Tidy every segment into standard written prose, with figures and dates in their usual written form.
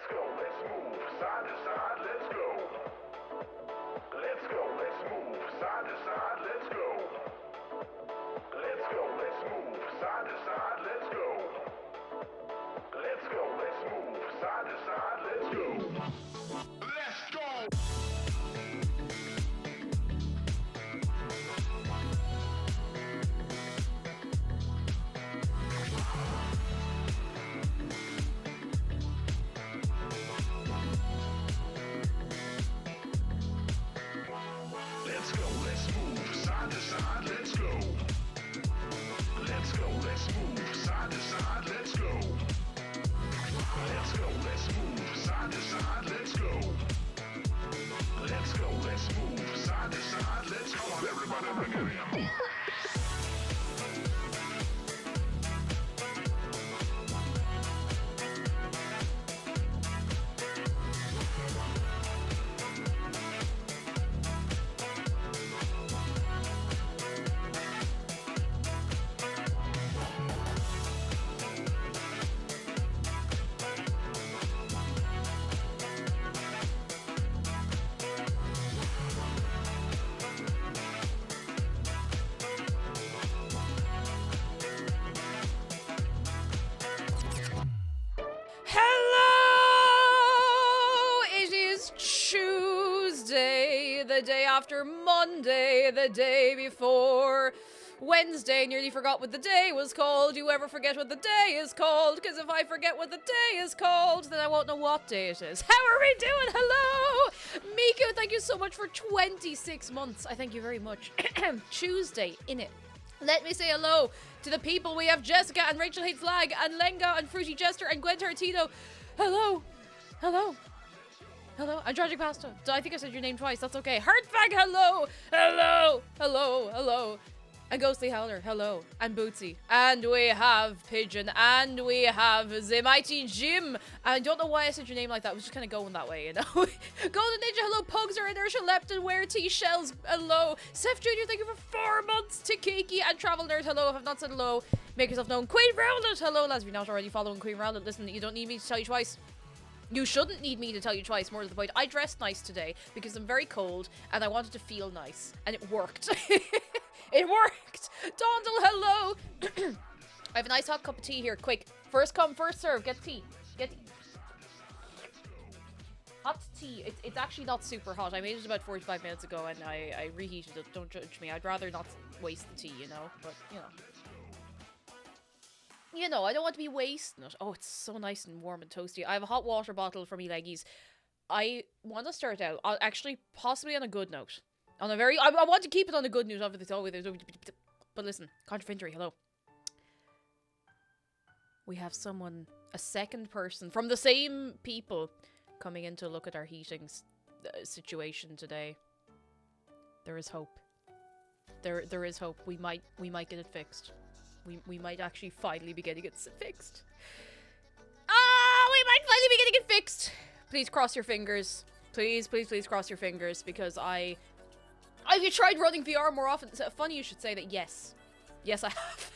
Let's go, let's move side to side, let's go. Let's go, let's move side to side, let's go. Let's go, let's move side to side, let's go. Let's go, let's move side to side, let's go. Let's go! Let's go, let's move side to side, let's go. Let's go, let's move side to side, let's go. Let's go, let's move side to side, let's go. Let's go, let's move side to side, let's go. Come on, everybody, bring it in. Hello! It is Tuesday, the day after Monday, the day before Wednesday. Nearly forgot what the day was called. You ever forget what the day is called? Because if I forget what the day is called, then I won't know what day it is. How are we doing? Hello! Miku, thank you so much for 26 months. I thank you very much. Tuesday, innit? Let me say hello to the people. We have Jessica and Rachel Hates Lag and Lenga and Fruity Jester and Gwen Tarantino. Hello. Hello. Hello. And Tragic Pasta. I think I said your name twice. That's okay. Hurtbag, hello. Hello. Hello. Hello. And Ghostly Howler, hello. And Bootsy. And we have Pigeon. And we have the Mighty Jim. I don't know why I said your name like that. I was just kind of going that way, you know. Golden Ninja, hello. Pugs are inertia. Lepton, Wear T Shells, hello. Seth Jr., thank you for 4 months. Tikiki and Travel Nerd, hello. If I've not said hello, make yourself known. Queen Rowlet, hello. Lads, if you're not already following Queen Rowlet, listen, you don't need me to tell you twice. You shouldn't need me to tell you twice, more to the point. I dressed nice today because I'm very cold and I wanted to feel nice. And it worked. It worked! Dondel, hello! I have a nice hot cup of tea here, quick. First come, first serve. Get tea. Get tea. Hot tea. It's actually not super hot. I made it about 45 minutes ago and I reheated it. Don't judge me. I'd rather not waste the tea, you know? But, you know. You know, I don't want to be wasting it. Oh, it's so nice and warm and toasty. I have a hot water bottle for me leggies. I want to start out, actually, possibly on a good note. On a very, I want to keep it on a good note, obviously, but listen, contradictory, hello. We have someone, a second person, from the same people, coming in to look at our heating situation today. There is hope. There is hope. We might get it fixed. We might actually finally be getting it fixed. We might finally be getting it fixed. Please cross your fingers. Please, please, please cross your fingers, because have you tried running VR more often? It's funny you should say that. Yes. Yes, I have.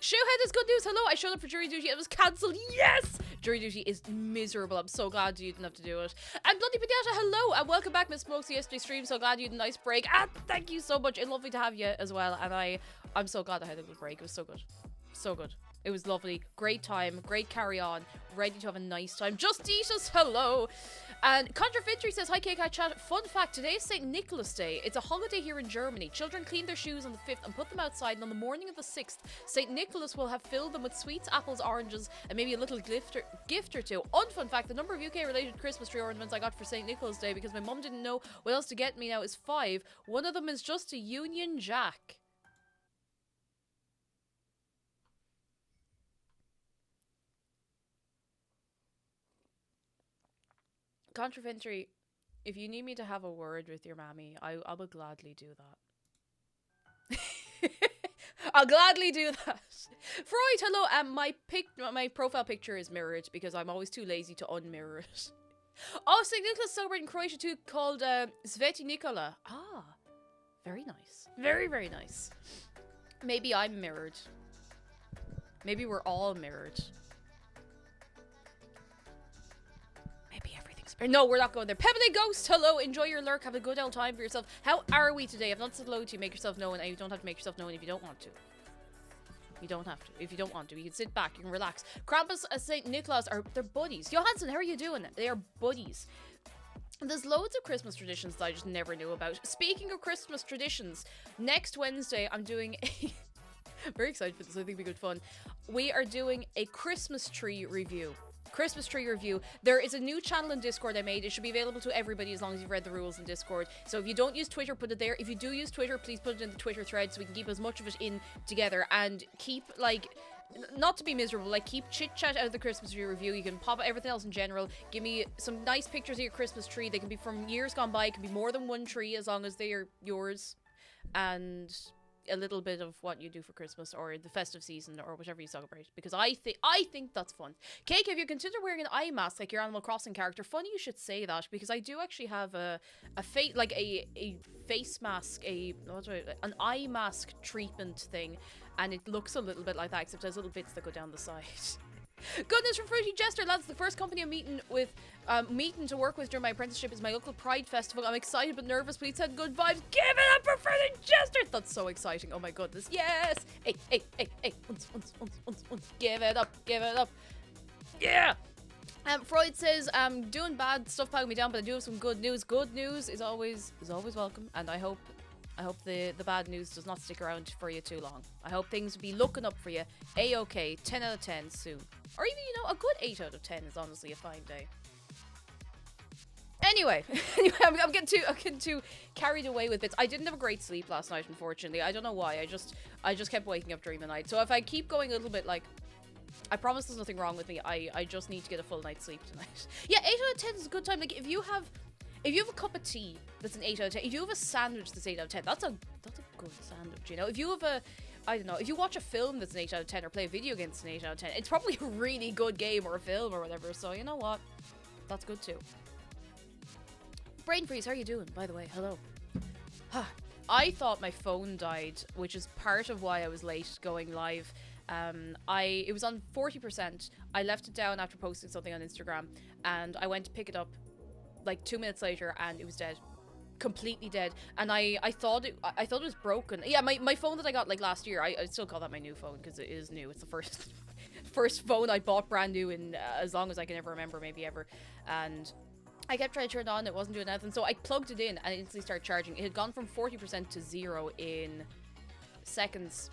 Showhead is good news. Hello, I showed up for jury duty. It was cancelled. Yes! Jury duty is miserable. I'm so glad you didn't have to do it. And Bloody Pinata, hello. And welcome back, Miss Smokes, yesterday stream. So glad you had a nice break. And thank you so much. It's lovely to have you as well. And I'm so glad I had a good break. It was so good. So good. It was lovely. Great time. Great carry on. Ready to have a nice time. Just eat us. Hello. And Contrafitry says, hi, KK Chat. Fun fact, today is St. Nicholas Day. It's a holiday here in Germany. Children clean their shoes on the 5th and put them outside. And on the morning of the 6th, St. Nicholas will have filled them with sweets, apples, oranges, and maybe a little gift or two. Unfun fact, the number of UK-related Christmas tree ornaments I got for St. Nicholas Day, because my mum didn't know what else to get me now, is 5. One of them is just a Union Jack. Contraventory, if you need me to have a word with your mammy, I will gladly do that. I'll gladly do that. Freud, hello. My profile picture is mirrored because I'm always too lazy to unmirror it. Oh, St. Nicholas celebrating Croatia too, called Sveti Nikola. Ah, very nice. Very, very nice. Maybe I'm mirrored. Maybe we're all mirrored. Or no, we're not going there. Pebbly Ghost, hello. Enjoy your lurk. Have a good old time for yourself. How are we today? I've not said hello to you. Make yourself known. And you don't have to make yourself known if you don't want to. You don't have to. If you don't want to, you can sit back. You can relax. Krampus and St. Nicholas they're buddies. Johansson, how are you doing? They are buddies. There's loads of Christmas traditions that I just never knew about. Speaking of Christmas traditions, next Wednesday I'm doing a... very excited for this. I think it'll be good fun. We are doing a Christmas tree review. Christmas tree review. There is a new channel in Discord I made. It should be available to everybody as long as you've read the rules in Discord. So if you don't use Twitter, put it there. If you do use Twitter, please put it in the Twitter thread so we can keep as much of it in together and keep, like, not to be miserable, like, keep chit chat out of the Christmas tree review. You can pop out everything else in general. Give me some nice pictures of your Christmas tree. They can be from years gone by. It can be more than one tree as long as they are yours. And a little bit of what you do for Christmas or the festive season or whatever you celebrate, because I think that's fun. Cake, if you consider wearing an eye mask like your Animal Crossing character, funny you should say that, because I do actually have a face mask, an eye mask treatment thing, and it looks a little bit like that, except there's little bits that go down the side. Good news from Fruity Jester, lads. The first company I'm meeting to work with during my apprenticeship is my local Pride Festival. I'm excited but nervous. Please send good vibes. Give it up for Fruity Jester. That's so exciting. Oh my goodness. Yes. Hey. Give it up. Give it up. Yeah. Freud says, doing bad stuff piling me down, but I do have some good news. Good news is always welcome, and I hope the bad news does not stick around for you too long. I hope things will be looking up for you. A-okay, 10 out of 10 soon. Or even, a good 8 out of 10 is honestly a fine day. Anyway, I'm getting too carried away with bits. I didn't have a great sleep last night, unfortunately. I don't know why. I just kept waking up during the night. So if I keep going a little bit, like, I promise there's nothing wrong with me. I just need to get a full night's sleep tonight. Yeah, 8 out of 10 is a good time. Like, if you have a cup of tea that's an 8 out of 10, if you have a sandwich that's 8 out of 10, that's a good sandwich, If you have if you watch a film that's an 8 out of 10 or play a video game that's an 8 out of 10, it's probably a really good game or a film or whatever, so you know what? That's good too. Brain Freeze, how are you doing, by the way? Hello. I thought my phone died, which is part of why I was late going live. It was on 40%. I left it down after posting something on Instagram, and I went to pick it up like 2 minutes later, and it was dead. Completely dead. And I thought it was broken. Yeah, my phone that I got like last year, I still call that my new phone because it is new. It's the first phone I bought brand new in as long as I can ever remember, maybe ever. And I kept trying to turn it on, it wasn't doing anything, so I plugged it in and it instantly started charging. It had gone from 40% to 0 in seconds.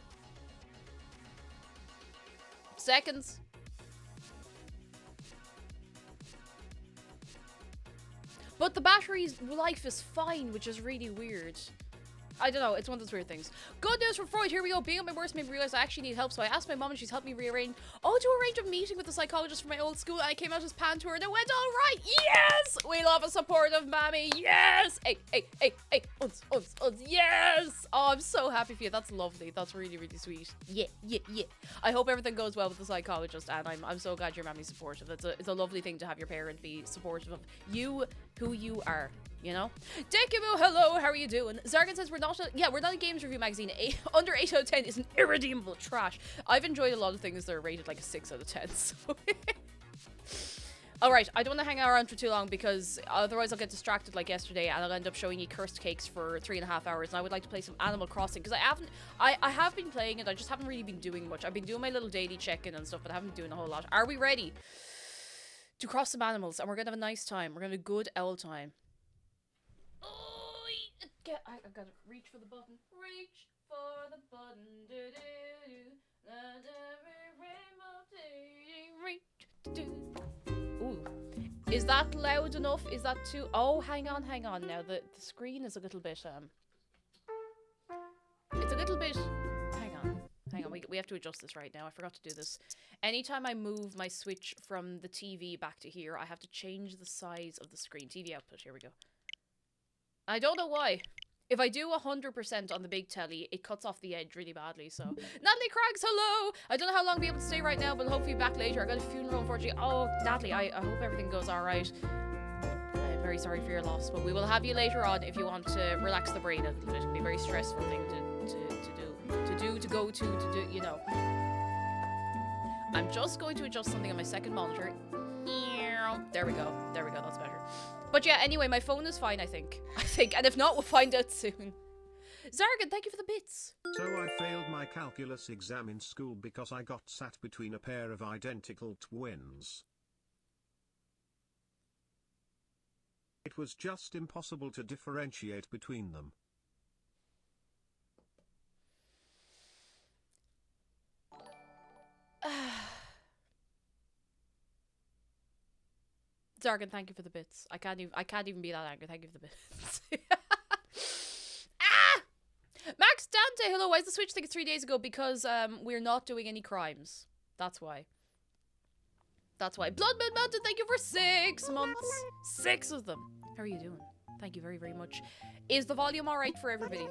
But the battery's life is fine, which is really weird. I don't know, it's one of those weird things. Good news from Freud, here we go. Being at my worst made me realize I actually need help, so I asked my mom and she's helped me to arrange a meeting with the psychologist from my old school, and I came out as pan to her and it went alright. Yes! We love a supportive mammy. Yes! Hey. Uns. Yes! Oh, I'm so happy for you. That's lovely. That's really, really sweet. Yeah. I hope everything goes well with the psychologist, and I'm so glad your mammy's supportive. It's a lovely thing to have your parent be supportive of you, who you are. Dekimu, hello, how are you doing? Zargan says we're not a games review magazine. Under 8 out of 10 is an irredeemable trash. I've enjoyed a lot of things that are rated like a 6 out of 10. So. Alright, I don't want to hang around for too long because otherwise I'll get distracted like yesterday and I'll end up showing you cursed cakes for 3.5 hours, and I would like to play some Animal Crossing because I have been playing it, I just haven't really been doing much. I've been doing my little daily check-in and stuff, but I haven't been doing a whole lot. Are we ready to cross some animals? And we're going to have a nice time. We're going to have a good owl time. I've got to reach for the button. Reach for the button. Ooh. Is that loud enough? Is that too... Oh, hang on now. The screen is a little bit... It's a little bit... Hang on. We have to adjust this right now. I forgot to do this. Anytime I move my switch from the TV back to here, I have to change the size of the screen. TV output. Here we go. I don't know why. If I do 100% on the big telly, it cuts off the edge really badly, so... Natalie Craggs, hello! I don't know how long I'll be able to stay right now, but hopefully back later. I got a funeral, unfortunately. Oh, Natalie, I hope everything goes alright. I'm very sorry for your loss, but we will have you later on if you want to relax the brain a little bit. It can be a very stressful thing to go to, you know. I'm just going to adjust something on my second monitor. There we go. There we go. That's better. But yeah, anyway, my phone is fine, I think. And if not, we'll find out soon. Zargan, thank you for the bits. So I failed my calculus exam in school because I got sat between a pair of identical twins. It was just impossible to differentiate between them. Zargan, thank you for the bits. I can't even be that angry. Thank you for the bits. Max Dante, hello. Why is the Switch thing 3 days ago? Because we're not doing any crimes. That's why. That's why. Bloodman Mountain, thank you for 6 months. 6 of them. How are you doing? Thank you very, very much. Is the volume alright for everybody?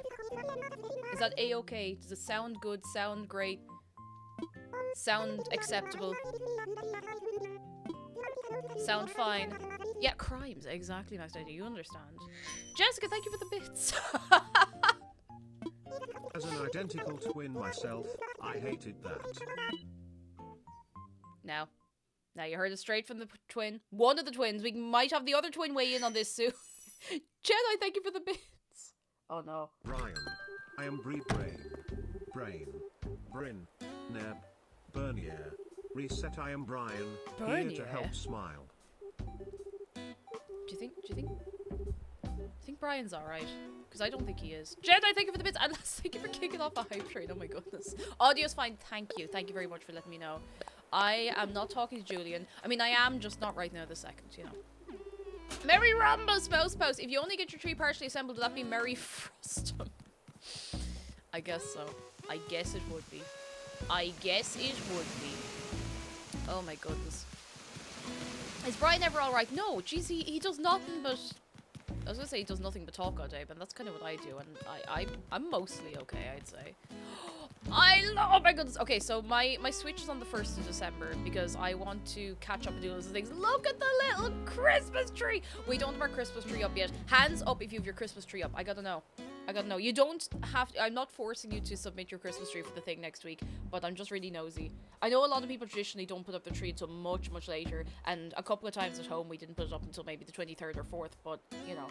Is that A-okay? Does it sound good? Sound great? Sound acceptable? Sound fine? Yeah, crimes. Exactly, Max Dante. You understand. Jessica, thank you for the bits. As an identical twin myself, I hated that. Now you heard it straight from the twin. One of the twins. We might have the other twin weigh in on this soon. Jedi, thank you for the bits. Oh no. Brian. I am Brain, Bryn, Neb, Bernier. Reset, I am Brian. Bernier? Here to help smile. Do you think Brian's alright? Because I don't think he is. Jedi, thank you for the bits. And thank you for kicking off a hype train. Oh my goodness. Audio's fine. Thank you. Thank you very much for letting me know. I am not talking to Julian. I mean, I am, just not right now this second, you know. Merry Rhombus, Mouse. If you only get your tree partially assembled, would that be Merry Frostum? I guess so. I guess it would be. Oh my goodness. Is Brian ever alright? No, jeez, he does nothing but... I was gonna say he does nothing but talk all day, but that's kind of what I do, and I'm mostly okay, I'd say. Oh my goodness. Okay, so my Switch is on the 1st of December because I want to catch up and do those things. Look at the little Christmas tree. We don't have our Christmas tree up yet. Hands up if you have your Christmas tree up. I gotta know. You don't have to, I'm not forcing you to submit your Christmas tree for the thing next week, but I'm just really nosy. I know a lot of people traditionally don't put up their tree until much, much later, and a couple of times at home we didn't put it up until maybe the 23rd or 4th, but, you know.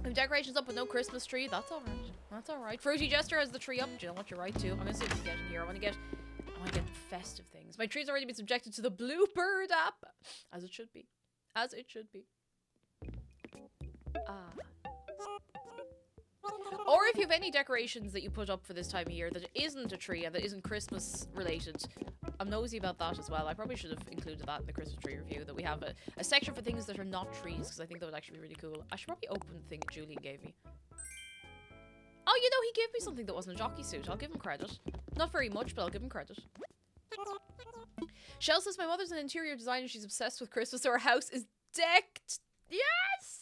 If decorations up with no Christmas tree, that's alright. That's alright. Fruity Jester has the tree up. Do you know what you're right to? I'm gonna see what we get in here. I wanna get festive things. My tree's already been subjected to the Bluebird app. As it should be. As it should be. Or if you have any decorations that you put up for this time of year that isn't a tree and that isn't Christmas related, I'm nosy about that as well. I probably should have included that in the Christmas tree review, that we have a section for things that are not trees, because I think that would actually be really cool. I should probably open the thing that Julian gave me. Oh, you know, he gave me something that wasn't a jockey suit. I'll give him credit. Not very much, but I'll give him credit. Shell says, my mother's an interior designer. She's obsessed with Christmas, so her house is decked. Yes!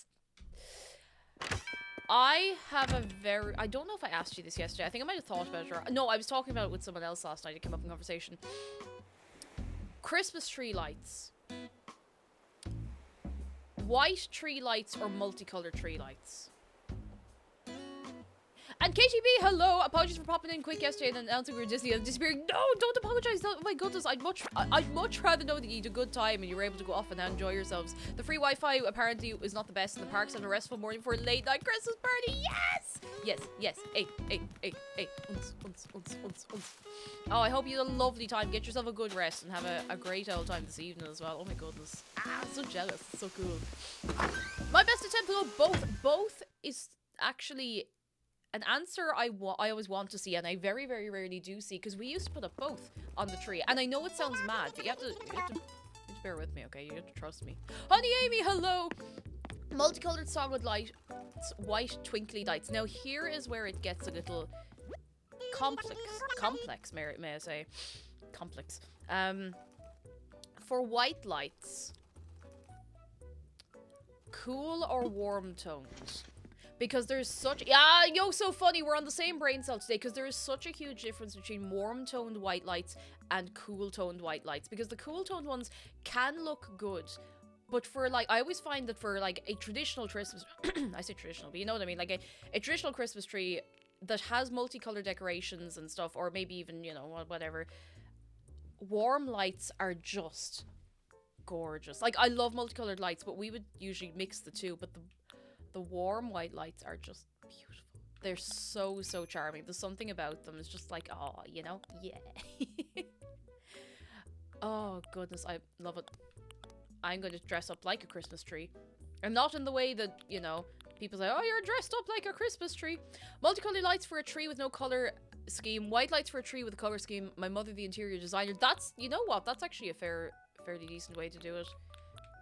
I have a very... I don't know if I asked you this yesterday. I think I might have thought about it. Or, no, I was talking about it with someone else last night. It came up in conversation. Christmas tree lights. White tree lights or multicolored tree lights? And KTB, hello! Apologies for popping in quick yesterday and announcing we were Disney and disappearing. No, don't apologize. Oh my goodness, I'd much rather know that you had a good time and you were able to go off and enjoy yourselves. The free Wi-Fi apparently is not the best in the parks, and a restful morning for a late night Christmas party. Yes! Yes. Hey. Oh, I hope you had a lovely time. Get yourself a good rest and have a great old time this evening as well. Oh my goodness. So jealous. So cool. My best attempt though, both is actually an answer I always want to see, and I very, very rarely do see, because we used to put up both on the tree. And I know it sounds mad, but you have to bear with me, okay? You have to trust me. Honey Amy, hello! Multicolored solid light, white twinkly lights. Now here is where it gets a little complex, may I say. Complex. For white lights, cool or warm tones? Because there's such... so funny. We're on the same brain cell today, because there is such a huge difference between warm-toned white lights and cool-toned white lights. Because the cool-toned ones can look good. But for, like... I always find that for, like, a traditional Christmas... I say traditional, but you know what I mean. Like, a traditional Christmas tree that has multicolored decorations and stuff, or maybe even, you know, whatever. Warm lights are just gorgeous. Like, I love multicolored lights, but we would usually mix the two. But the warm white lights are just beautiful. They're so, so charming. There's something about them. It's just like, oh, you know? Yeah. Oh, goodness. I love it. I'm going to dress up like a Christmas tree. And not in the way that, you know, people say, oh, you're dressed up like a Christmas tree. Multicolored lights for a tree with no color scheme. White lights for a tree with a color scheme. My mother, the interior designer. That's, you know what? That's actually a fairly decent way to do it.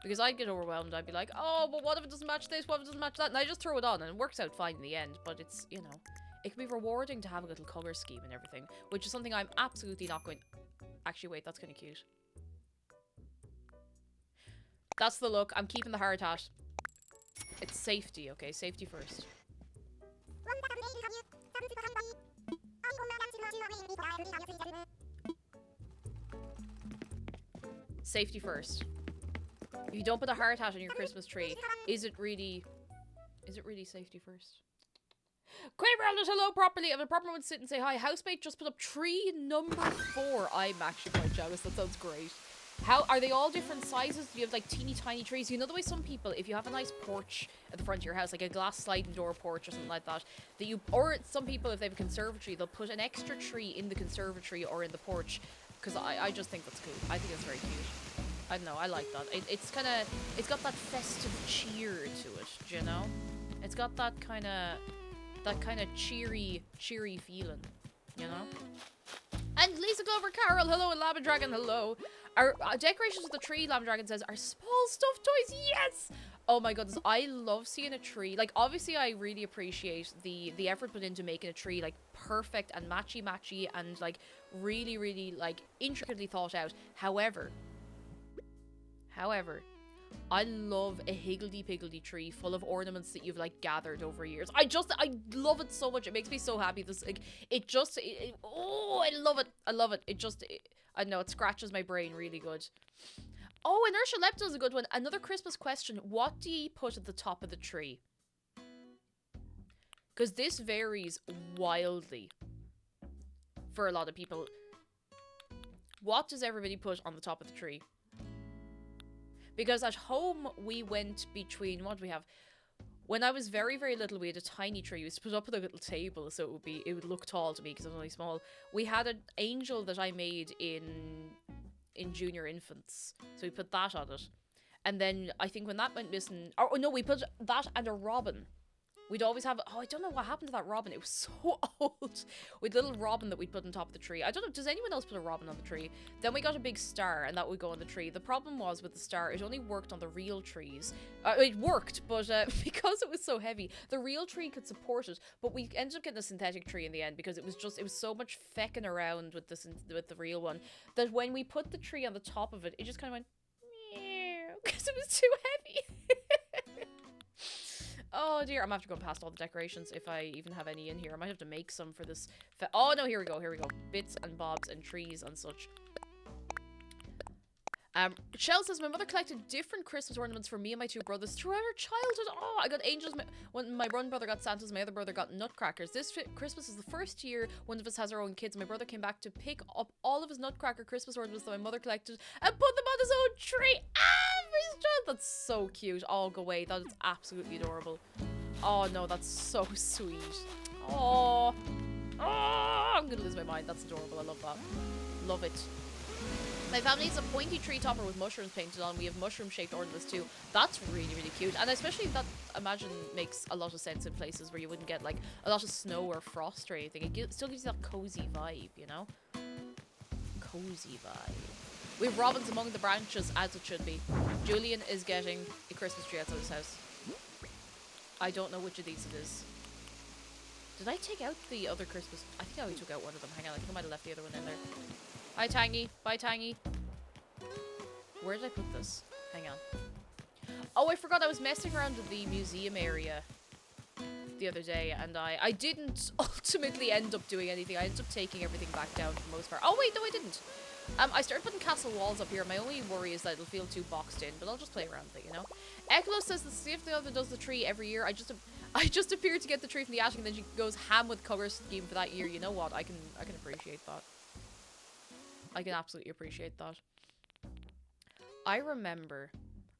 Because I'd get overwhelmed. I'd be like, oh, but what if it doesn't match this? What if it doesn't match that? And I just throw it on and it works out fine in the end. But it's, you know, it can be rewarding to have a little color scheme and everything. Which is something I'm absolutely not going... Actually, wait, that's kind of cute. That's the look. I'm keeping the hard hat. It's safety, okay? Safety first. Safety first. If you don't put a hard hat on your Christmas tree, is it really safety first? Kramer, hello properly. If a proper one sit and say hi. Housemate just put up tree number 4. I'm actually quite jealous. That sounds great. How are they all different sizes? Do you have like teeny tiny trees? You know the way some people, if you have a nice porch at the front of your house, like a glass sliding door porch or something like that, or some people, if they have a conservatory, they'll put an extra tree in the conservatory or in the porch. Because I just think that's cool. I think it's very cute. I don't know, I like that. It's got that festive cheer to it, do you know? It's got that kind of cheery feeling, you know? And Lisa Glover Carol, hello, and Lava Dragon, hello. Our decorations of the tree, Lava Dragon says, are small stuffed toys, yes! Oh my goodness, I love seeing a tree. Like, obviously, I really appreciate the effort put into making a tree, like, perfect and matchy and, like, really, really, like, intricately thought out. However, I love a higgledy-piggledy tree full of ornaments that you've, like, gathered over years. I love it so much. It makes me so happy. This, like, oh, I love it. I love it. I don't know, it scratches my brain really good. Oh, Inertia Lepta is a good one. Another Christmas question. What do you put at the top of the tree? Because this varies wildly for a lot of people. What does everybody put on the top of the tree? Because at home, we went between, what do we have? When I was very, very little, we had a tiny tree. We used to put up with a little table so it would look tall to me because I was only small. We had an angel that I made in junior infants. So we put that on it. And then I think when that went missing, oh no, we put that and a robin. We'd always have, oh, I don't know what happened to that robin. It was so old. With a little robin that we'd put on top of the tree. I don't know, does anyone else put a robin on the tree? Then we got a big star and that would go on the tree. The problem was with the star, it only worked on the real trees. It worked, but because it was so heavy, the real tree could support it. But we ended up getting a synthetic tree in the end because it was so much fecking around with the real one that when we put the tree on the top of it, it just kind of went, meow, because it was too heavy. Oh dear, I'm gonna have to go past all the decorations if I even have any in here. I might have to make some for this. Oh no, here we go. Bits and bobs and trees and such. Shell says, my mother collected different Christmas ornaments for me and my 2 brothers throughout our childhood. Oh, I got angels. When my one brother got Santas, my other brother got nutcrackers. This Christmas is the first year one of us has our own kids. My brother came back to pick up all of his nutcracker Christmas ornaments that my mother collected and put them on his own tree. For his child. That's so cute. Oh, go away. That is absolutely adorable. Oh no, that's so sweet. Oh, I'm gonna lose my mind. That's adorable. I love that. Love it. My family has a pointy tree topper with mushrooms painted on. We have mushroom-shaped ornaments too. That's really, really cute. And especially that, imagine, makes a lot of sense in places where you wouldn't get, like, a lot of snow or frost or anything. It still gives you that cozy vibe, you know? Cozy vibe. We have robins among the branches, as it should be. Julian is getting a Christmas tree outside his house. I don't know which of these it is. Did I take out the other Christmas? I think I only took out one of them. Hang on, I think I might have left the other one in there. Hi, Tangy. Bye, Tangy. Where did I put this? Hang on. Oh, I forgot I was messing around with the museum area the other day, and I didn't ultimately end up doing anything. I ended up taking everything back down for the most part. Oh, wait, no, I didn't. I started putting castle walls up here. My only worry is that it'll feel too boxed in, but I'll just play around with it, you know? Eklo says the CF the other does the tree every year. I just appeared to get the tree from the attic, and then she goes ham with color scheme for that year. You know what? I can appreciate that. I can absolutely appreciate that. I remember.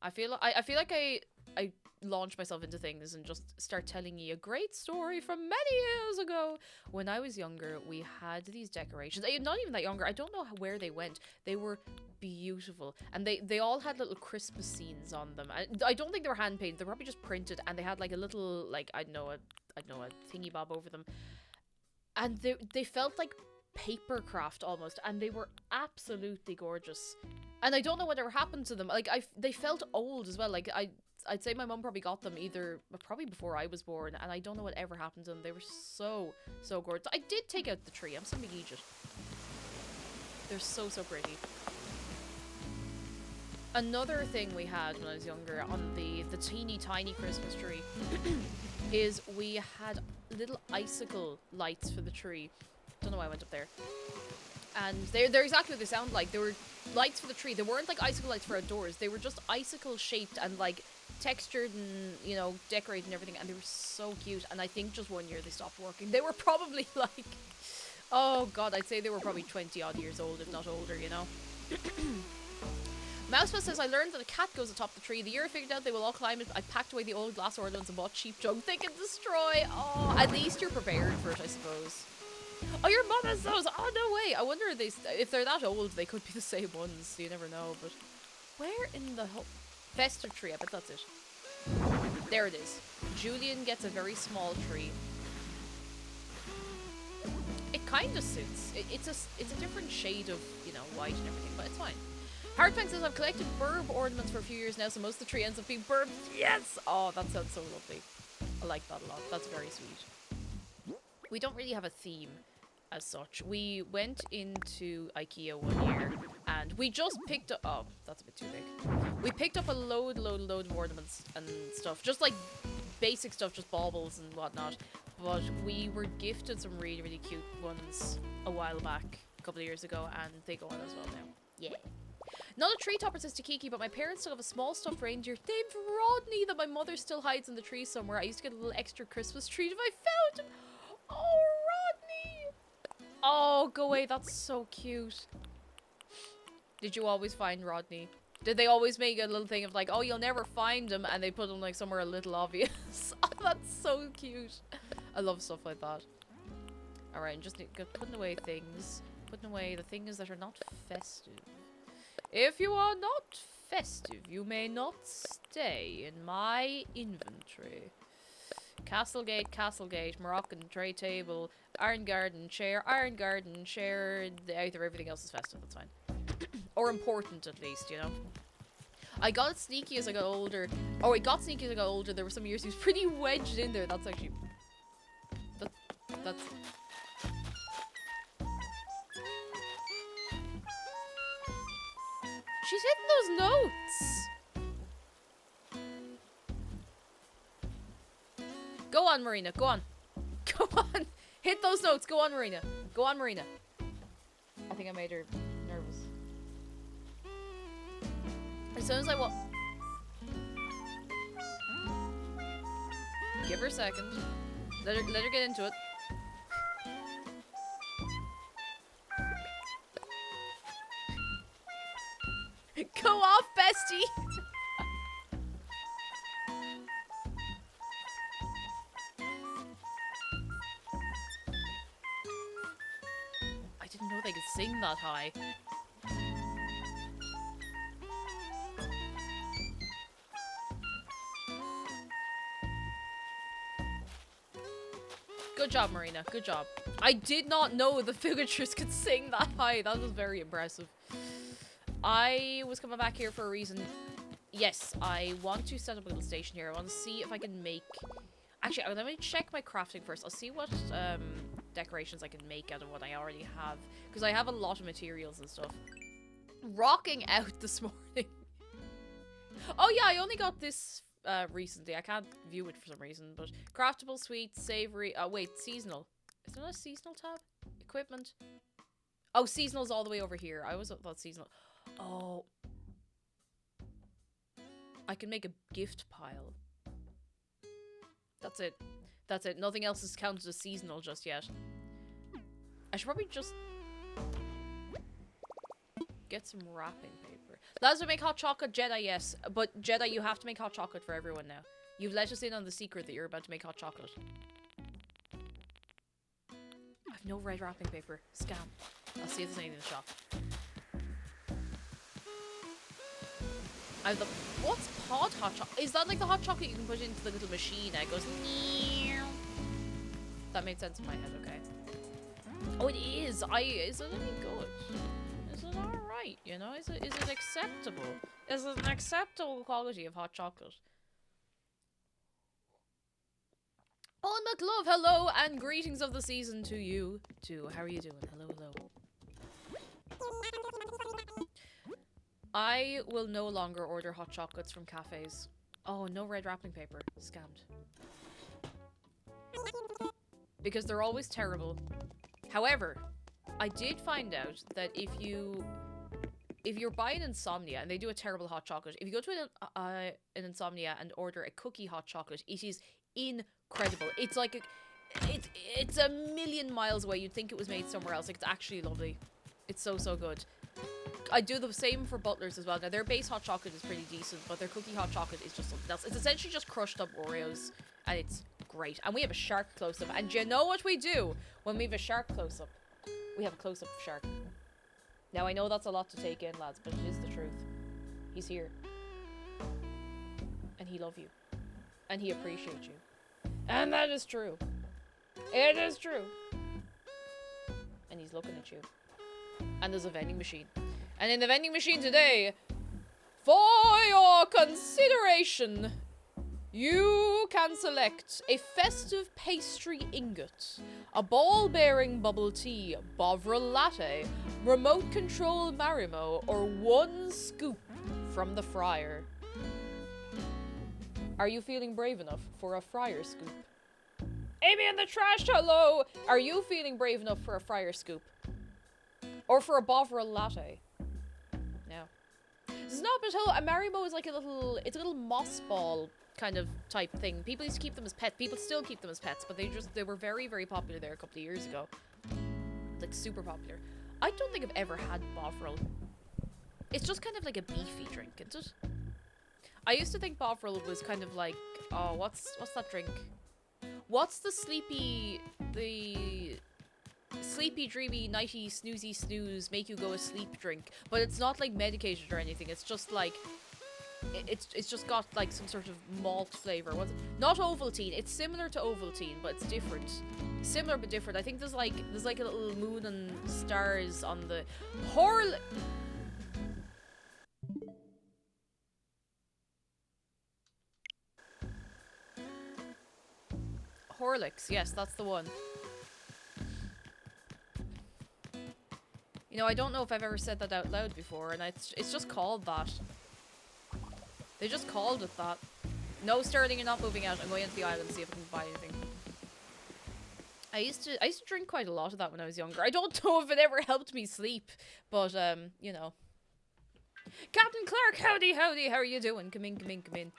I feel like I launch myself into things and just start telling you a great story from many years ago. When I was younger, we had these decorations. Not even that younger. I don't know where they went. They were beautiful, and they all had little Christmas scenes on them. I don't think they were hand painted. They were probably just printed, and they had like a little like I know a thingy bob over them, and they felt like paper craft almost, and they were absolutely gorgeous. And I don't know whatever happened to them. Like they felt old as well. Like I'd say my mum probably got them probably before I was born, and I don't know whatever happened to them. They were so gorgeous. I did take out the tree. I'm some big Egypt. They're so pretty. Another thing we had when I was younger on the teeny tiny Christmas tree is we had little icicle lights for the tree. Don't know why I went up there. And they're exactly what they sound like. They were lights for the tree. They weren't like icicle lights for outdoors. They were just icicle shaped and like textured and, you know, decorated and everything. And they were so cute. And I think just one year they stopped working. They were probably like, oh god, I'd say they were probably 20 odd years old, if not older, you know. Mousebus says, I learned that a cat goes atop the tree. The year I figured out they will all climb it, I packed away the old glass ornaments and bought cheap junk they can destroy. Oh, at least you're prepared for it, I suppose. Oh, your mum has those. Oh, no way. I wonder if they're that old, they could be the same ones. You never know. But where in the whole festive tree? I bet that's it. There it is. Julian gets a very small tree. It kind of suits. It's a different shade of, you know, white and everything, but it's fine. Hardfang says, I've collected burb ornaments for a few years now, so most of the tree ends up being burbs. Yes! Oh, that sounds so lovely. I like that a lot. That's very sweet. We don't really have a theme as such. We went into IKEA one year and we just picked up... Oh, that's a bit too big. We picked up a load of ornaments and stuff. Just like basic stuff, just baubles and whatnot. But we were gifted some really cute ones a while back, a couple of years ago, and they go on as well now. Yeah. Not a tree topper, says to Kiki, but my parents still have a small stuffed reindeer named Rodney that my mother still hides in the tree somewhere. I used to get a little extra Christmas treat if I found him. Oh, Rodney! Oh, go away. That's so cute. Did you always find Rodney? Did they always make a little thing of like, oh, you'll never find him, and they put him like somewhere a little obvious? Oh, that's so cute. I love stuff like that. Alright, just putting away things. Putting away the things that are not festive. If you are not festive, you may not stay in my inventory. Castlegate, Moroccan tray table, Iron Garden chair. Either everything else is festive, that's fine. Or important, at least, you know. I got it sneaky as I got older. Oh, I got sneaky as I got older. There were some years he was pretty wedged in there. That's actually... That's... She's hitting those notes! Go on, Marina. Go on. Go on. Hit those notes. Go on, Marina. Go on, Marina. I think I made her nervous. As soon as I want... Give her a second. Let her get into it. Go off, bestie! I didn't know they could sing that high. Good job, Marina. Good job. I did not know the Fugatures could sing that high. That was very impressive. I was coming back here for a reason. Yes, I want to set up a little station here. I want to see if I can make... Actually, let me check my crafting first. I'll see what decorations I can make out of what I already have. Because I have a lot of materials and stuff. Rocking out this morning. Oh yeah, I only got this recently. I can't view it for some reason. But craftable, sweet, savory... Oh wait, seasonal. Is there not a seasonal tab? Equipment. Oh, seasonal's all the way over here. I always thought seasonal... Oh. I can make a gift pile. That's it. That's it. Nothing else is counted as seasonal just yet. I should probably just get some wrapping paper. Lads who make hot chocolate, Jedi, yes. But Jedi, you have to make hot chocolate for everyone now. You've let us in on the secret that you're about to make hot chocolate. I have no red wrapping paper. Scam. I'll see if there's anything in the shop. I have the... What's pod hot chocolate? Is that like the hot chocolate you can put into the little machine and it goes... Meow. That made sense in my head, okay. Oh, it is. Is it any good? Is it alright, you know? Is it acceptable? Is it an acceptable quality of hot chocolate? Oh, McLove, hello, and greetings of the season to you, too. How are you doing? Hello, hello. I will no longer order hot chocolates from cafes. Oh, no red wrapping paper. Scammed. Because they're always terrible. However, I did find out that if you're buying Insomnia and they do a terrible hot chocolate, if you go to an Insomnia and order a cookie hot chocolate, it is incredible. It's like it's a million miles away. You'd think it was made somewhere else. Like, it's actually lovely. It's so good. I do the same for Butlers as well. Now, their base hot chocolate is pretty decent, but their cookie hot chocolate is just something else. It's essentially just crushed up Oreos, and it's great. And we have a shark close-up. And do you know what we do when we have a shark close-up? We have a close-up of shark. Now, I know that's a lot to take in, lads, but it is the truth. He's here. And he loves you. And he appreciates you. And that is true. It is true. And he's looking at you. And there's a vending machine. And in the vending machine today, for your consideration, you can select a festive pastry ingot, a ball-bearing bubble tea, Bovril latte, remote control Marimo, or one scoop from the fryer. Are you feeling brave enough for a fryer scoop? Amy in the trash, hello! Are you feeling brave enough for a fryer scoop? Or for a Bovril latte? No. Snop it, hello! A Marimo is like it's a little moss ball kind of type thing. People used to keep them as pets. People still keep them as pets, but they were very, very popular there a couple of years ago. Like, super popular. I don't think I've ever had Bovril. It's just kind of like a beefy drink, isn't it? I used to think Bovril was kind of like, oh, what's that drink? What's the sleepy, dreamy, nighty, snoozy snooze, make you go asleep drink? But it's not like medicated or anything. It's just like, it's just got like some sort of malt flavor. What's it? Not Ovaltine. It's similar to Ovaltine, but it's different. Similar but different. I think there's like a little moon and stars on the Horlicks, yes, that's the one. You know, I don't know if I've ever said that out loud before, and it's just called that. They just called it that. No, Sterling, you're not moving out. I'm going into the island to see if I can buy anything. I used to drink quite a lot of that when I was younger. I don't know if it ever helped me sleep, but you know. Captain Clark, howdy, how are you doing? Come in.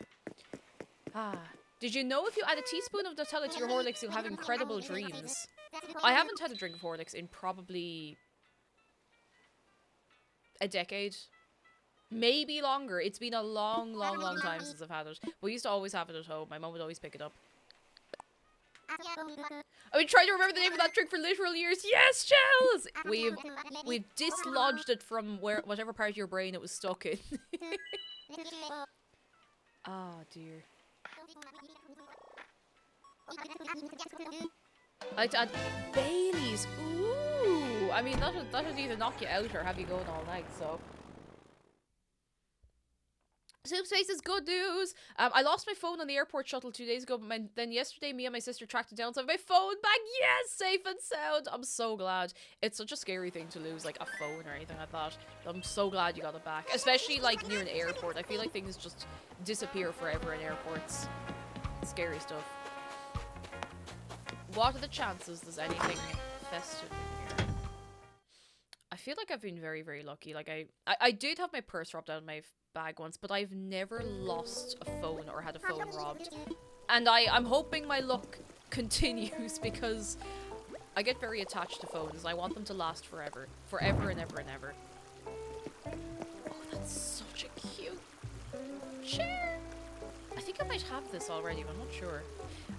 Ah. Did you know if you add a teaspoon of Nutella to your Horlicks, you'll have incredible dreams? I haven't had a drink of Horlicks in probably a decade. Maybe longer. It's been a long time since I've had it. We used to always have it at home. My mum would always pick it up. I've been trying to remember the name of that drink for literal years. Yes, Shells! We've dislodged it from whatever part of your brain it was stuck in. Ah, dear. I like to add Baileys. Ooh! I mean, that'd either knock you out or have you going all night, so. Soup Space is good news. I lost my phone on the airport shuttle 2 days ago, but then yesterday me and my sister tracked it down, so I have my phone back. Yes, safe and sound. I'm so glad. It's such a scary thing to lose, like, a phone or anything like that. I'm so glad you got it back, especially like near an airport. I feel like things just disappear forever in airports. Scary stuff. What are the chances there's anything festive in here? I feel like I've been very, very lucky. Like, I did have my purse robbed out of my bag once, but I've never lost a phone or had a phone robbed. And I'm hoping my luck continues because I get very attached to phones. I want them to last forever. Forever and ever and ever. Oh, that's such such a cute chair. I think I might have this already, but I'm not sure.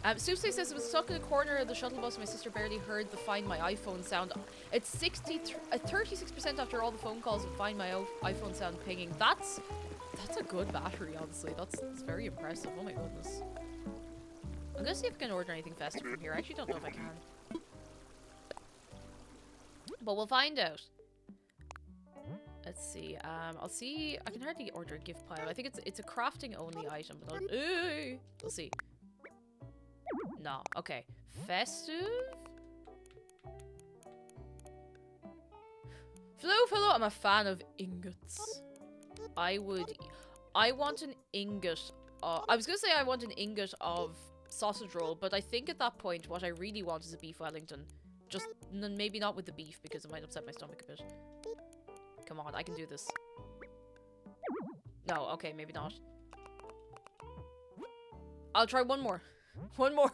Soupsay says, I was stuck in a corner of the shuttle bus and my sister barely heard the Find My iPhone sound. It's 36% after all the phone calls and Find My iPhone sound pinging. That's a good battery, honestly. That's very impressive. Oh my goodness. I'm gonna see if I can order anything festive from here. I actually don't know if I can. But we'll find out. Let's see. I'll see. I can hardly order a gift pile. I think it's a crafting only item. But we'll see. No. Okay. Festive. Hello. I'm a fan of ingots. I want an ingot. I was gonna say I want an ingot of sausage roll, but I think at that point what I really want is a beef Wellington. Just maybe not with the beef because it might upset my stomach a bit. Come on, I can do this. No, okay, maybe not. I'll try one more. One more.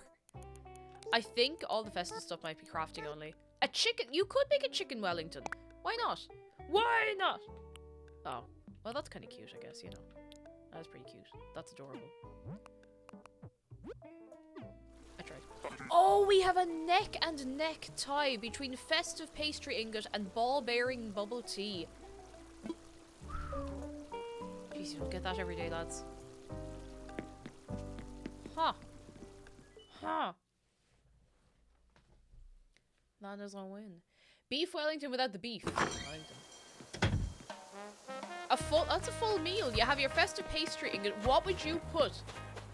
I think all the festive stuff might be crafting only. A chicken. You could make a chicken Wellington. Why not? Why not? Oh, well, that's kind of cute, I guess, you know. That's pretty cute. That's adorable. I tried. Oh, we have a neck and neck tie between festive pastry ingot and ball-bearing bubble tea. Jeez, you don't get that every day, lads. Huh. Huh. That is a win. Beef Wellington without the beef. Wellington. That's a full meal. You have your festive pastry ingot. What would you put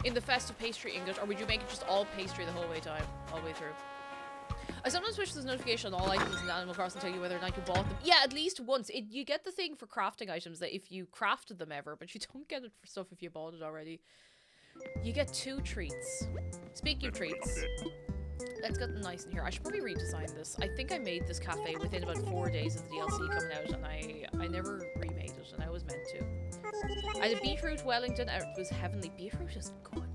in the festive pastry ingot, or would you make it just all pastry the whole way through? I sometimes wish there's notification on all items in Animal Crossing to tell you whether or not you bought them. Yeah, at least once. You get the thing for crafting items that if you crafted them ever, but you don't get it for stuff if you bought it already. You get 2 treats. Speaking of treats, let's get them nice in here. I should probably redesign this. I think I made this cafe within about 4 days of the DLC coming out, and I never remade it, and I was meant to. I had a beetroot Wellington. It was heavenly. Beetroot is good.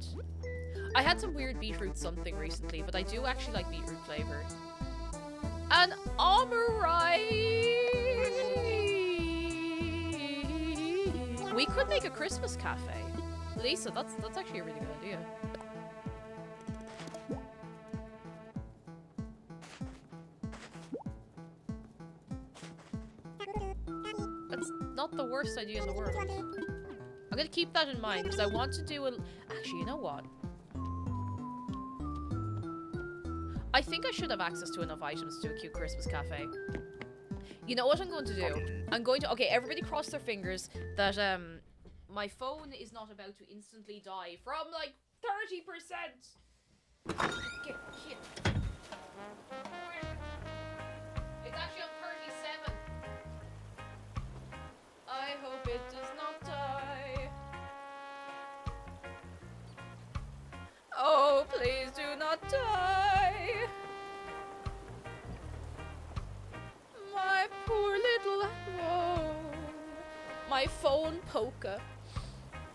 I had some weird beetroot something recently, but I do actually like beetroot flavor. An Omerai! We could make a Christmas cafe. Lisa, that's actually a really good idea. That's not the worst idea in the world. I'm gonna keep that in mind because I want to do a... Actually, you know what? I think I should have access to enough items to do a cute Christmas cafe. You know what I'm going to do? I'm going to... Okay, everybody cross their fingers that my phone is not about to instantly die from like 30%. Okay, shit. It's actually on 37. I hope it does not die. Oh, please do not die. My poor little phone. My phone poker.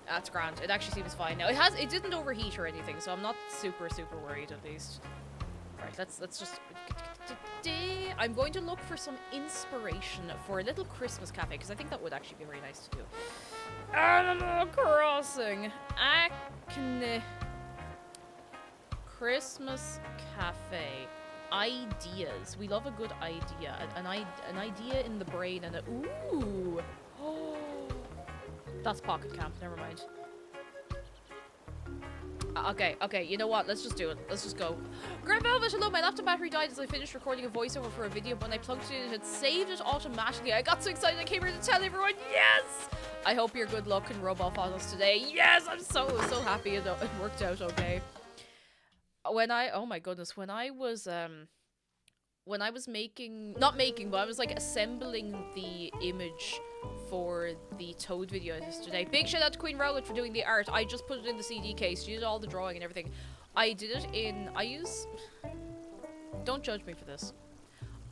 That's grand. It actually seems fine now. It didn't overheat or anything, so I'm not super worried at least. Right, let's just... I'm going to look for some inspiration for a little Christmas cafe, because I think that would actually be very nice to do. Animal Crossing. Acne. Christmas cafe. Ideas. We love a good idea. An idea in the brain and a... Ooh! Oh! That's pocket camp. Never mind. Okay, you know what? Let's just do it. Let's just go. Grand Velvet, hello. My laptop battery died as I finished recording a voiceover for a video, but when I plugged it in, it saved it automatically. I got so excited I came here to tell everyone, yes! I hope your good luck can rub off on us today. Yes! I'm so happy it worked out okay. Oh my goodness, when I was but I was like assembling the image for the Toad video yesterday. Big shout out to Queen Rowlet for doing the art. I just put it in the CD case. She did all the drawing and everything. I did it in... Don't judge me for this.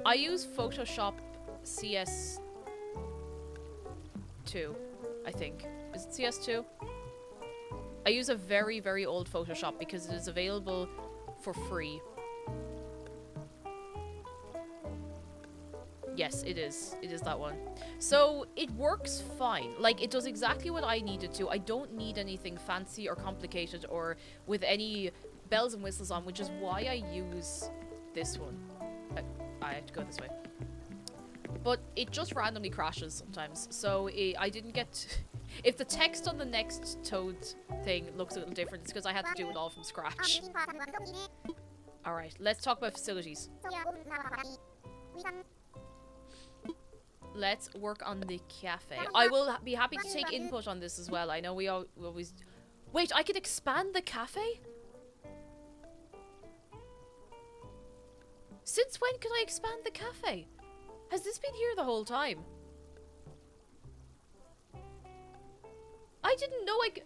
I use Photoshop CS2, I think. Is it CS2? I use a very old Photoshop because it is available for free. Yes, it is. It is that one. So it works fine. Like, it does exactly what I need it to. I don't need anything fancy or complicated or with any bells and whistles on, which is why I use this one. I have to go this way. But it just randomly crashes sometimes. So I didn't get... If the text on the next Toad thing looks a little different, it's because I had to do it all from scratch. Alright, let's talk about facilities. Let's work on the cafe. I will be happy to take input on this as well. I know we always... Wait, I can expand the cafe? Since when can I expand the cafe? Has this been here the whole time? I didn't know I could...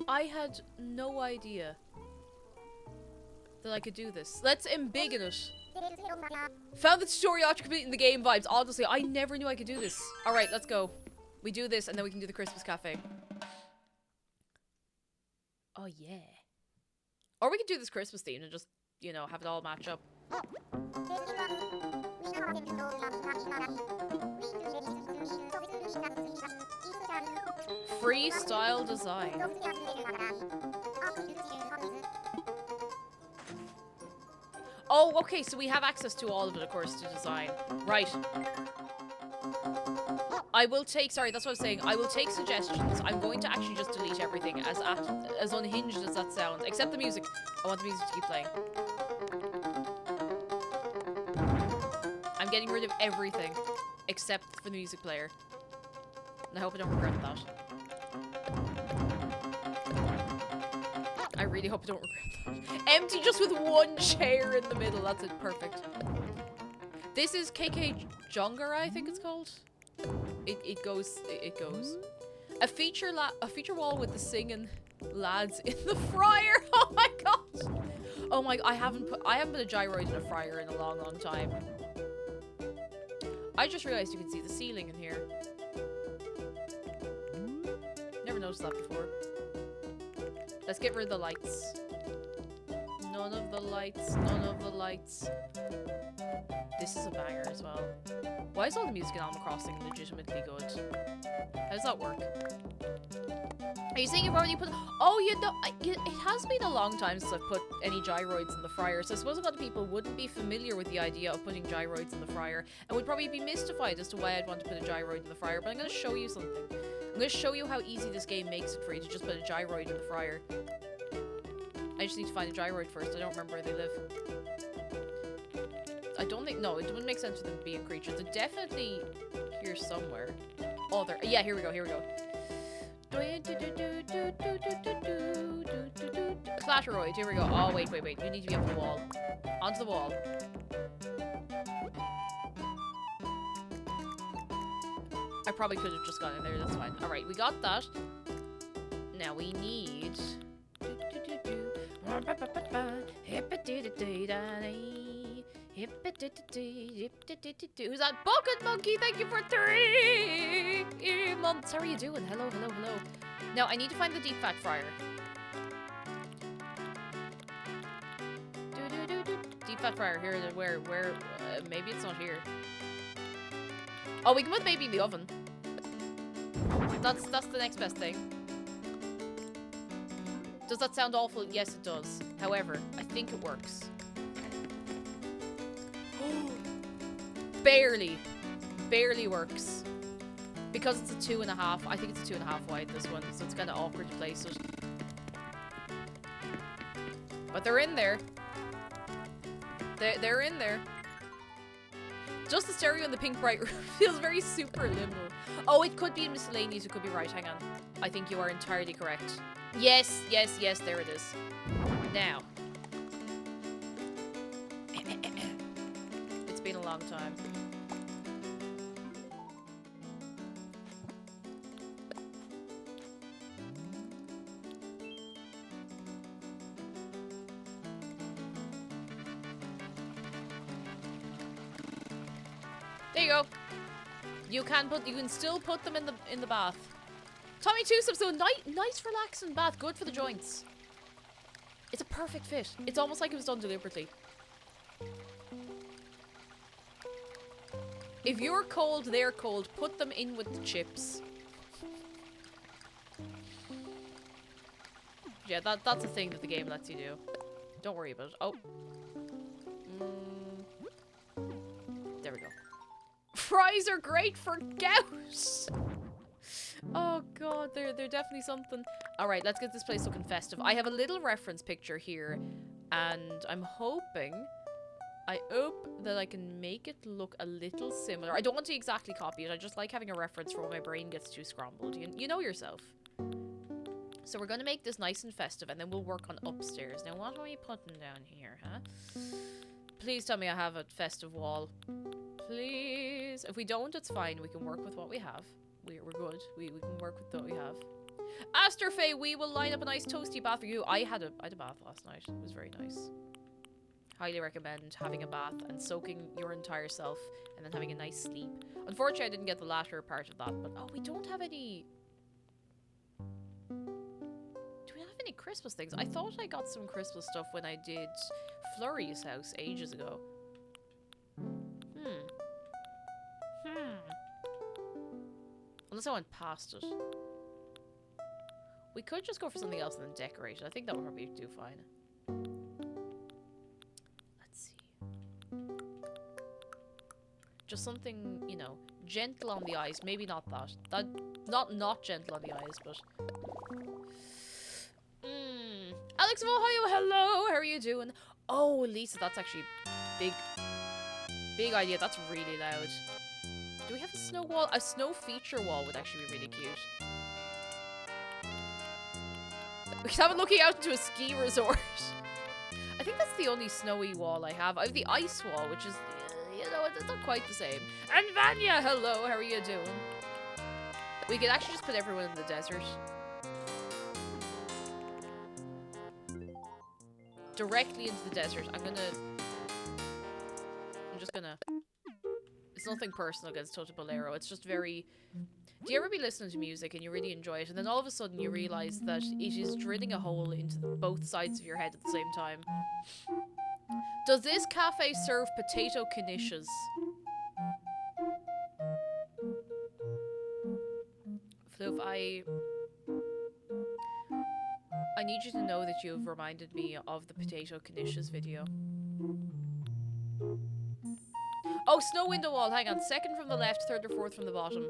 I had no idea that I could do this. Let's embiggen it. Found the tutorial after completing the game vibes. Honestly, I never knew I could do this. Alright, let's go. We do this and then we can do the Christmas cafe. Oh yeah. Or we could do this Christmas theme and just, you know, have it all match up. Freestyle design. Oh, okay, so we have access to all of it, of course, to design. Right. I will take, sorry, that's what I was saying. I will take suggestions. I'm going to actually just delete everything, as unhinged as that sounds. Except the music. I want the music to keep playing. I'm getting rid of everything, except for the music player. And I hope I don't regret that. I really hope I don't regret that. Empty just with one chair in the middle. That's it. Perfect. This is KK Jongara, I think it's called. It goes. A feature wall with the singing lads in the fryer. Oh my god. Oh my, I haven't put a gyroid in a fryer in a long time. I just realized you can see the ceiling in here. Never noticed that before. Let's get rid of the lights. None of the lights. None of the lights. This is a banger as well. Why is all the music in Animal Crossing legitimately good? How does that work? Are you saying you've already put... Oh, you know, it has been a long time since I've put any gyroids in the fryer, so I suppose a lot of people wouldn't be familiar with the idea of putting gyroids in the fryer, and would probably be mystified as to why I'd want to put a gyroid in the fryer, but I'm going to show you something. I'm going to show you how easy this game makes it for you to just put a gyroid in the fryer. I just need to find a gyroid first. I don't remember where they live. I don't think... No, it wouldn't make sense for them to be a creature. They're definitely here somewhere. Oh, they're... Yeah, here we go, here we go. Clatteroid, here we go. Oh, wait. You need to be up the wall. Onto the wall. I probably could have just gone in there, that's fine. Alright, we got that. Now we need... Who's that? Bucket Monkey, thank you for 3 months. How are you doing? Hello. Now, I need to find the deep fat fryer. Deep fat fryer, here, where, maybe it's not here. Oh, we can put the baby in the oven. That's the next best thing. Does that sound awful? Yes, it does. However, I think it works. Barely works. Because it's a 2.5. I think it's a 2.5 wide, this one. So it's kind of awkward to place it. But they're in there. They're in there. Just the stereo and the pink bright room feels very super liminal. Oh, it could be in miscellaneous. It could be right. Hang on. I think you are entirely correct. Yes. There it is. Now. It's been a long time. There you go. You can still put them in the bath. Tommy Two Subs, so nice relaxing bath, good for the joints. It's a perfect fit. It's almost like it was done deliberately. If you're cold, they're cold. Put them in with the chips. Yeah, that's a thing that the game lets you do. Don't worry about it. Oh. There we go. Fries are great for gout! Oh god, they're definitely something. Alright, let's get this place looking festive. I have a little reference picture here, and I'm hoping... I hope that I can make it look a little similar. I don't want to exactly copy it. I just like having a reference for when my brain gets too scrambled. You know yourself. So we're going to make this nice and festive, and then we'll work on upstairs. Now, what are we putting down here, huh? Please tell me I have a festive wall. Please. If we don't, it's fine. We can work with what we have. We're good. We can work with what we have. Asterfae, we will line up a nice toasty bath for you. I had a bath last night. It was very nice. Highly recommend having a bath and soaking your entire self and then having a nice sleep. Unfortunately, I didn't get the latter part of that, but oh, we don't have any... Do we have any Christmas things? I thought I got some Christmas stuff when I did Flurry's house ages ago. Unless I went past it. We could just go for something else and then decorate it. I think that would probably do fine. Just something, you know, gentle on the eyes. Maybe not that. Not gentle on the eyes, but... Alex of Ohio, hello! How are you doing? Oh, Lisa, that's actually big idea. That's really loud. Do we have a snow wall? A snow feature wall would actually be really cute. We could have it looking out into a ski resort. I think that's the only snowy wall I have. I have the ice wall, which is... you know, it's not quite the same. And Vanya, hello, how are you doing? We could actually just put everyone in the desert. Directly into the desert. I'm just gonna... It's nothing personal against Toto Bolero. It's just very... Do you ever be listening to music and you really enjoy it, and then all of a sudden you realise that it is drilling a hole into both sides of your head at the same time? Does this cafe serve potato knishes? Floof, I need you to know that you've reminded me of the potato knishes video. Oh, snow window wall. Hang on. Second from the left, third or fourth from the bottom.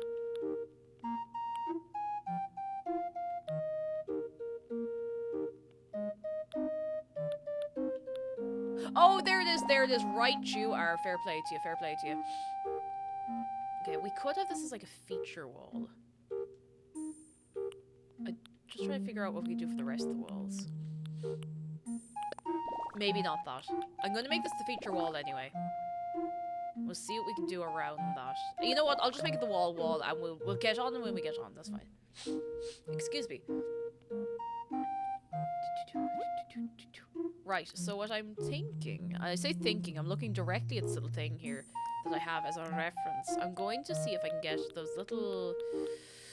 Oh, there it is, there it is. Right, you are. Fair play to you, fair play to you. Okay, we could have this as like a feature wall. I'm just trying to figure out what we can do for the rest of the walls. Maybe not that. I'm going to make this the feature wall anyway. We'll see what we can do around that. You know what? I'll just make it the wall, and we'll get on when we get on. That's fine. Excuse me. Right, so what I'm thinking, I say thinking, I'm looking directly at this little thing here that I have as a reference. I'm going to see if I can get those little...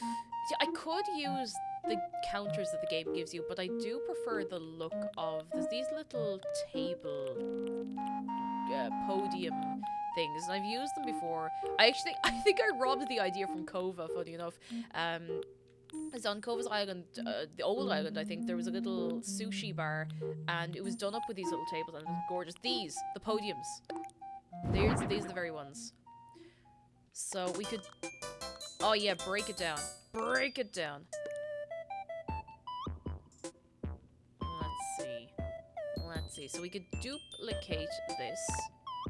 See, I could use the counters that the game gives you, but I do prefer the look of... There's these little table podium things, and I've used them before. I think I robbed the idea from Kova, funny enough. It's on Kova's island, the old island, I think. There was a little sushi bar, and it was done up with these little tables, and it was gorgeous. These, the podiums. These are the very ones. So we could... Oh yeah, break it down. Break it down. Let's see. So we could duplicate this.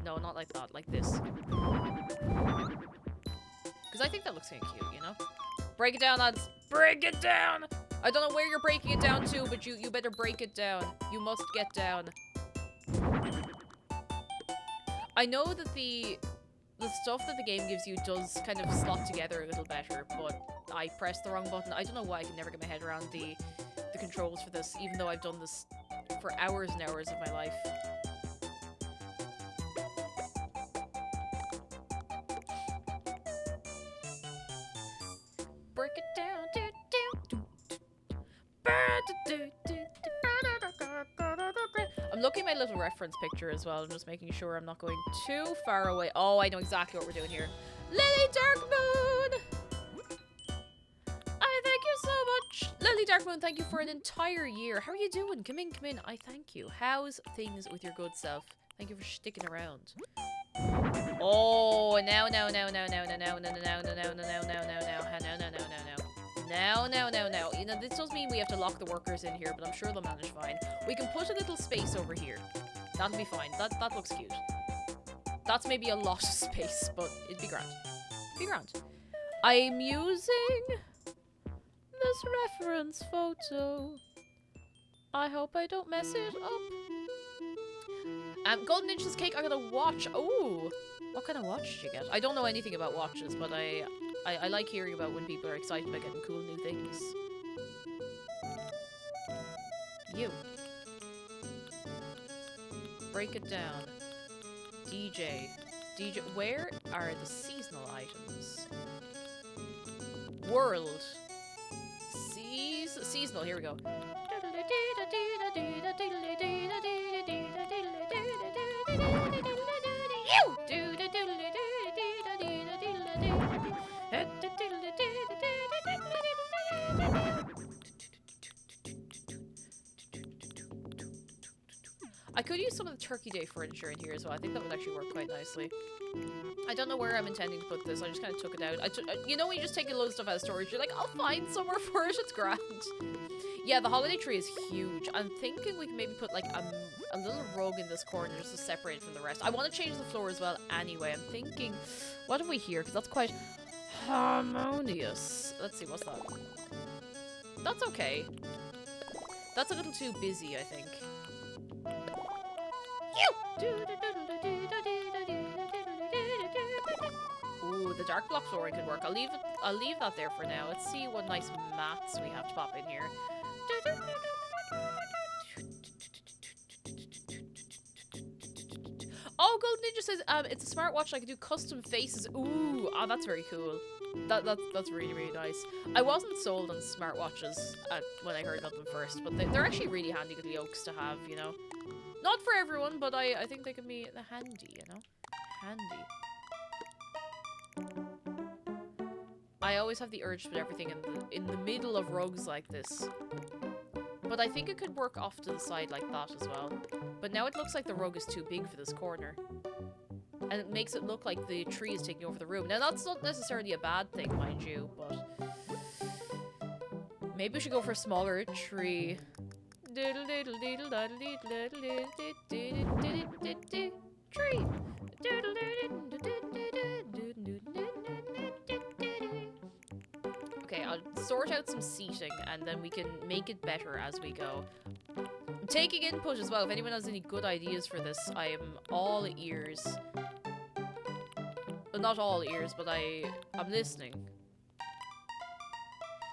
No, not like that. Like this. Because I think that looks kind of cute, you know? Break it down, lads. Break it down! I don't know where you're breaking it down to, but you better break it down. You must get down. I know that the stuff that the game gives you does kind of slot together a little better, but I pressed the wrong button. I don't know why I can never get my head around the controls for this, even though I've done this for hours and hours of my life. Break it down, tiny little reference picture as well. I'm just making sure I'm not going too far away. Oh, I know exactly what we're doing here. Lily Darkmoon! I thank you so much. Lily Darkmoon, thank you for an entire year. How are you doing? Come in, come in. I thank you. How's things with your good self? Thank you for sticking around. Oh, no. You know, this does mean we have to lock the workers in here, but I'm sure they'll manage fine. We can put a little space over here. That'll be fine. That looks cute. That's maybe a lot of space, but it'd be grand. It'd be grand. I'm using this reference photo. I hope I don't mess it up. Golden Inches cake, I got a watch. Oh, what kind of watch did you get? I don't know anything about watches, but I like hearing about when people are excited about getting cool new things. You. Break it down. DJ. Where are the seasonal items? World. Seasonal, here we go. I could use some of the Turkey Day furniture in here as well. I think that would actually work quite nicely. I don't know where I'm intending to put this. I just kind of took it out. You know when you just take a load of stuff out of storage, you're like, I'll find somewhere for it. It's grand. Yeah, the holiday tree is huge. I'm thinking we can maybe put like a little rug in this corner just to separate it from the rest. I want to change the floor as well anyway. I'm thinking, what have we here? Because that's quite harmonious. Let's see, what's that? That's okay. That's a little too busy, I think. Ooh, the dark block flooring could work. I'll leave that there for now. Let's see what nice mats we have to pop in here. Oh, Gold Ninja says it's a smartwatch. I can do custom faces. Ooh, oh, that's very cool. That's really, really nice. I wasn't sold on smartwatches when I heard about them first, but they're actually really handy little yokes to have, you know. Not for everyone, but I think they can be handy, you know? Handy. I always have the urge to put everything in the middle of rugs like this. But I think it could work off to the side like that as well. But now it looks like the rug is too big for this corner. And it makes it look like the tree is taking over the room. Now that's not necessarily a bad thing, mind you, but... maybe we should go for a smaller tree. Tree. Okay, I'll sort out some seating and then we can make it better as we go. I'm taking input as well. If anyone has any good ideas for this, I am all ears. Well, not all ears, but I'm listening.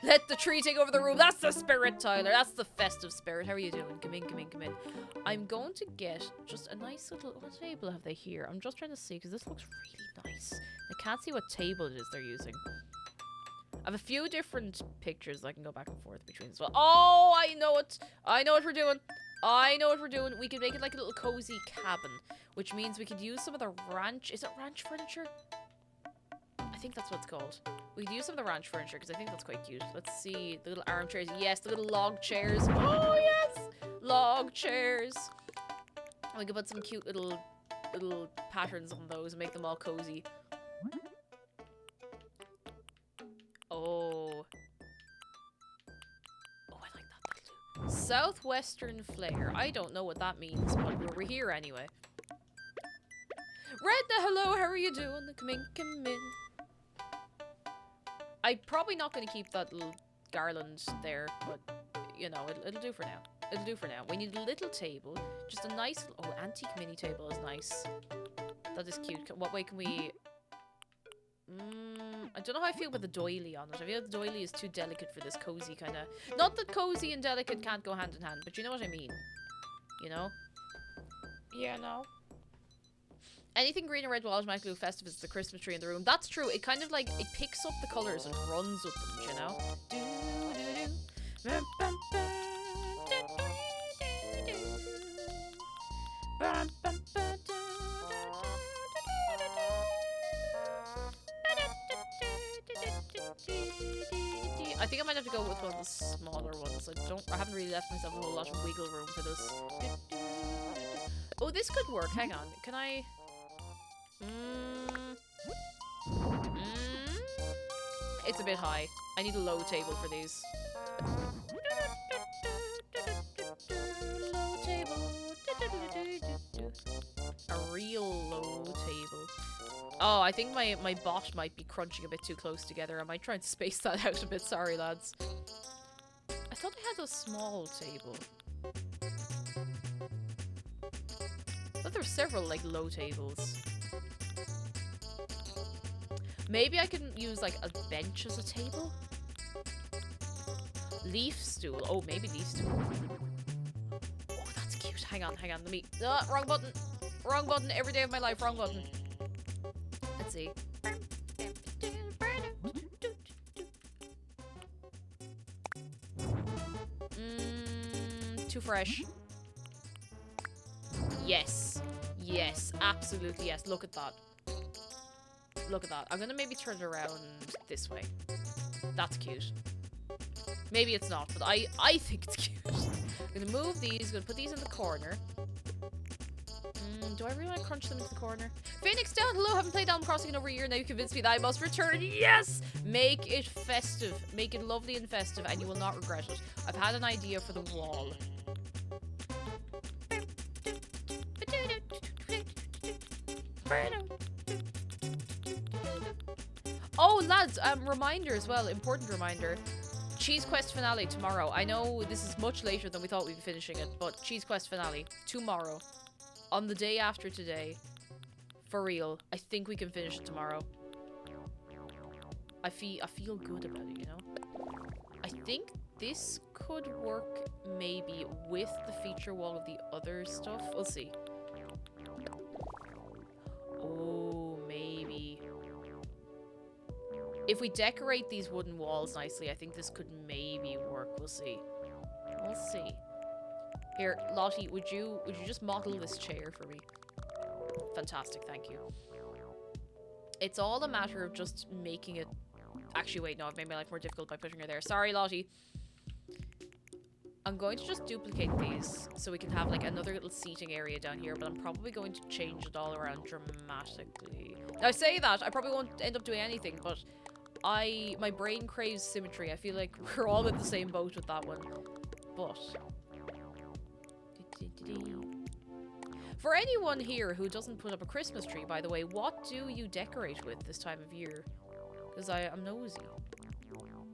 Let the tree take over the room. That's the spirit, Tyler. That's the festive spirit. How are you doing? Come in, come in, come in. I'm going to get just a nice little... what table have they here? I'm just trying to see, because this looks really nice. I can't see what table it is they're using. I have a few different pictures I can go back and forth between as well. Oh, I know it. I know what we're doing. I know what we're doing. We can make it like a little cozy cabin, which means we could use some of the ranch... is it ranch furniture? I think that's what it's called. We could use some of the ranch furniture because I think that's quite cute. Let's see. The little armchairs. Yes, the little log chairs. Oh, yes! Log chairs. And we could put some cute little patterns on those and make them all cozy. Oh. Oh, I like that. That'll do. Southwestern flair. I don't know what that means, but we're here anyway. Redna, hello. How are you doing? Come in, come in. I'm probably not going to keep that little garland there, but, you know, it'll do for now. It'll do for now. We need a little table. Just a nice... oh, antique mini table is nice. That is cute. What way can we... I don't know how I feel about the doily on it. I feel the doily is too delicate for this cozy kind of... not that cozy and delicate can't go hand in hand, but you know what I mean. You know? Yeah, no. Anything green and red will automatically go festive is the Christmas tree in the room. That's true. It kind of like, it picks up the colours and runs with them, you know? I think I might have to go with one of the smaller ones. I haven't really left myself a whole lot of wiggle room for this. Oh, this could work. Hang on. Can I... It's a bit high. I need a low table for these. Low table. A real low table. Oh, I think my bot might be crunching a bit too close together. I might try and space that out a bit. Sorry, lads. I thought I had a small table. I thought there were several, like, low tables. Maybe I can use, like, a bench as a table? Leaf stool. Oh, maybe leaf stool. Oh, that's cute. Hang on. Let me... wrong button. Wrong button. Every day of my life, wrong button. Let's see. Too fresh. Yes. Yes. Absolutely yes. Look at that. Look at that. I'm gonna maybe turn it around this way. That's cute. Maybe it's not, but I think it's cute. I'm gonna move these. Gonna put these in the corner. Do I really want to crunch them into the corner? Phoenix down, hello, haven't played Animal Crossing in over a year now. You convinced me that I must return. Yes! Make it festive. Make it lovely and festive, and you will not regret it. I've had an idea for the wall. Oh, lads, reminder as well, important reminder. Cheese Quest finale tomorrow. I know this is much later than we thought we'd be finishing it, but Cheese Quest finale tomorrow. On the day after today. For real. I think we can finish it tomorrow. I feel good about it, you know? I think this could work maybe with the feature wall of the other stuff. We'll see. Oh, maybe. If we decorate these wooden walls nicely, I think this could maybe work. We'll see. We'll see. Here, Lottie, would you just model this chair for me? Fantastic, thank you. It's all a matter of just making it... Actually, wait, no, I've made my life more difficult by putting her there. Sorry, Lottie. I'm going to just duplicate these so we can have, like, another little seating area down here, but I'm probably going to change it all around dramatically. Now, I say that, I probably won't end up doing anything, but my brain craves symmetry. I feel like we're all in the same boat with that one. But... For anyone here who doesn't put up a Christmas tree, by the way, what do you decorate with this time of year? Because I'm nosy.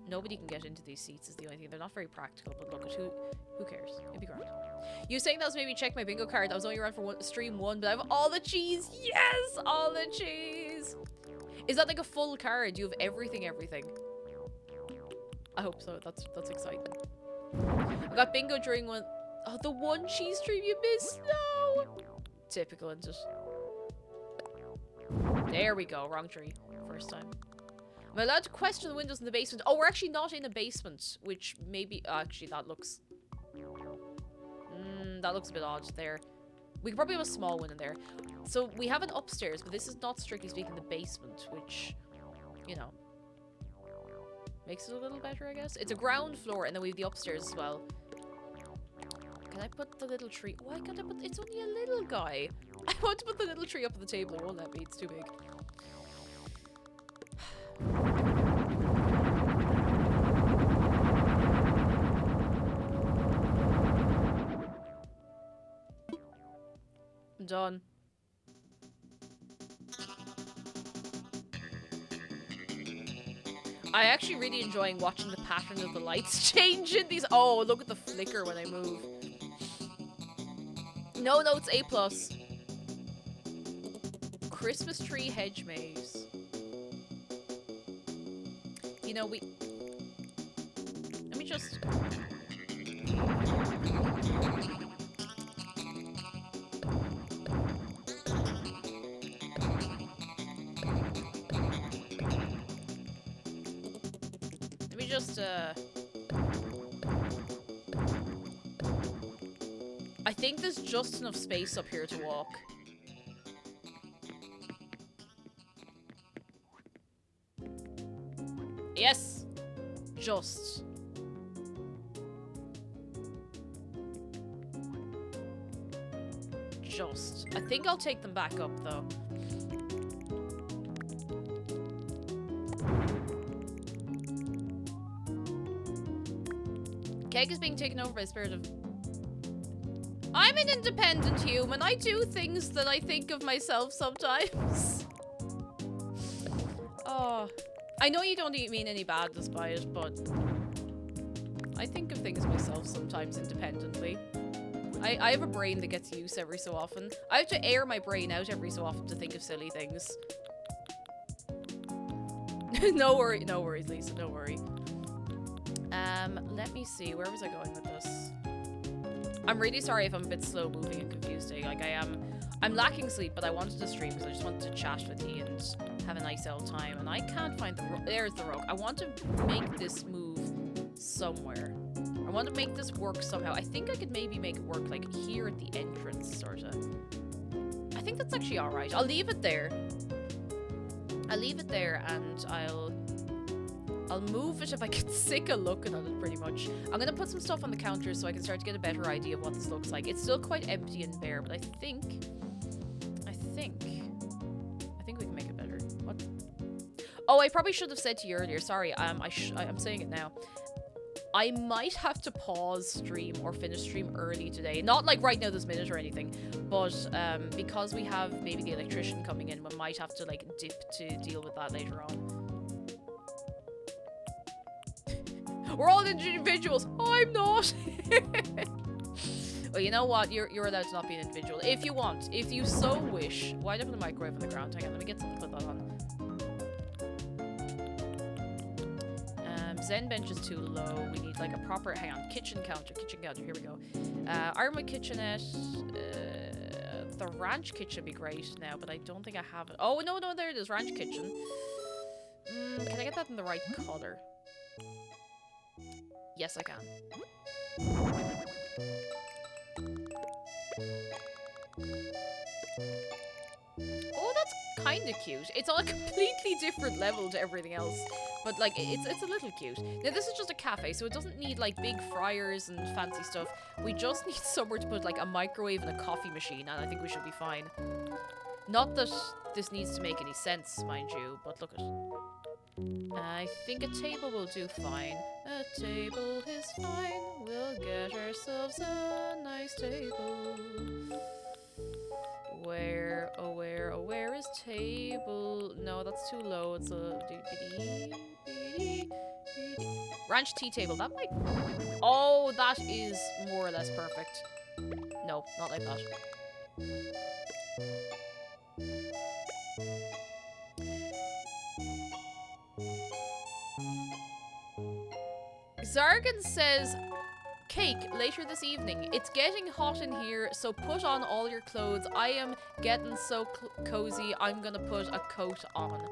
Nobody can get into these seats is the only thing. They're not very practical, but look at who cares? It'd be grand. You saying that was maybe check my bingo card. I was only around for stream 1, but I have all the cheese. Yes! All the cheese! Is that like a full card? You have everything? I hope so. That's exciting. I got bingo during one... Oh, the one cheese stream you missed? No! Typical, isn't it? There we go. Wrong tree. First time. Am I allowed to question the windows in the basement? Oh, we're actually not in a basement, which maybe... actually, that looks... that looks a bit odd there. We could probably have a small one in there. So, we have an upstairs, but this is not, strictly speaking, the basement, which, you know, makes it a little better, I guess. It's a ground floor, and then we have the upstairs as well. Can I put the little tree? Why can't I put... It's only a little guy. I want to put the little tree up on the table. It won't let me. It's too big. I'm done. I actually really enjoying watching the pattern of the lights change in these. Oh, look at the flicker when I move. No, it's A+. Christmas tree hedge maze. You know, let me just... I think there's just enough space up here to walk. Yes! Just. I think I'll take them back up, though. Keg is being taken over by the spirit of... I'm an independent human. I do things that I think of myself sometimes. Oh. I know you don't mean any badness by it, but... I think of things myself sometimes independently. I have a brain that gets use every so often. I have to air my brain out every so often to think of silly things. No worries, Lisa, no worry. Let me see, where was I going with this? I'm really sorry if I'm a bit slow moving and confusing. Like I'm lacking sleep, but I wanted to stream because I just wanted to chat with you and have a nice old time. And I can't find the there's the rock. I want to make this move somewhere. I want to make this work somehow. I think I could maybe make it work like here at the entrance, sort of. I think that's actually alright. I'll leave it there. I'll leave it there and I'll move it if I get sick of looking at it, pretty much. I'm going to put some stuff on the counter so I can start to get a better idea of what this looks like. It's still quite empty and bare, but I think we can make it better. What? Oh, I probably should have said to you earlier. Sorry, I'm saying it now. I might have to pause stream or finish stream early today. Not like right now this minute or anything, but because we have maybe the electrician coming in, we might have to like dip to deal with that later on. We're all individuals. I'm not. Well, you know what? You're allowed to not be an individual if you want. If you so wish. Why do I have the microwave on the ground? Hang on, let me get something to put that on. Zen bench is too low. We need like a proper, hang on, kitchen counter, here we go. Ironwood kitchenette, the ranch kitchen would be great now, but I don't think I have it. Oh, no, there it is, ranch kitchen. Can I get that in the right color? Yes, I can. Oh, that's kind of cute. It's on a completely different level to everything else. But, like, it's a little cute. Now, this is just a cafe, so it doesn't need, like, big fryers and fancy stuff. We just need somewhere to put, like, a microwave and a coffee machine, and I think we should be fine. Not that this needs to make any sense, mind you, but look at it. I think a table will do fine. A table is fine. We'll get ourselves a nice table. Where is table? No, that's too low. It's a ranch tea table. That might. Oh, that is more or less perfect. No, not like that. Zargan says, cake later this evening. It's getting hot in here, so put on all your clothes. I am getting so cozy, I'm gonna put a coat on.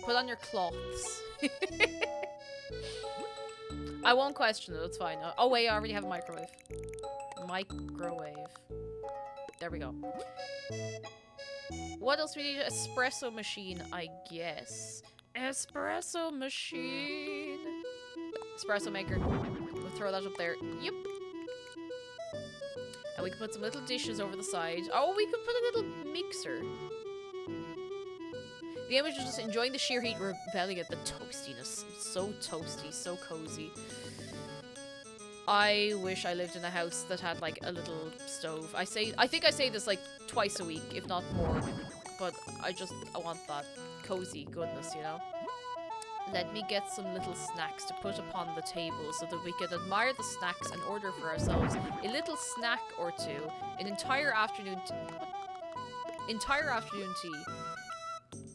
Put on your cloths. I won't question it, it's fine. Oh wait, I already have a microwave. There we go. What else we need? Espresso machine, I guess. Espresso machine. Espresso maker. We'll throw that up there. Yep. And we can put some little dishes over the side. Oh, we could put a little mixer. The image is just enjoying the sheer heat, reveling at the toastiness. So toasty, so cozy. I wish I lived in a house that had like a little stove. I think I say this like twice a week, if not more. But I want that cozy goodness, you know? Let me get some little snacks to put upon the table so that we can admire the snacks and order for ourselves a little snack or two. An entire afternoon tea.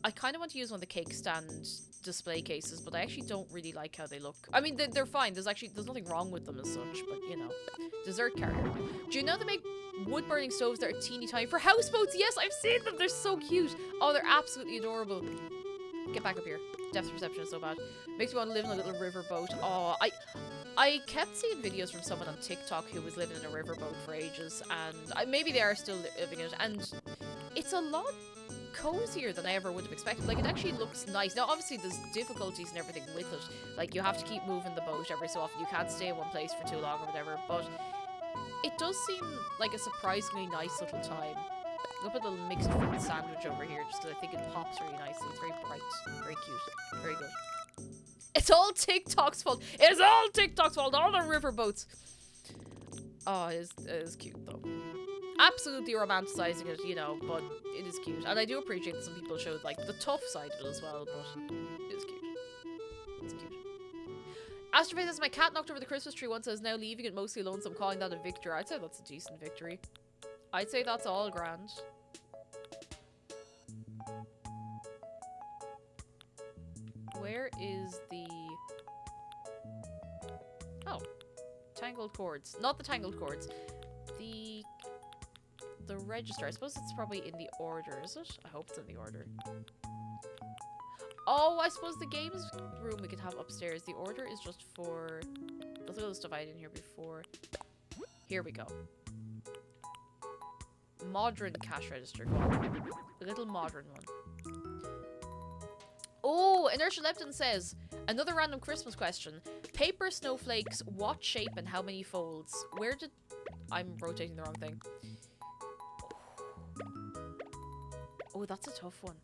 I kind of want to use one of the cake stand display cases, but I actually don't really like how they look. I mean, they're fine. There's nothing wrong with them as such, but you know. Dessert carrier. Do you know they make wood burning stoves that are teeny tiny for houseboats? Yes, I've seen them. They're so cute. Oh, they're absolutely adorable. Get back up here. Depth perception is so bad. Makes me want to live in a little riverboat. Oh, I kept seeing videos from someone on TikTok who was living in a riverboat for ages, and maybe they are still living in it, and it's a lot cozier than I ever would have expected. Like, it actually looks nice. Now, obviously, there's difficulties and everything with it. Like, you have to keep moving the boat every so often. You can't stay in one place for too long or whatever. But it does seem like a surprisingly nice little time. I'll put a little mixed fruit sandwich over here just because I think it pops really nicely. It's very bright, very cute, very good. It's all TikTok's fault. It's all TikTok's fault. All the river boats. Oh, it is cute though. Absolutely romanticizing it, you know, but it is cute. And I do appreciate that some people showed like the tough side of it as well, but it is cute. It's cute. Astroface says, my cat knocked over the Christmas tree once. I was now leaving it mostly alone, so I'm calling that a victory. I'd say that's a decent victory. I'd say that's all grand. Where is the... Oh. Tangled cords. Not the tangled cords. The register. I suppose it's probably in the order, is it? I hope it's in the order. Oh, I suppose the games room we could have upstairs. The order is just for... Let's throw the stuff I had in here before. Here we go. Modern cash register. Go on. The little modern one. Oh, Inertia Lepton says, another random Christmas question. Paper snowflakes, what shape and how many folds? Where did... I'm rotating the wrong thing. Oh, that's a tough one.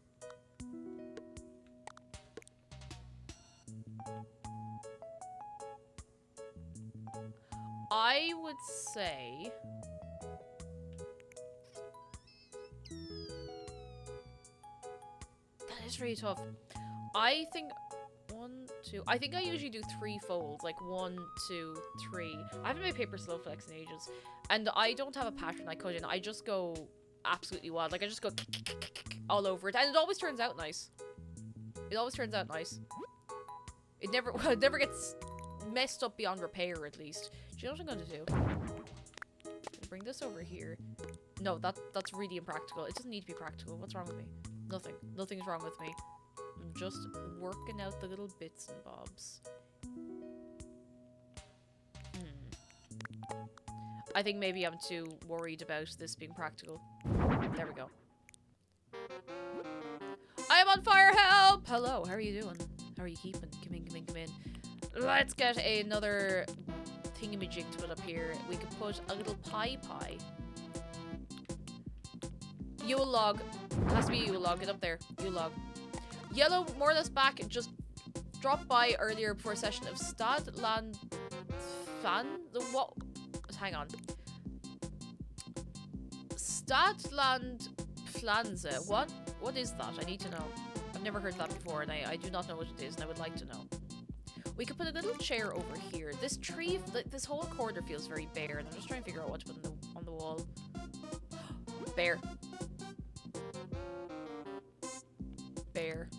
I would say... That is really tough. I think... I think I usually do 3 folds, like 1, 2, 3. I haven't made paper snowflakes in ages. And I don't have a pattern I cut in. I just go absolutely wild. Like, I just go all over it. And it always turns out nice. It always turns out nice. It never, well, it never gets messed up beyond repair, at least. Do you know what I'm going to do? Bring this over here. No, that's really impractical. It doesn't need to be practical. What's wrong with me? Nothing. Nothing's wrong with me. I'm just working out the little bits and bobs. I think maybe I'm too worried about this being practical. There we go. I am on fire, help! Hello, how are you doing? How are you keeping? Come in, come in, come in. Let's get another thingamajig to put up here. We could put a little pie. Yule log. It has to be Yule log. Get up there. Yule log. Yellow, more or less back. Just dropped by earlier before a session of Stadland Fan. The what? Hang on. Stadland Flanze. What is that? I need to know. I've never heard that before, and I do not know what it is, and I would like to know. We could put a little chair over here. This tree, this whole corner feels very bare, and I'm just trying to figure out what to put on the wall. Bear. Bear.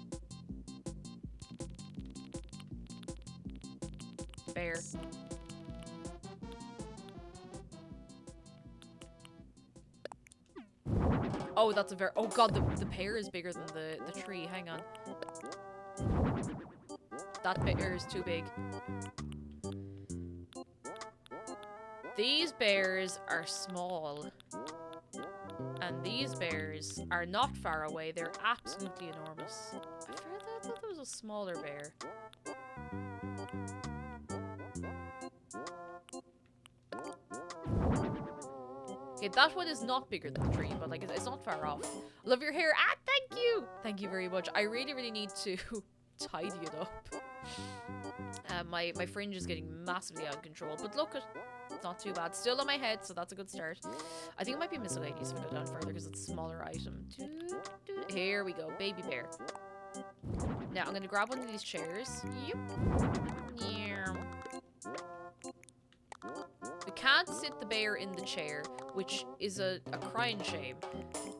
Bear. Oh, that's a very... Oh god, the pear is bigger than the tree. Hang on. That pear is too big. These bears are small. And these bears are not far away. They're absolutely enormous. I thought there was a smaller bear. Okay, that one is not bigger than the tree, but like it's not far off. Love your hair. Ah, thank you! Thank you very much. I really, really need to tidy it up. My fringe is getting massively out of control, but look, it's not too bad. Still on my head, so that's a good start. I think it might be miscellaneous if I go down further because it's a smaller item. Here we go, baby bear. Now I'm gonna grab one of these chairs. Yep. Yeah. We can't sit the bear in the chair, which is a crying shame.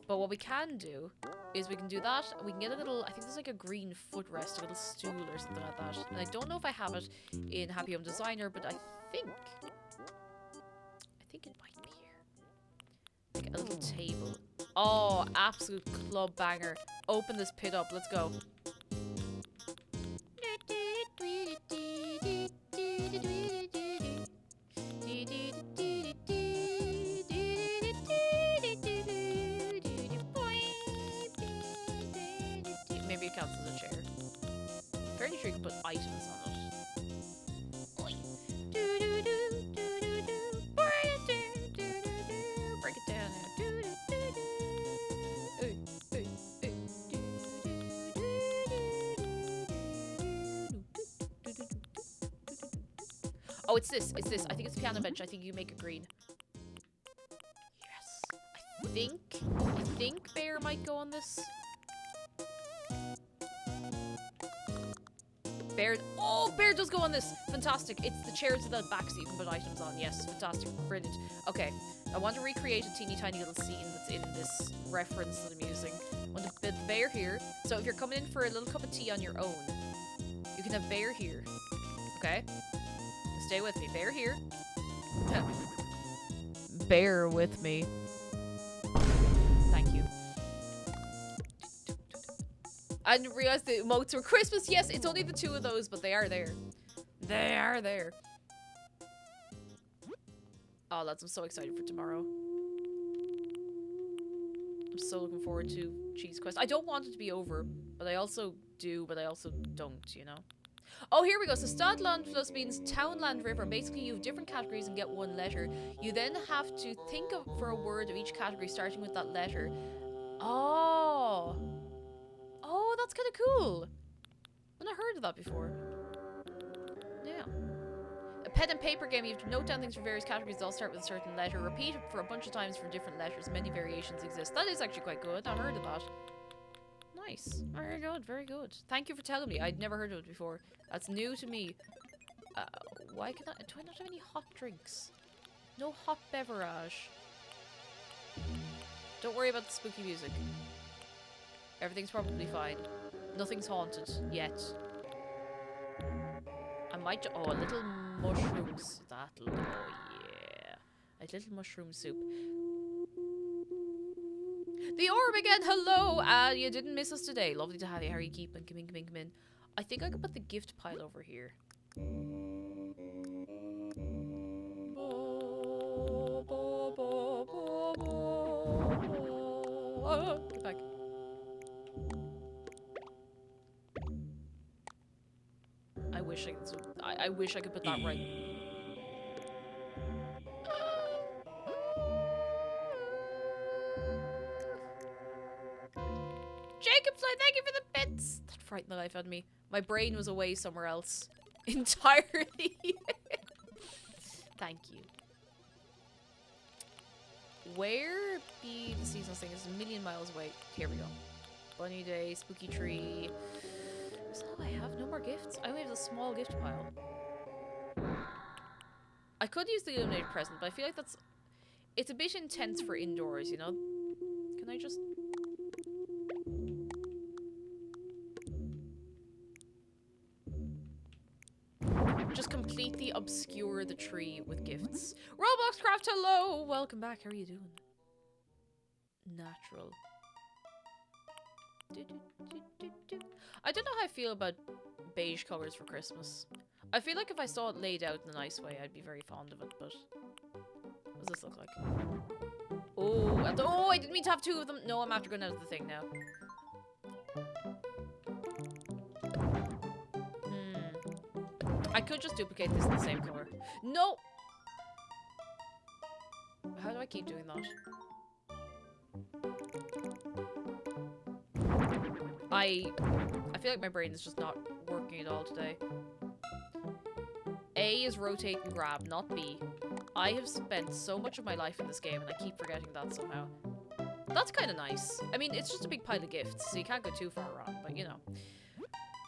But what we can do is we can do that. We can get a little, I think there's like a green footrest, a little stool or something like that. And I don't know if I have it in Happy Home Designer, but I think it might be here. Like a little table. Oh, absolute club banger. Open this pit up. Let's go. sure you can put items on it. Oi. Do, do, do, do, do, do. Break it down, do, do, do. Break it down now. Do, do, do, do. Oi, oi, oi. Do, do, do, do, do, do, do, do, do, do, do. Oh, it's this. It's this. I think it's piano bench. I think you make it green. Yes. I think Bear might go on this. Bear. Oh, Bear does go on this. Fantastic. It's the chairs without backs that you can put items on. Yes, fantastic. Brilliant. Okay. I want to recreate a teeny tiny little scene that's in this reference that I'm using. I want to put the bear here. So if you're coming in for a little cup of tea on your own, you can have Bear here. Okay? Stay with me. Bear here. Bear with me. Thank you. I didn't realize the emotes were Christmas. Yes, it's only the two of those, but they are there. They are there. Oh, lads, I'm so excited for tomorrow. I'm so looking forward to Cheese Quest. I don't want it to be over, but I also do, but I also don't, you know? Oh, here we go. So Stadland plus means townland river. Basically, you have different categories and get one letter. You then have to think of for a word of each category starting with that letter. Oh. Oh, that's kind of cool. I've not heard of that before. Yeah. A pen and paper game, you have to note down things for various categories that all start with a certain letter. Repeat it for a bunch of times for different letters. Many variations exist. That is actually quite good. I've heard of that. Nice. Very good, very good. Thank you for telling me. I'd never heard of it before. That's new to me. Why can do I not have any hot drinks? No hot beverage. Don't worry about the spooky music. Everything's probably fine. Nothing's haunted yet. I might oh, a little mushrooms. That'll oh yeah. A little mushroom soup. The orb again, hello! You didn't miss us today. Lovely to have you. How are you keeping? Come in, come in, come in. I think I could put the gift pile over here. Get back. I wish I could put that right. Jacobsline, thank you for the bits! That frightened the life out of me. My brain was away somewhere else. Entirely. Thank you. Where be the seasonal thing is a million miles away. Here we go. Bunny day, spooky tree. Is that all I have? No more gifts? I only have a small gift pile. I could use the illuminated present, but I feel like it's a bit intense for indoors, you know? Can I just... just completely obscure the tree with gifts. Roblox Craft, hello! Welcome back. How are you doing? Natural. I don't know how I feel about beige colours for Christmas. I feel like if I saw it laid out in a nice way, I'd be very fond of it, but... what does this look like? Oh, oh, I didn't mean to have two of them. No, I'm after going out of the thing now. I could just duplicate this in the same colour. No! How do I keep doing that? I feel like my brain is just not working at all today. A is rotate and grab, not B. I have spent so much of my life in this game and I keep forgetting that somehow. That's kind of nice. I mean, it's just a big pile of gifts, so you can't go too far wrong, but you know.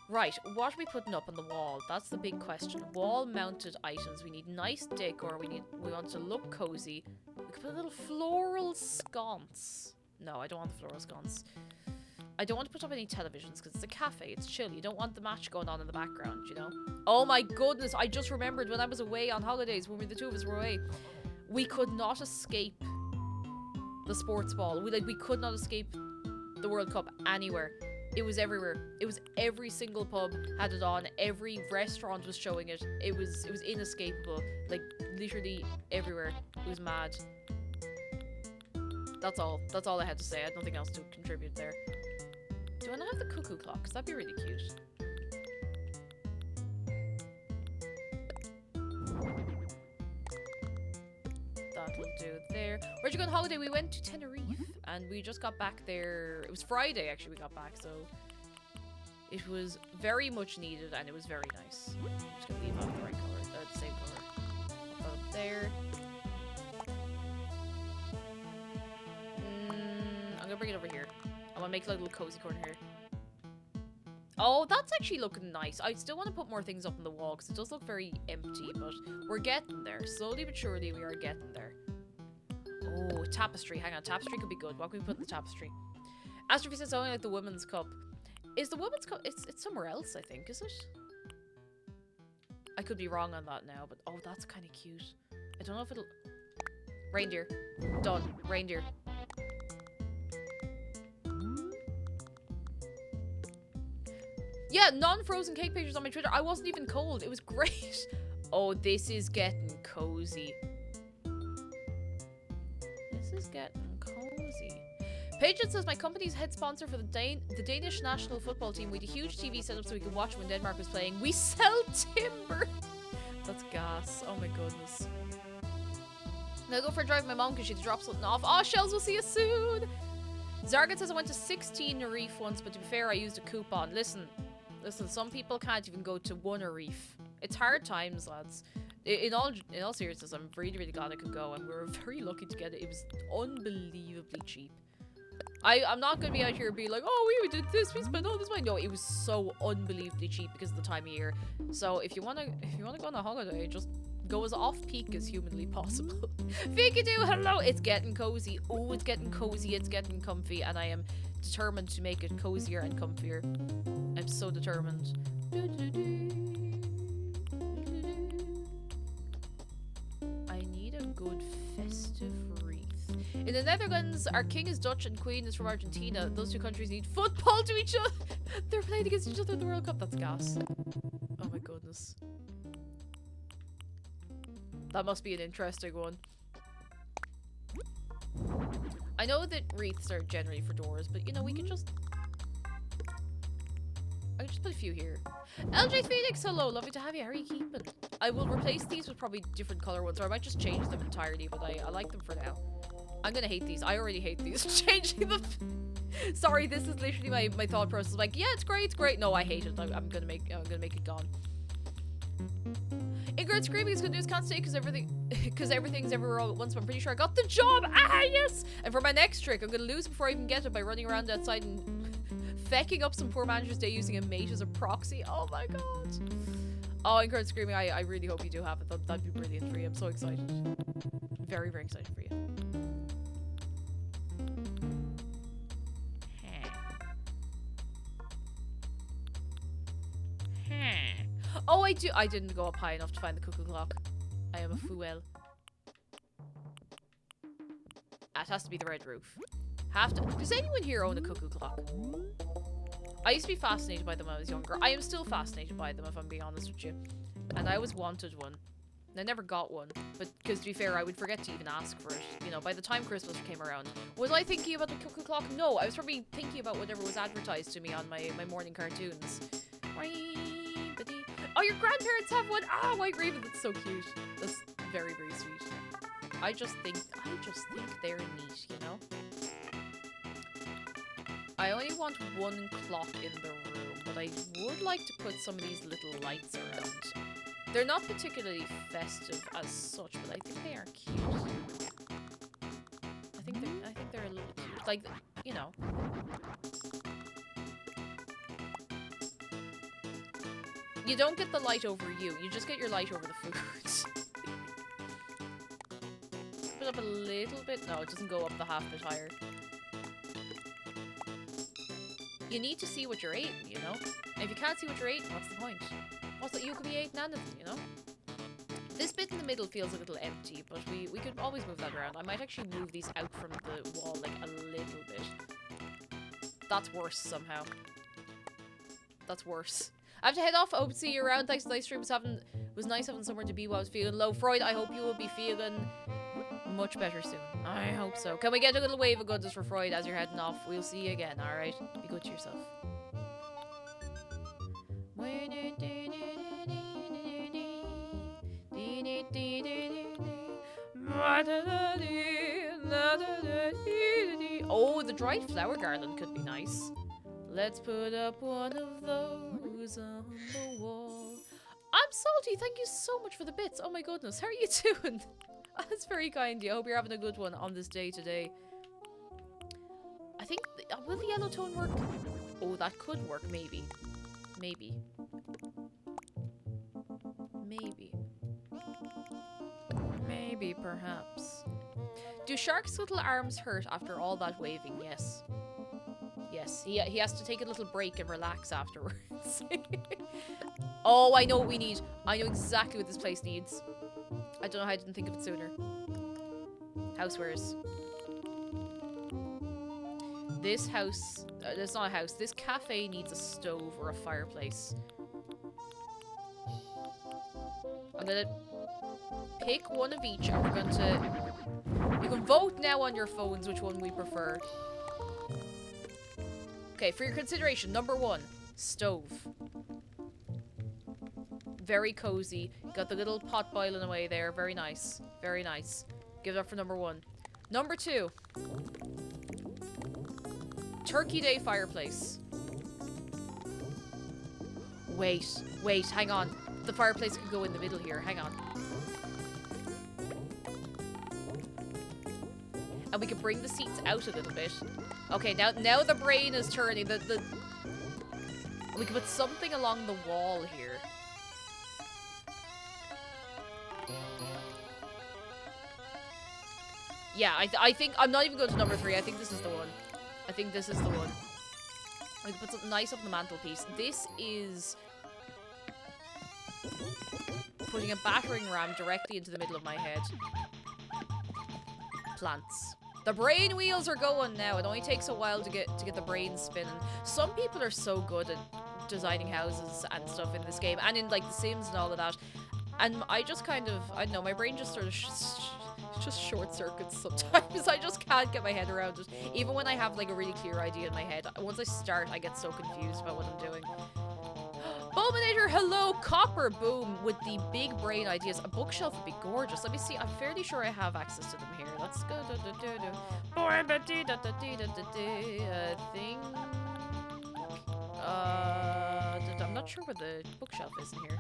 Right, what are we putting up on the wall? That's the big question. Wall-mounted items. We need nice decor. We want to look cozy. We could put a little floral sconce. No, I don't want the floral sconce. I don't want to put up any televisions because it's a cafe. It's chill. You don't want the match going on in the background, you know? Oh my goodness, I just remembered when I was away on holidays, when the two of us were away, we could not escape the sports ball. We could not escape the World Cup anywhere. It was everywhere. It was every single pub had it on. Every restaurant was showing it. It was inescapable. Like literally everywhere. It was mad. That's all. That's all I had to say. I had nothing else to contribute there. Do I not have the cuckoo clock? 'Cause that'd be really cute. That'll do there. Where'd you go on holiday? We went to Tenerife, and we just got back there. It was Friday, actually, we got back, so it was very much needed, and it was very nice. I'm just gonna leave out the right color, the same color. I'll put it there. I'm gonna bring it over here. I'm gonna make like a little cozy corner here. Oh, that's actually looking nice. I still want to put more things up on the wall because it does look very empty, but we're getting there. Slowly but surely, we are getting there. Oh, tapestry. Hang on, tapestry could be good. What can we put in the tapestry? Astrophy says only like the Women's Cup. Is the Women's Cup? It's somewhere else, I think. Is it? I could be wrong on that now, but oh, that's kind of cute. I don't know if it'll. Reindeer. Done. Reindeer. Yeah, non-frozen cake pictures on my Twitter. I wasn't even cold. It was great. Oh, this is getting cozy. This is getting cozy. Paget says my company's head sponsor for the Danish national football team. We had a huge TV set up so we could watch when Denmark was playing. We sell timber. That's gas. Oh my goodness. Now go for a drive with my mom because she had to drop something off. Oh, Shells, we'll see you soon. Zargan says I went to 16 Reef once, but to be fair, I used a coupon. Listen, some people can't even go to one Reef. It's hard times, lads. In all seriousness, I'm really, really glad I could go, and we were very lucky to get it. It was unbelievably cheap. I'm not going to be out here and be like, oh, we did this, we spent all this money. No, it was so unbelievably cheap because of the time of year. So if you wanna go on a holiday, just go as off-peak as humanly possible. Fikadoo, hello! It's getting cozy. Oh, it's getting cozy, it's getting comfy, and I am determined to make it cozier and comfier. I'm so determined. I need a good festive wreath. In the Netherlands, our king is Dutch and queen is from Argentina. Those two countries need football to each other. They're playing against each other in the World Cup. That's gas. Oh my goodness. That must be an interesting one. I know that wreaths are generally for doors, but you know, we can just... I can just put a few here. LJ Phoenix, hello, lovely to have you. How are you keeping? I will replace these with probably different color ones, or I might just change them entirely, but I like them for now. I'm gonna hate these. I already hate these. Changing them. Sorry, this is literally my thought process. Like, yeah, it's great. No, I hate it. I'm gonna make it gone. Ingrid screaming is good news. Can't stay because everything's everywhere all at once. But I'm pretty sure I got the job. Ah, yes. And for my next trick, I'm gonna lose before I even get it by running around outside and fecking up some poor manager's day using a mate as a proxy. Oh my god. Oh, Ingrid screaming. I really hope you do have it. That'd be brilliant for you. I'm so excited. Very, very excited for you. Oh, I didn't go up high enough to find the cuckoo clock. I am a fool. It has to be the red roof. Does anyone here own a cuckoo clock? I used to be fascinated by them when I was younger. I am still fascinated by them, if I'm being honest with you. And I always wanted one. And I never got one. But, because to be fair, I would forget to even ask for it. You know, by the time Christmas came around. Was I thinking about the cuckoo clock? No, I was probably thinking about whatever was advertised to me on my morning cartoons. Oh, your grandparents have one. Ah, White Raven. That's so cute. That's very, very sweet. I just think they're neat, you know? I only want one clock in the room, but I would like to put some of these little lights around. They're not particularly festive as such, but I think they are cute. I think they're a little cute. Like, you know. You don't get the light over you just get your light over the food. Put it up a little bit. No, it doesn't go up the half bit higher. You need to see what you're eating, you know? And if you can't see what you're eating, what's the point? Also, you could be eating anything, you know? This bit in the middle feels a little empty, but we could always move that around. I might actually move these out from the wall, like, a little bit. That's worse, somehow. That's worse. I have to head off. I hope to see you around. Thanks for the live stream. It was nice having somewhere to be while I was feeling low. Freud, I hope you will be feeling much better soon. I hope so. Can we get a little wave of goodness for Freud as you're heading off? We'll see you again, alright? Be good to yourself. Oh, the dried flower garland could be nice. Let's put up one of those on the wall. I'm Salty, thank you so much for the bits. Oh my goodness, how are you doing? That's very kind of you. I hope you're having a good one on this day today. I think, will the yellow tone work? Oh, that could work, maybe. Maybe. Maybe. Maybe, perhaps. Do sharks' little arms hurt after all that waving? Yes. Yes, he has to take a little break and relax afterwards. Oh, I know what we need. I know exactly what this place needs. I don't know how I didn't think of it sooner. Housewares. This house, it's not a house, this cafe needs a stove or a fireplace. I'm gonna pick one of each and we're going to... You can vote now on your phones which one we prefer. Okay, for your consideration, number 1, stove. Very cozy. Got the little pot boiling away there. Very nice. Very nice. Give it up for number 1. Number 2. Turkey Day fireplace. Wait, hang on. The fireplace could go in the middle here. Hang on. And we can bring the seats out a little bit. Okay, now the brain is turning. We can put something along the wall here. Yeah, I think I'm not even going to number 3. I think this is the one. I think this is the one. I can put something nice up on the mantelpiece. This is putting a battering ram directly into the middle of my head. Plants. The brain wheels are going now. It only takes a while to get the brain spinning. Some people are so good at designing houses and stuff in this game, and in like The Sims and all of that. And I just kind of, I don't know, my brain just sort of just short circuits sometimes. I just can't get my head around it. Even when I have like a really clear idea in my head, once I start, I get so confused about what I'm doing. Bulminator, hello, Copper Boom with the big brain ideas. A bookshelf would be gorgeous. Let me see. I'm fairly sure I have access to them here. Let's go. I think. I'm not sure where the bookshelf is in here.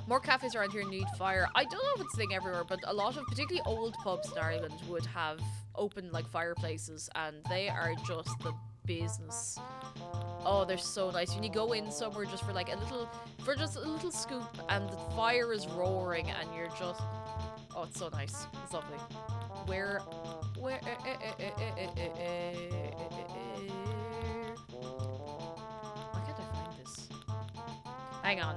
More cafes around here need fire. I don't know if it's a thing everywhere, but a lot of particularly old pubs in Ireland would have open like fireplaces, and they are just the business. Oh, they're so nice. When you go in somewhere just for like a little scoop, and the fire is roaring, and you're just, oh, it's so nice. It's lovely. Where can't I find this? Hang on.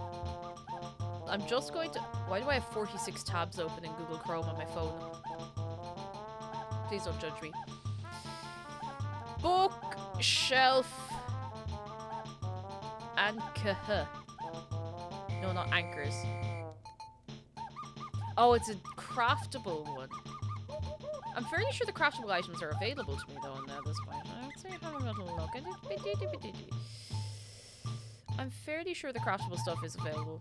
I'm just going to... Why do I have 46 tabs open in Google Chrome on my phone? Please don't judge me. Bookshelf. Anchor. No, not anchors. Oh, it's a craftable one. I'm fairly sure the craftable items are available to me, though, at this point. Let's see how I'm going to look. I'm fairly sure the craftable stuff is available.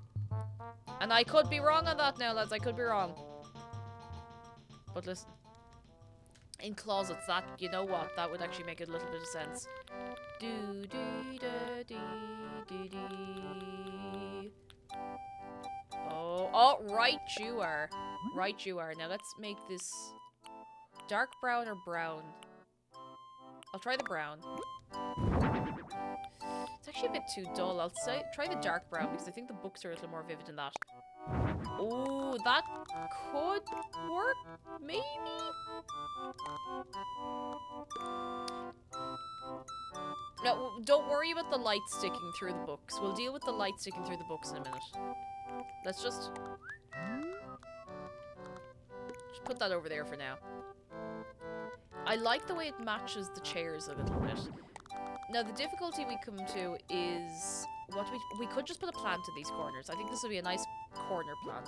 And I could be wrong on that now, lads. I could be wrong. But listen. In closets, that, you know what? That would actually make a little bit of sense. Oh, right you are. Right you are. Now let's make this dark brown or brown. I'll try the brown. It's actually a bit too dull. I'll say try the dark brown because I think the books are a little more vivid than that. Oh, that could work, maybe? No, don't worry about the light sticking through the books. We'll deal with the light sticking through the books in a minute. Let's just put that over there for now. I like the way it matches the chairs a little bit. Now, the difficulty we come to is what we could just put a plant in these corners. I think this would be a nice corner plant.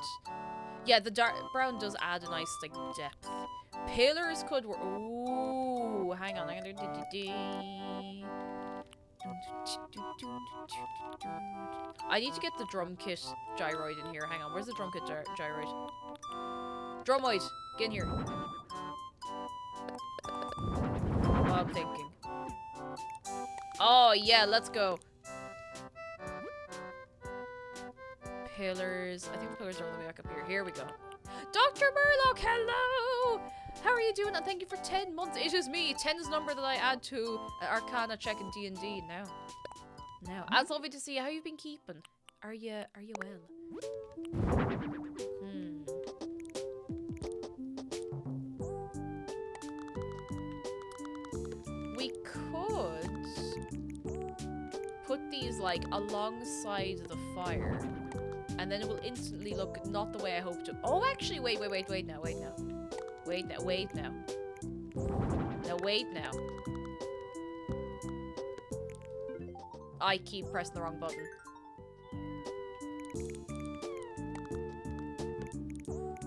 Yeah, the dark brown does add a nice like depth. Pillars could work. Ooh, hang on. I'm gonna do. I need to get the drum kit gyroid in here. Hang on, where's the drum kit gyroid? Drumoid, get in here. What I'm thinking. Oh yeah, let's go. Pillars. I think the pillars are all the way back up here. Here we go. Dr. Murloc, hello! How are you doing? And thank you for 10 months. It is me. 10 is the number that I add to Arcana check in D&D now. Now, it's lovely to see you. How you been keeping? Are you well? We could put these like alongside the fire, and then it will instantly look not the way I hope to. Oh, actually, wait now. I keep pressing the wrong button.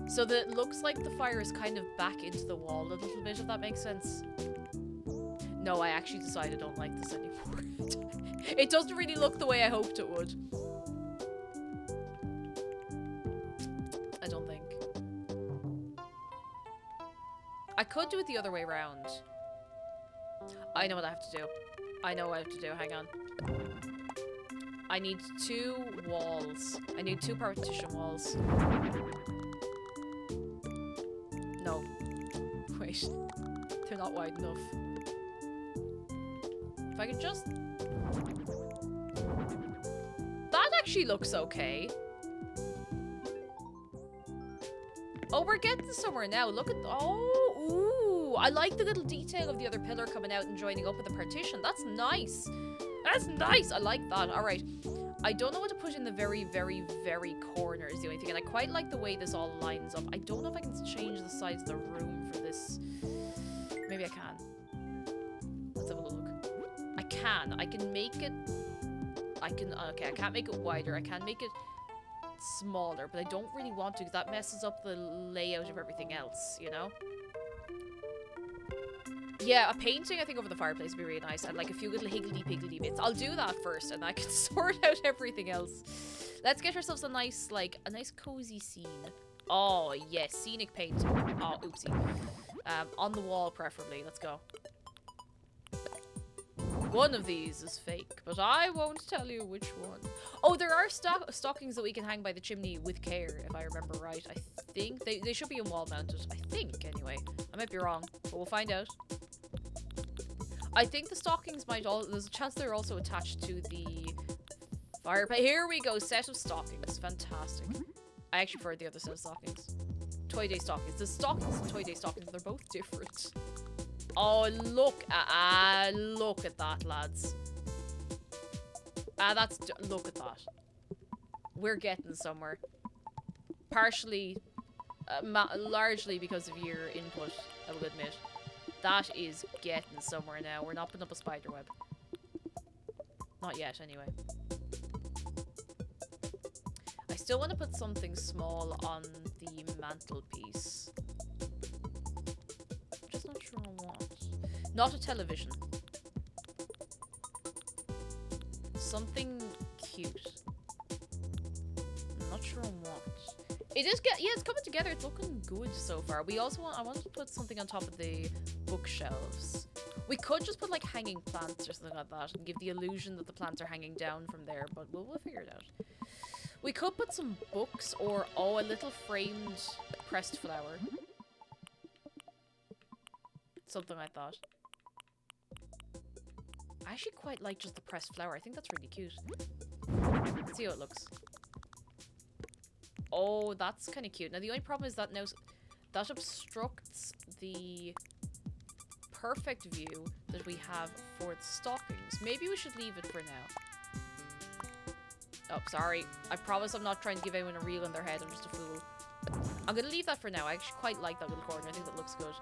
So that it looks like the fire is kind of back into the wall a little bit, if that makes sense. No, I actually decided I don't like this anymore. It doesn't really look the way I hoped it would. I don't think. I could do it the other way around. I know what I have to do. Hang on. I need 2 walls. I need 2 partition walls. No. Wait. They're not wide enough. If I could just... That actually looks okay. Oh, we're getting somewhere now. Look at... Oh, ooh. I like the little detail of the other pillar coming out and joining up with the partition. That's nice. That's nice. I like that. All right. I don't know what to put in the very, very, very corner is the only thing. And I quite like the way this all lines up. I don't know if I can change the size of the room for this. Maybe I can. Let's have a look. I can make it... Okay, I can't make it wider. I can make it smaller, but I don't really want to because that messes up the layout of everything else, you know? Yeah, a painting, I think, over the fireplace would be really nice. And like a few little higgledy-piggledy bits. I'll do that first, and I can sort out everything else. Let's get ourselves a nice, like, a nice cozy scene. Oh, yes, scenic painting. Oh, oopsie. On the wall, preferably. Let's go. One of these is fake, but I won't tell you which one. Oh, there are stockings that we can hang by the chimney with care, if I remember right. I think they should be in wall mounted. I think, anyway. I might be wrong, but we'll find out. I think the stockings might all... There's a chance they're also attached to the fireplace. Here we go, set of stockings. Fantastic. I actually prefer the other set of stockings. Toy Day stockings. The stockings and Toy Day stockings, they're both different. Oh, look at that, lads. Look at that. We're getting somewhere. Partially, largely because of your input, I will admit. That is getting somewhere now. We're not putting up a spider web. Not yet, anyway. I still want to put something small on the mantelpiece. Just not sure on what. Not a television. Something cute. I'm not sure on what. It is it's coming together. It's looking good so far. I want to put something on top of the bookshelves. We could just put like hanging plants or something like that and give the illusion that the plants are hanging down from there, but we'll figure it out. We could put some books or, oh, a little framed pressed flower. Something like that. I actually quite like just the pressed flower. I think that's really cute. Let's see how it looks. Oh, that's kind of cute. Now, the only problem is that now that obstructs the perfect view that we have for the stockings. Maybe we should leave it for now. Oh, sorry. I promise I'm not trying to give anyone a reel in their head. I'm just a fool. I'm going to leave that for now. I actually quite like that little corner. I think that looks good.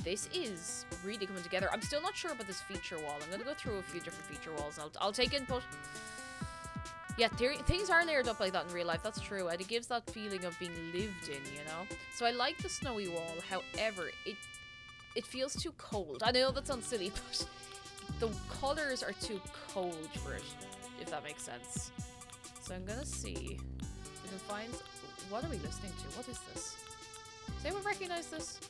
This is really coming together. I'm still not sure about this feature wall. I'm going to go through a few different feature walls and I'll take input. Yeah, things are layered up like that in real life. That's true. And it gives that feeling of being lived in, you know? So I like the snowy wall. However, it feels too cold. I know that sounds silly, but the colors are too cold for it, if that makes sense. So I'm gonna see if we can find... What are we listening to? What is this? Does anyone recognize this?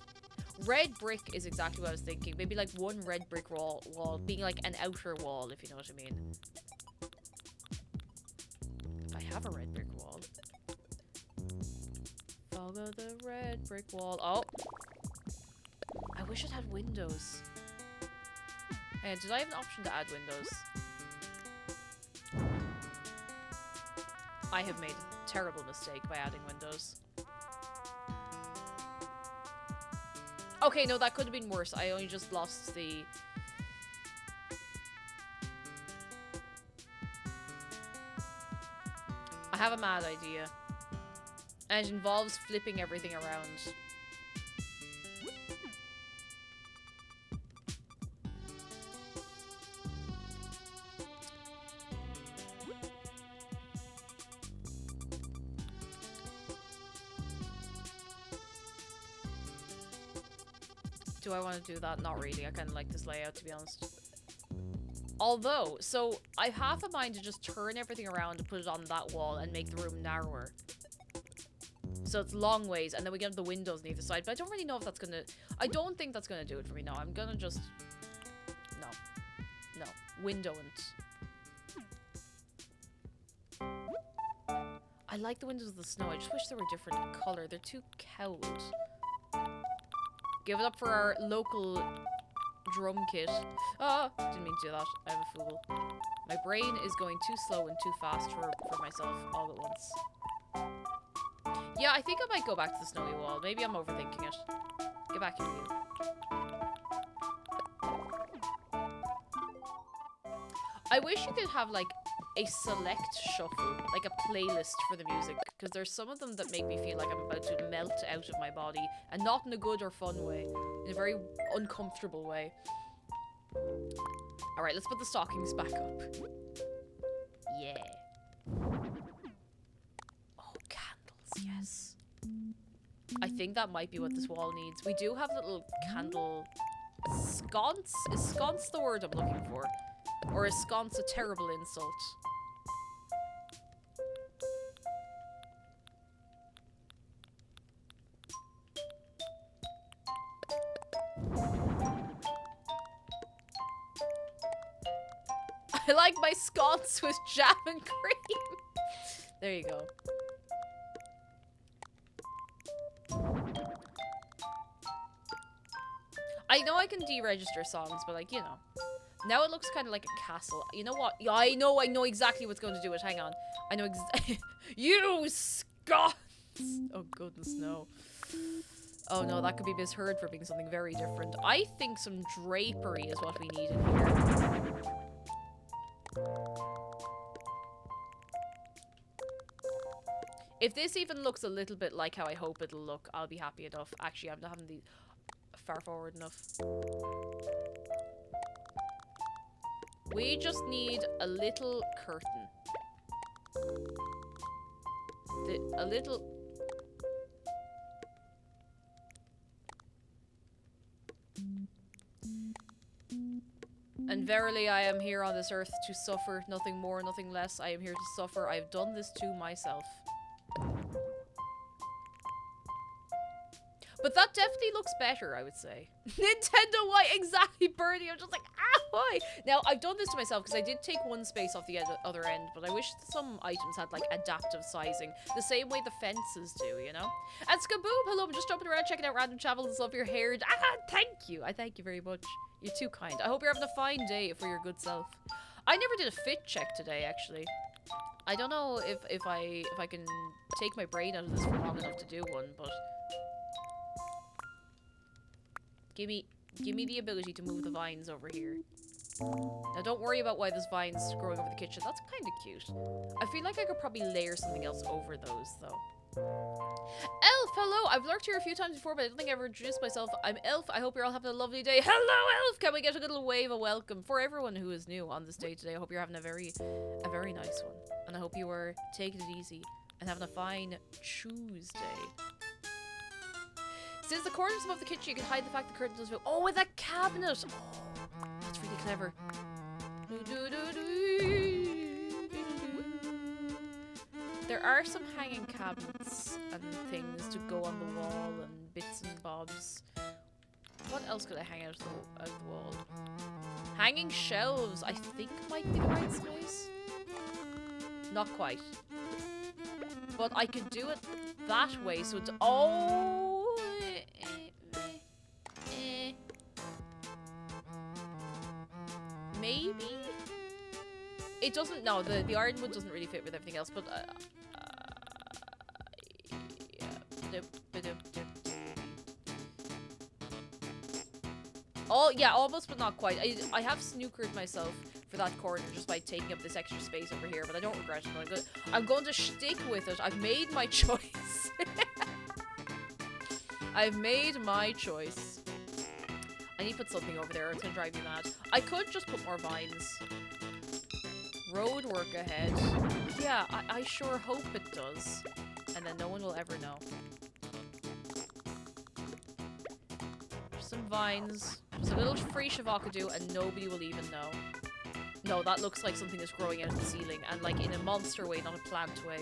Red brick is exactly what I was thinking. Maybe like one red brick wall being like an outer wall, if you know what I mean. I have a red brick wall. Follow the red brick wall. Oh! I wish it had windows. Hey, did I have an option to add windows? I have made a terrible mistake by adding windows. Okay, no, that could have been worse. I only just lost the... I have a mad idea. And it involves flipping everything around. Do I want to do that? Not really. I kind of like this layout, to be honest. Although, so I have a mind to just turn everything around and put it on that wall and make the room narrower. So it's long ways, and then we get the windows on either side. But I don't really know if that's gonna... I don't think that's gonna do it for me. No, I'm gonna just... No. Window and... I like the windows of the snow. I just wish they were a different color. They're too cowled. Give it up for our local drum kit. Ah, didn't mean to do that. I'm a fool. My brain is going too slow and too fast for myself all at once. Yeah, I think I might go back to the snowy wall. Maybe I'm overthinking it. Get back here, you. I wish you could have, like, a select shuffle, like a playlist for the music, because there's some of them that make me feel like I'm about to melt out of my body, and not in a good or fun way, in a very uncomfortable way. Alright, let's put the stockings back up. Yeah. Oh, candles, yes. I think that might be what this wall needs. We do have little candle... Sconce? Is sconce the word I'm looking for? Or is sconce a terrible insult? I like my scones with jam and cream. There you go. I know I can deregister songs, but like, you know. Now it looks kind of like a castle. You know what? Yeah, I know exactly what's going to do it. Hang on. I know exactly. You scones! Oh goodness, no. Oh no, that could be misheard for being something very different. I think some drapery is what we need in here. If this even looks a little bit like how I hope it'll look, I'll be happy enough. Actually, I'm not having the far forward enough. We just need a little curtain. A little... And verily I am here on this earth to suffer, nothing more, nothing less. I am here to suffer. I have done this to myself. But that definitely looks better, I would say. Nintendo, why exactly, Birdie? I'm just like, ah, why? Now, I've done this to myself because I did take one space off the other end, but I wish some items had, like, adaptive sizing. The same way the fences do, you know? And Skaboom, hello, I'm just jumping around checking out random travels. Love your hair. Ah, thank you. I thank you very much. You're too kind. I hope you're having a fine day for your good self. I never did a fit check today, actually. I don't know if I can take my brain out of this for long enough to do one, but... Give me the ability to move the vines over here. Now don't worry about why there's vines growing over the kitchen. That's kind of cute. I feel like I could probably layer something else over those, though. Elf, hello! I've lurked here a few times before, but I don't think I ever introduced myself. I'm Elf. I hope you're all having a lovely day. Hello, Elf! Can we get a little wave of welcome for everyone who is new on this day today? I hope you're having a very nice one. And I hope you are taking it easy and having a fine Tuesday. Since the corners above the kitchen, you can hide the fact the curtain does move. Oh, with a cabinet! Oh, that's really clever. There are some hanging cabinets and things to go on the wall and bits and bobs. What else could I hang out the wall? Hanging shelves, I think, might be the right size. Not quite. But I could do it that way, so it's... Oh! Maybe? It doesn't... No, the ironwood doesn't really fit with everything else, but... yeah. Oh, yeah, almost, but not quite. I have snookered myself for that corner just by taking up this extra space over here, but I don't regret it. I'm going to stick with it. I've made my choice. I've made my choice. I need to put something over there. It's going to drive me mad. I could just put more vines. Road work ahead. Yeah, I sure hope it does. And then no one will ever know. Some vines. Just a little free shavakadu and nobody will even know. No, that looks like something is growing out of the ceiling and like in a monster way, not a plant way.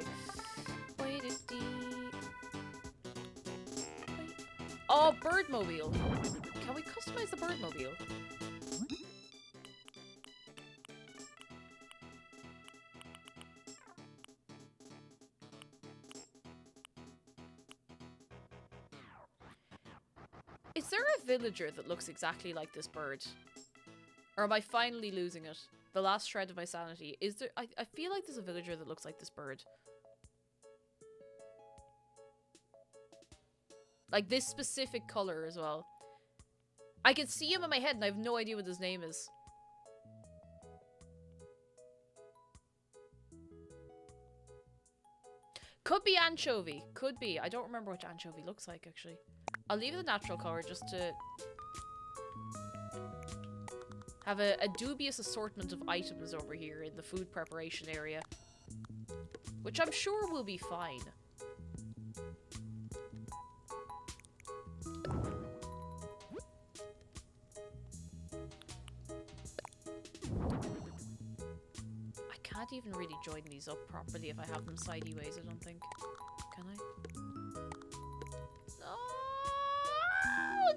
Oh, birdmobile. Can we customize the birdmobile? Is there a villager that looks exactly like this bird? Or am I finally losing it? The last shred of my sanity. Is there... I feel like there's a villager that looks like this bird. Like this specific color as well. I can see him in my head and I have no idea what his name is. Could be anchovy. Could be. I don't remember what anchovy looks like actually. I'll leave the natural color just to have a dubious assortment of items over here in the food preparation area. Which I'm sure will be fine. I can't even really join these up properly if I have them sideways, I don't think. Can I? No!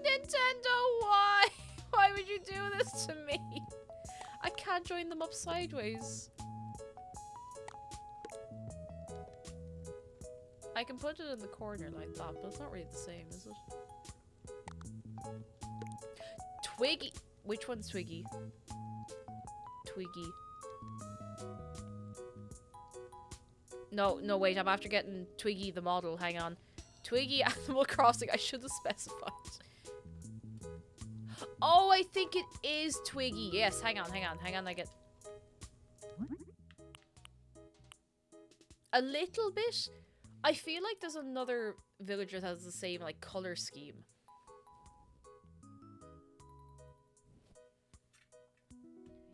Nintendo, why? Why would you do this to me? I can't join them up sideways. I can put it in the corner like that, but it's not really the same, is it? Twiggy! Which one's Twiggy? Twiggy. No, no, wait, I'm after getting Twiggy the model, hang on. Twiggy Animal Crossing, I should have specified. Oh, I think it is Twiggy. Yes, hang on, I get... A little bit? I feel like there's another villager that has the same, like, color scheme.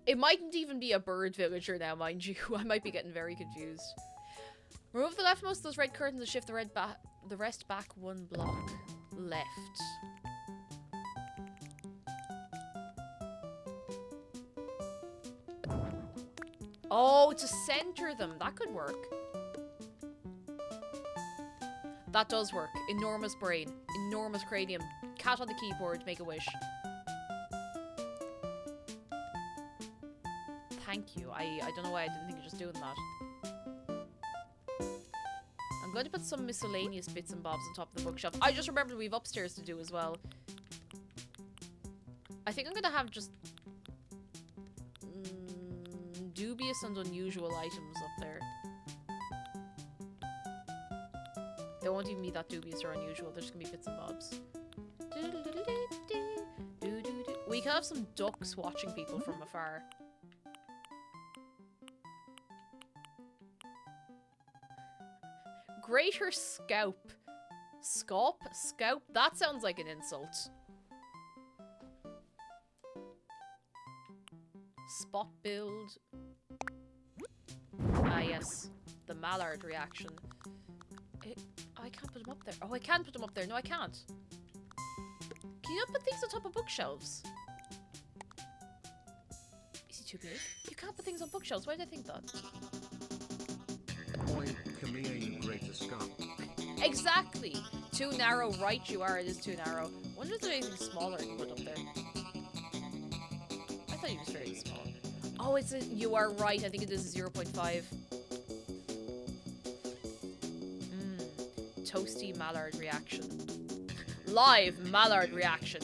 It mightn't even be a bird villager now, mind you. I might be getting very confused. Remove the leftmost of those red curtains and shift the rest back one block. Left. Oh, to center them. That could work. That does work. Enormous brain. Enormous cranium. Cat on the keyboard. Make a wish. Thank you. I don't know why I didn't think of just doing that. I'm going to put some miscellaneous bits and bobs on top of the bookshelf. I just remembered we have upstairs to do as well. I think I'm going to have just... dubious and unusual items up there. They won't even be that dubious or unusual. They're just gonna be bits and bobs. We can have some ducks watching people from afar. Greater Scalp. Scalp? Scalp? That sounds like an insult. Spot build. Ah, yes. The mallard reaction. I can't put them up there. Oh, I can put them up there. No, I can't. Can you not put things on top of bookshelves? Is too big. You can't put things on bookshelves. Why did I think that? Oi, come here, you greater skunk. Exactly. Too narrow, right? You are. It is too narrow. I wonder if there's anything smaller I can put up there. I thought he was fairly small. Oh, it's a. You are right. I think it is a 0.5. Toasty mallard reaction. Live mallard reaction.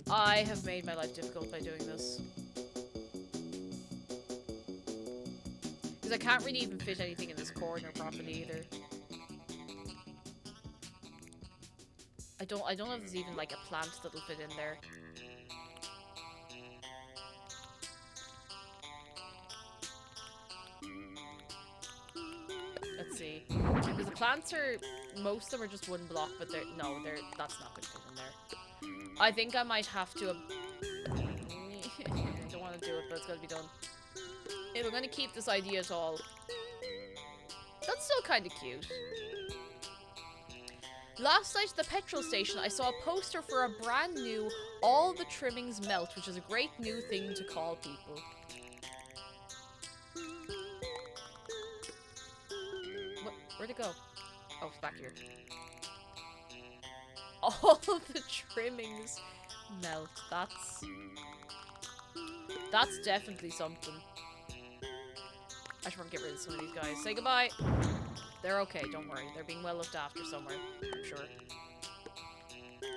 I have made my life difficult by doing this. Because I can't really even fit anything in this corner properly either. I don't know if there's even like a plant that'll fit in there. Let's see. Because the plants are, most of them are just one block, but that's not going to fit in there. I think I might have to... I don't want to do it, but it's got to be done. If we're going to keep this idea at all. That's still kind of cute. Last night at the petrol station, I saw a poster for a brand new All the Trimmings Melt, which is a great new thing to call people. Where'd it go? Oh, it's back here. All the trimmings melt. That's definitely something. I should probably get rid of some of these guys. Say goodbye. They're okay, don't worry. They're being well looked after somewhere, I'm sure.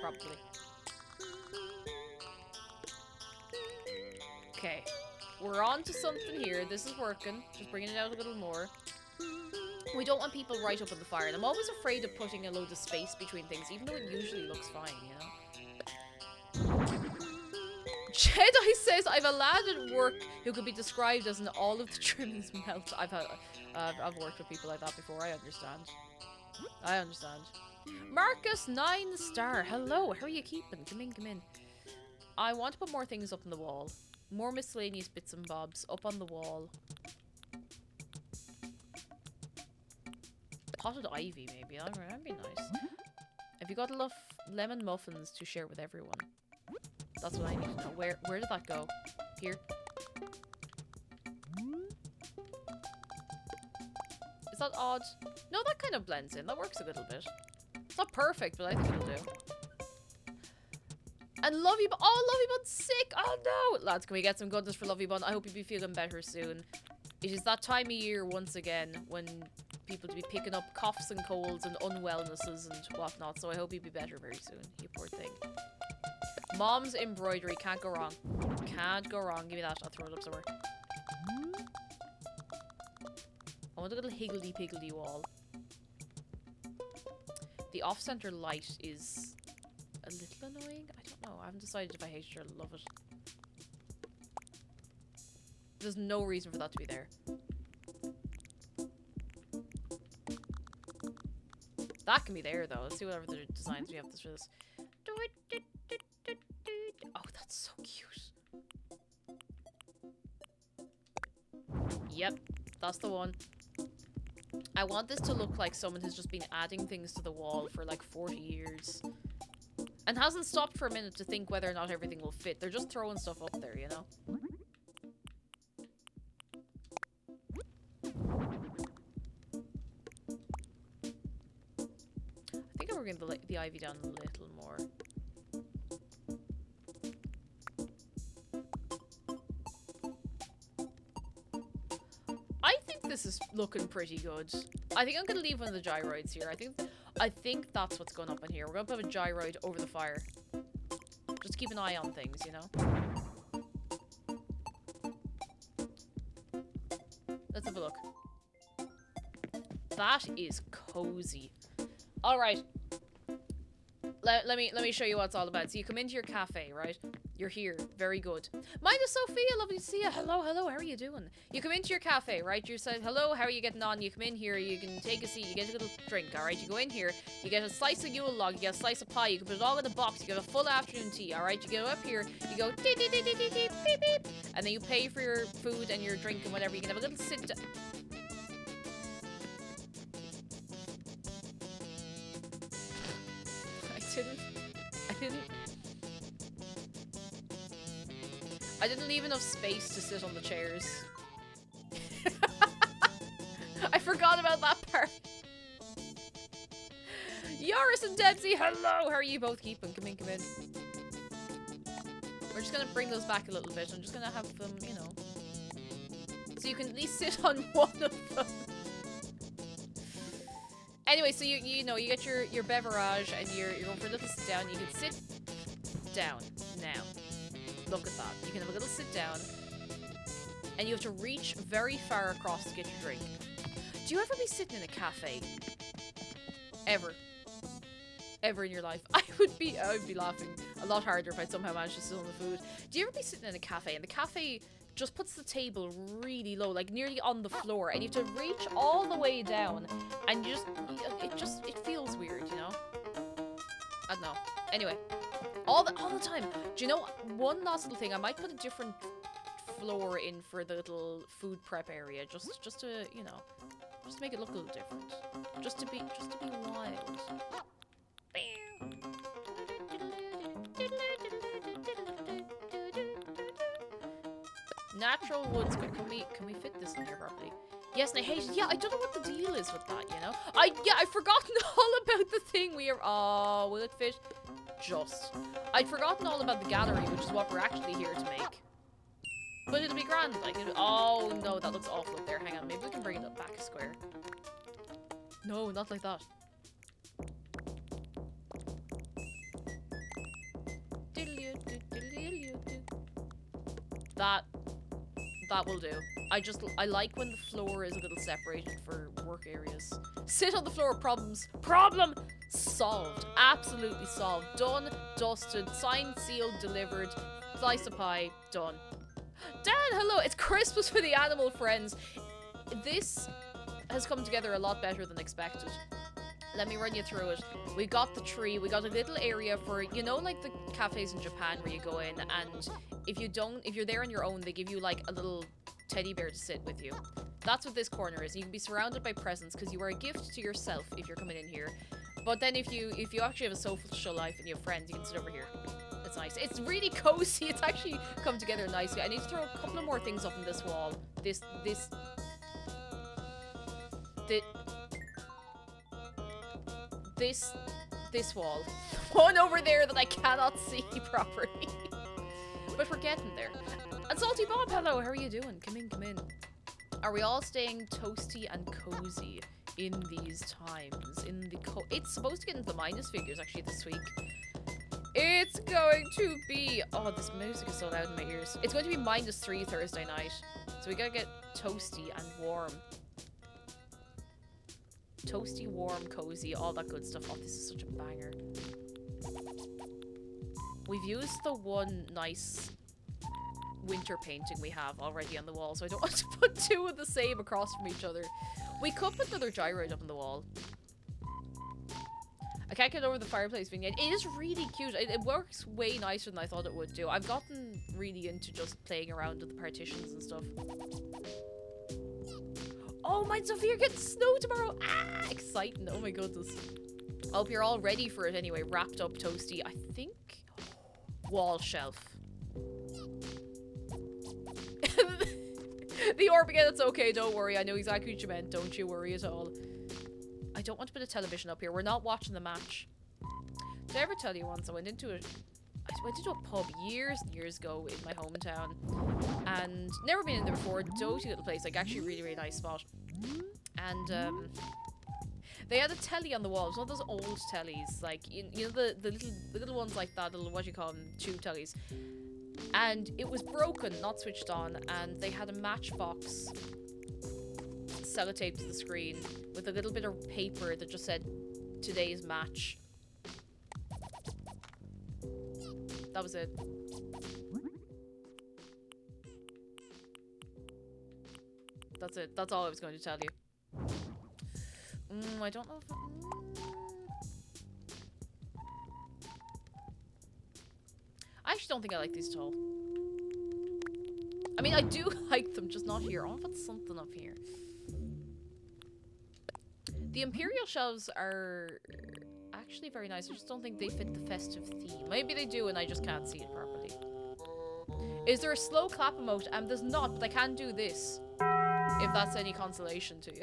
Probably. Okay. We're on to something here. This is working. Just bringing it out a little more. We don't want people right up in the fire. And I'm always afraid of putting a load of space between things, even though it usually looks fine, you know? Jedi says, I've a lad at work who could be described as an all of the trimmings melt. I've worked with people like that before. I understand. I understand. Marcus 9 star. Hello. How are you keeping? Come in, come in. I want to put more things up on the wall. More miscellaneous bits and bobs up on the wall. Potted ivy, maybe. That'd be nice. Have you got enough lemon muffins to share with everyone? That's what I need to know. Where did that go? Here? Is that odd? No, that kind of blends in. That works a little bit. It's not perfect, but I think it'll do. And Lovey Bun. Oh, Lovey Bun's sick. Oh, no. Lads, can we get some goodness for Lovey Bun? I hope you'll be feeling better soon. It is that time of year, once again, when people to be picking up coughs and colds and unwellnesses and whatnot. So I hope you'll be better very soon. You poor thing. Mom's embroidery. Can't go wrong. Can't go wrong. Give me that. I'll throw it up somewhere. I want a little higgledy-piggledy wall. The off-center light is a little annoying. I don't know. I haven't decided if I hate it or love it. There's no reason for that to be there. That can be there, though. Let's see whatever the designs we have for this. Oh, that's so cute. Yep, that's the one. I want this to look like someone who's just been adding things to the wall for like 40 years. And hasn't stopped for a minute to think whether or not everything will fit. They're just throwing stuff up there, you know? I think I'm bringing the ivy down a little more. I think this is looking pretty good. I think I'm gonna leave one of the gyroids here. I think that's what's going up in here. We're gonna put a gyroid over the fire. Just keep an eye on things, you know? Let's have a look. That is cozy. Alright. Let me show you what it's all about. So you come into your cafe, right? You're here. Very good. Mine is Sophia. Lovely to see you. Hello, hello. How are you doing? You come into your cafe, right? You say, hello, how are you getting on? You come in here. You can take a seat. You get a little drink, all right? You go in here. You get a slice of Yule log. You get a slice of pie. You can put it all in a box. You get a full afternoon tea, all right? You go up here. You go, dee, dee, dee, dee, dee, dee, beep, beep. And then you pay for your food and your drink and whatever. You can have a little sit down. I didn't leave enough space to sit on the chairs. I forgot about that part. Yoris and Debsy, hello! How are you both keeping? Come in, come in. We're just gonna bring those back a little bit. I'm just gonna have them, you know. So you can at least sit on one of them. Anyway, so you know, you get your beverage and you're going for a little sit down. You can sit down now. Look at that. You can have a little sit down. And you have to reach very far across to get your drink. Do you ever be sitting in a cafe? Ever in your life? I would be laughing a lot harder if I'd somehow managed to sit on the food. Do you ever be sitting in a cafe and the cafe just puts the table really low, like nearly on the floor, and you have to reach all the way down, and it feels weird, you know? I don't know. Anyway, all the time. Do you know one last little thing? I might put a different floor in for the little food prep area, just to, you know, just to make it look a little different, just to be wild. Natural woods. Can we fit this in here properly? Yes, and I hate it. Yeah, I don't know what the deal is with that, you know? I'd forgotten all about the thing we are. Oh, will it fit? Just. I'd forgotten all about the gallery, which is what we're actually here to make. But it'll be grand. Like, oh no, that looks awful up there. Hang on, maybe we can bring it up back a square. No, not like that. That will do. I like when the floor is a little separated for work areas. Sit on the floor, problem solved. Absolutely solved. Done, dusted, signed, sealed, delivered. Slice of pie, done. Dan, hello, it's Christmas for the animal friends. This has come together a lot better than expected. Let me run you through it. We got the tree, we got a little area for, you know, like the cafes in Japan where you go in and if you're there on your own, they give you like a little teddy bear to sit with you. That's what this corner is. You can be surrounded by presents because you are a gift to yourself if you're coming in here. But then if you actually have a social life and you have friends, you can sit over here. It's nice. It's really cozy. It's actually come together nicely. I need to throw a couple of more things up on this wall. This wall. One over there that I cannot see properly. But we're getting there. And Salty Bob, hello, how are you doing? Come in, come in. Are we all staying toasty and cozy in these times? It's supposed to get into the minus figures actually this week. It's going to be... Oh, this music is so loud in my ears. It's going to be -3 Thursday night. So we gotta get toasty and warm. Toasty, warm, cozy, all that good stuff. Oh, this is such a banger. We've used the one nice winter painting we have already on the wall, so I don't want to put two of the same across from each other. We could put another gyroid up on the wall. I can't get over the fireplace vignette. It is really cute. It works way nicer than I thought it would do. I've gotten really into just playing around with the partitions and stuff. Oh, my Sophia gets snow tomorrow. Ah, exciting. Oh my goodness. I hope you're all ready for it anyway. Wrapped up toasty. I think wall shelf. The orb again, it's okay, don't worry. I know exactly what you meant. Don't you worry at all. I don't want to put a television up here. We're not watching the match. Did I ever tell you once I went into a pub years and years ago in my hometown and never been in there before. Doty little place, like actually really, really nice spot. And they had a telly on the wall. It was one of those old tellies, like you know the little ones like that, little, what do you call them, tube tellies. And it was broken, not switched on, and they had a matchbox sellotaped to the screen with a little bit of paper that just said today's match. That was it. That's it. That's all I was going to tell you. I don't know if... I actually don't think I like these at all. I mean, I do like them, just not here. I want to put something up here. The Imperial shelves are actually very nice. I just don't think they fit the festive theme. Maybe they do and I just can't see it properly. Is there a slow clap emote? There's not, but I can do this. If that's any consolation to you.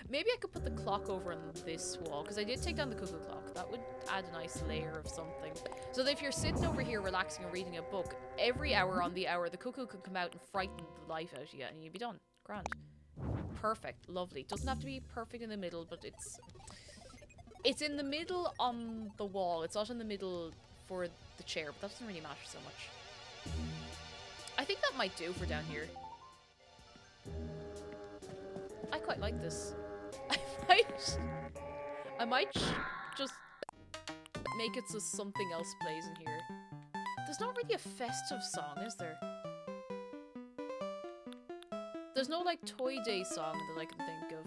Maybe I could put the clock over on this wall, because I did take down the cuckoo clock. That would add a nice layer of something. So that if you're sitting over here relaxing and reading a book, every hour on the hour, the cuckoo could come out and frighten the life out of you, and you'd be done. Grand. Perfect. Lovely. Doesn't have to be perfect in the middle, but it's in the middle on the wall. It's not in the middle for the chair, but that doesn't really matter so much. I think that might do for down here. I quite like this. I might just make it so something else plays in here. There's not really a festive song, is there? There's no, like, Toy Day song that I can think of.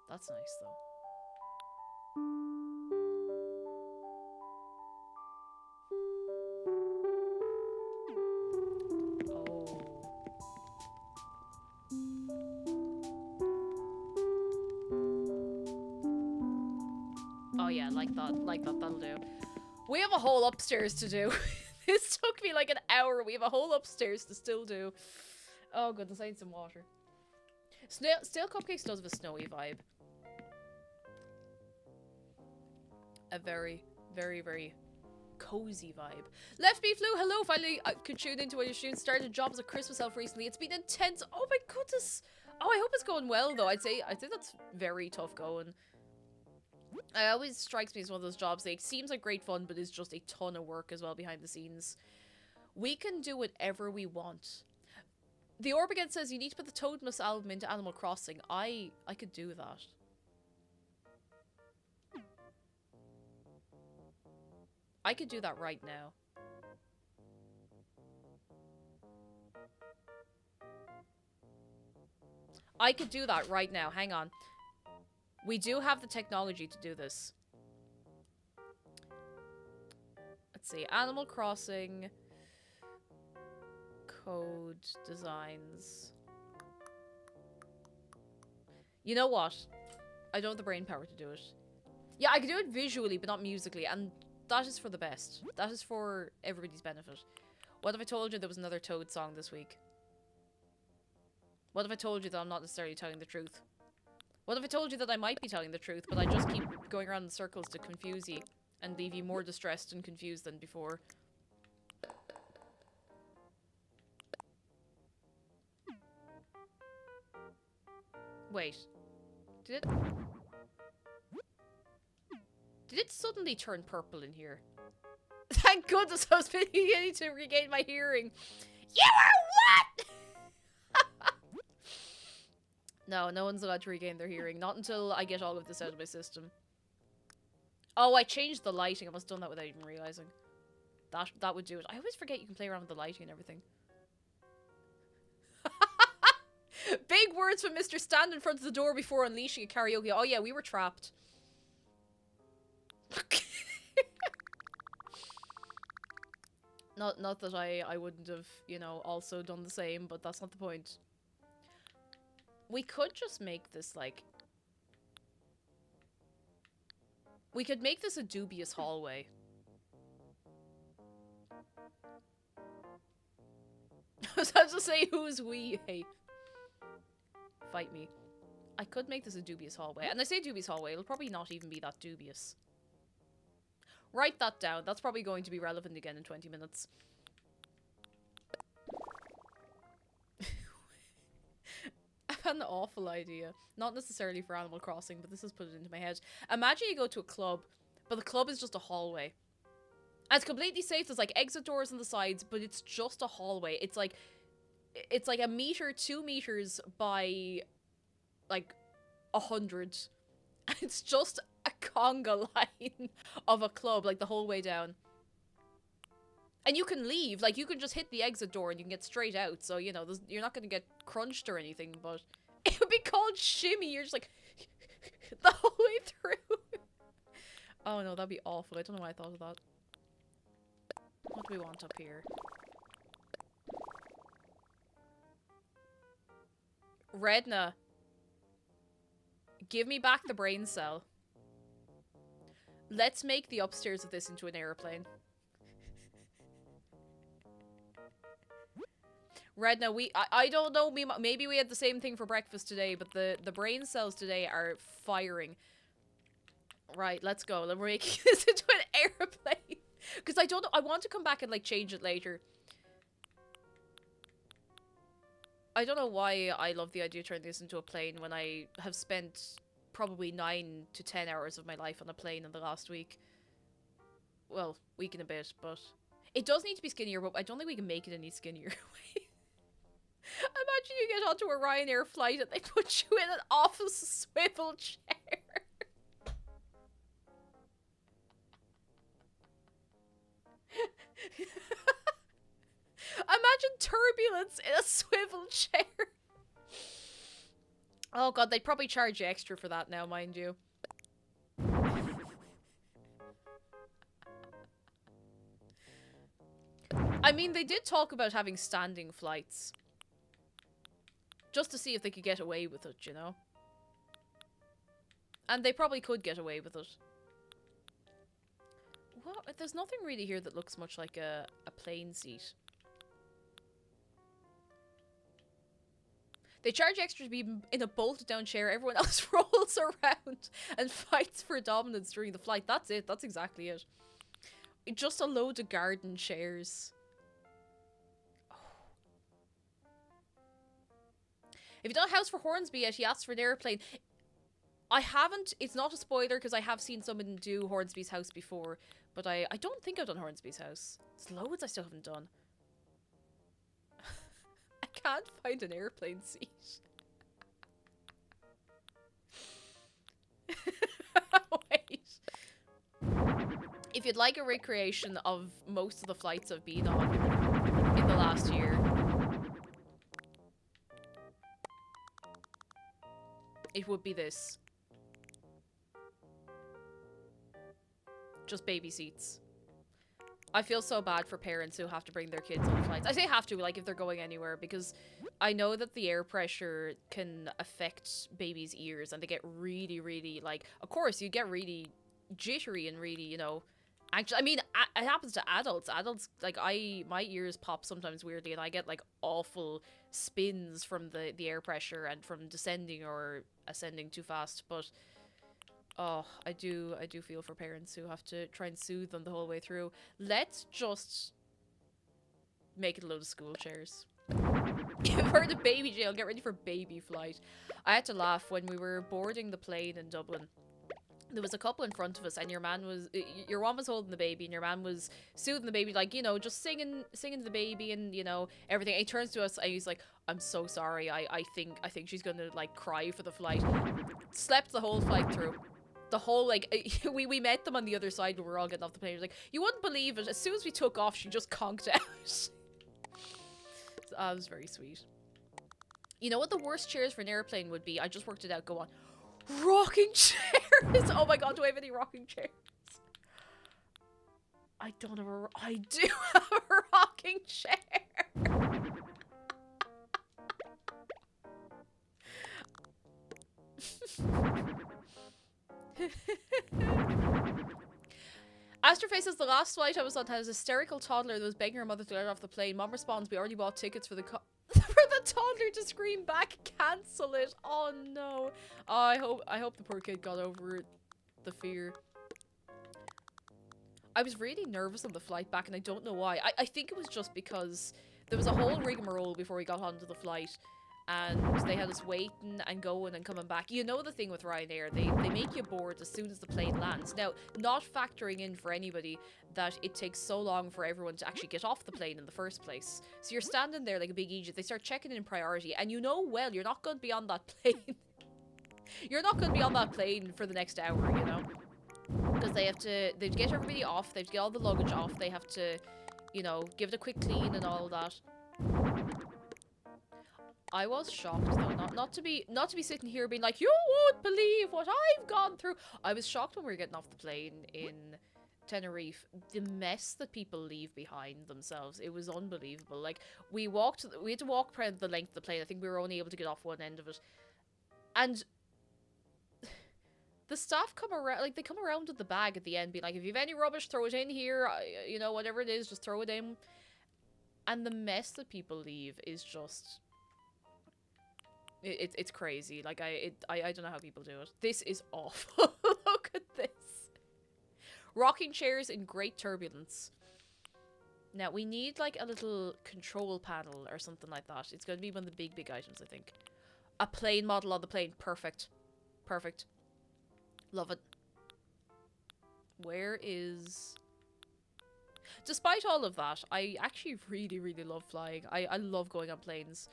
That's nice, though. Oh yeah, like that, that'll do. We have a whole upstairs to do. This took me like an hour. We have a whole upstairs to still do. Oh goodness, I need some water. Stale Cupcakes does have a snowy vibe. A very, very, very cozy vibe. Left Me Flew, hello, finally I could tune into what you're shooting. Started a job as a Christmas elf recently. It's been intense. Oh my goodness. Oh, I hope it's going well though. I'd say that's very tough going. It always strikes me as one of those jobs that seems like great fun, but is just a ton of work as well behind the scenes. We can do whatever we want. The Orb again says you need to put the Toadmas album into Animal Crossing. I could do that. I could do that right now. I could do that right now. Hang on. We do have the technology to do this. Let's see. Animal Crossing. Code. Designs. You know what? I don't have the brain power to do it. Yeah, I can do it visually, but not musically. And that is for the best. That is for everybody's benefit. What if I told you there was another Toad song this week? What if I told you that I'm not necessarily telling the truth? What if I told you that I might be telling the truth, but I just keep going around in circles to confuse you and leave you more distressed and confused than before? Wait. Did it suddenly turn purple in here? Thank goodness I was beginning to regain my hearing. You are what? No one's allowed to regain their hearing. Not until I get all of this out of my system. Oh, I changed the lighting. I must have done that without even realizing. That would do it. I always forget you can play around with the lighting and everything. Big words from Mr. Stand in front of the door before unleashing a karaoke. Oh yeah, we were trapped. Not that I wouldn't have, you know, also done the same, but that's not the point. We could just make this, like... We could make this a dubious hallway. I was about to say, who's we? Hey. Fight me. I could make this a dubious hallway. And I say dubious hallway, it'll probably not even be that dubious. Write that down. That's probably going to be relevant again in 20 minutes. I've had an awful idea. Not necessarily for Animal Crossing, but this has put it into my head. Imagine you go to a club, but the club is just a hallway. And it's completely safe. There's like exit doors on the sides, but it's just a hallway. It's like a meter, 2 meters by like 100. It's just a conga line of a club, like the whole way down. And you can leave, like you can just hit the exit door and you can get straight out. So, you know, you're not going to get crunched or anything, but it would be called shimmy. You're just like the whole way through. Oh no, that'd be awful. I don't know why I thought of that. What do we want up here? Redna. Give me back the brain cell. Let's make the upstairs of this into an airplane. Red, now I don't know, maybe we had the same thing for breakfast today, but the brain cells today are firing. Right, let's go. We're making this into an airplane. Because I don't know, I want to come back and like change it later. I don't know why I love the idea of turning this into a plane when I have spent probably 9 to 10 hours of my life on a plane in the last week. Well, week and a bit, but it does need to be skinnier, but I don't think we can make it any skinnier. Imagine you get onto a Ryanair flight and they put you in an office swivel chair. Imagine turbulence in a swivel chair. Oh god, they'd probably charge you extra for that now, mind you. I mean, they did talk about having standing flights. Just to see if they could get away with it, you know? And they probably could get away with it. Well, there's nothing really here that looks much like a plane seat. They charge extra to be in a bolted down chair. Everyone else rolls around and fights for dominance during the flight. That's it. That's exactly it. Just a load of garden chairs. If you don't house for Hornsby yet, he asked for an airplane. I haven't. It's not a spoiler because I have seen someone do Hornsby's house before. But I don't think I've done Hornsby's house. There's loads I still haven't done. I can't find an airplane seat. Wait. If you'd like a recreation of most of the flights I've been on in the last year, it would be this. Just baby seats. I feel so bad for parents who have to bring their kids on flights. I say have to, like, if they're going anywhere, because I know that the air pressure can affect babies' ears, and they get really, really, like, of course, you get really jittery and really, you know, anxious. I mean, it happens to adults. Adults, like, my ears pop sometimes weirdly, and I get, like, awful spins from the air pressure and from descending or ascending too fast, but oh, I do feel for parents who have to try and soothe them the whole way through. Let's just make it a load of school chairs. You've heard of baby jail, get ready for baby flight. I had to laugh when we were boarding the plane in Dublin. There was a couple in front of us, and your one was holding the baby, and your man was soothing the baby, like, you know, just singing to the baby, and, you know, everything. And he turns to us, and he's like, "I'm so sorry. I think she's gonna, like, cry for the flight." Slept the whole flight through. The whole, like, we met them on the other side when we were all getting off the plane. He was like, "You wouldn't believe it. As soon as we took off, she just conked out." So, that was very sweet. You know what the worst chairs for an airplane would be? I just worked it out. Go on. Rocking chairs! Oh my god, do I have any rocking chairs? I don't have a... I do have a rocking chair! Astroface says the last flight I was on had a hysterical toddler that was begging her mother to let her off the plane. Mom responds, "We already bought tickets for the for the toddler to scream back, cancel it." Oh no. Oh, I hope the poor kid got over the fear. I was really nervous on the flight back, and I don't know why. I think it was just because there was a whole rigmarole before we got onto the flight, and they had us waiting and going and coming back. You know the thing with Ryanair, they make you board as soon as the plane lands. Now, not factoring in for anybody that it takes so long for everyone to actually get off the plane in the first place. So you're standing there like a big Egypt. They start checking in priority, and you know well you're not going to be on that plane. You're not going to be on that plane for the next hour, you know? Because they have to get everybody off, they have to get all the luggage off, they have to, you know, give it a quick clean and all that. I was shocked though, not to be sitting here being like, "You won't believe what I've gone through." I was shocked when we were getting off the plane in Tenerife, the mess that people leave behind themselves. It was unbelievable. Like, we had to walk around the length of the plane. I think we were only able to get off one end of it. And The staff come around, like, they come around with the bag at the end, be like, if you have any rubbish, throw it in here, you know, whatever it is, just throw it in. And the mess that people leave is just... It's crazy. Like, I don't know how people do it. This is awful. Look at this. Rocking chairs in great turbulence. Now, we need, like, a little control panel or something like that. It's going to be one of the big items, I think. A plane model on the plane. Perfect. Perfect. Love it. Where is... Despite all of that, I actually really love flying. I love going on planes.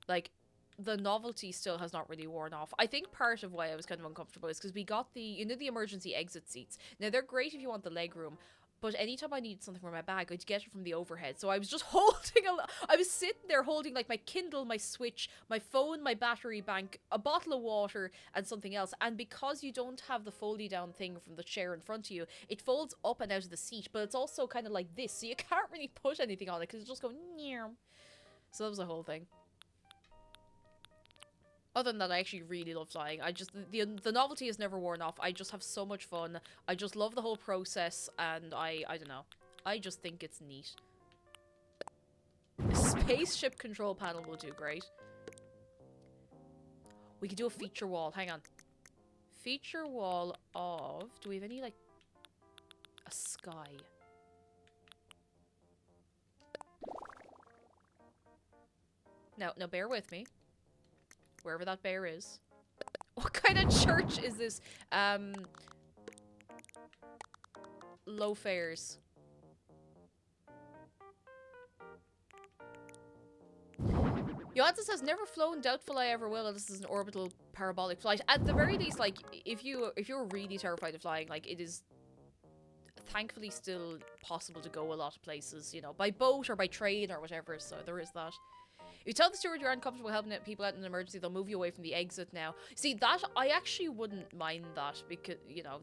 Like, the novelty still has not really worn off. I think part of why I was kind of uncomfortable is because we got the, you know, the emergency exit seats. Now, they're great if you want the leg room, but anytime I need something for my bag, I'd get it from the overhead. So I was just holding I was sitting there holding, like, my Kindle, my Switch, my phone, my battery bank, a bottle of water, and something else. And because you don't have the foldy-down thing from the chair in front of you, it folds up and out of the seat, but it's also kind of like this, so you can't really put anything on it, because it's just going, meow. So that was the whole thing. Other than that, I actually really love flying. I just, the novelty has never worn off. I just have so much fun. I just love the whole process, and I don't know. I just think it's neat. A spaceship control panel will do great. We could do a feature wall. Hang on. Feature wall of... Do we have any, like... A sky? Now bear with me. Wherever that bear is. What kind of church is this? Low fares. Johansson says, never flown, doubtful I ever will, and this is an orbital parabolic flight. At the very least, like, if you're really terrified of flying, like, it is thankfully still possible to go a lot of places, you know, by boat or by train or whatever, so there is that. You tell the steward you're uncomfortable helping people out in an emergency, they'll move you away from the exit now. See, that, I actually wouldn't mind that, because, you know,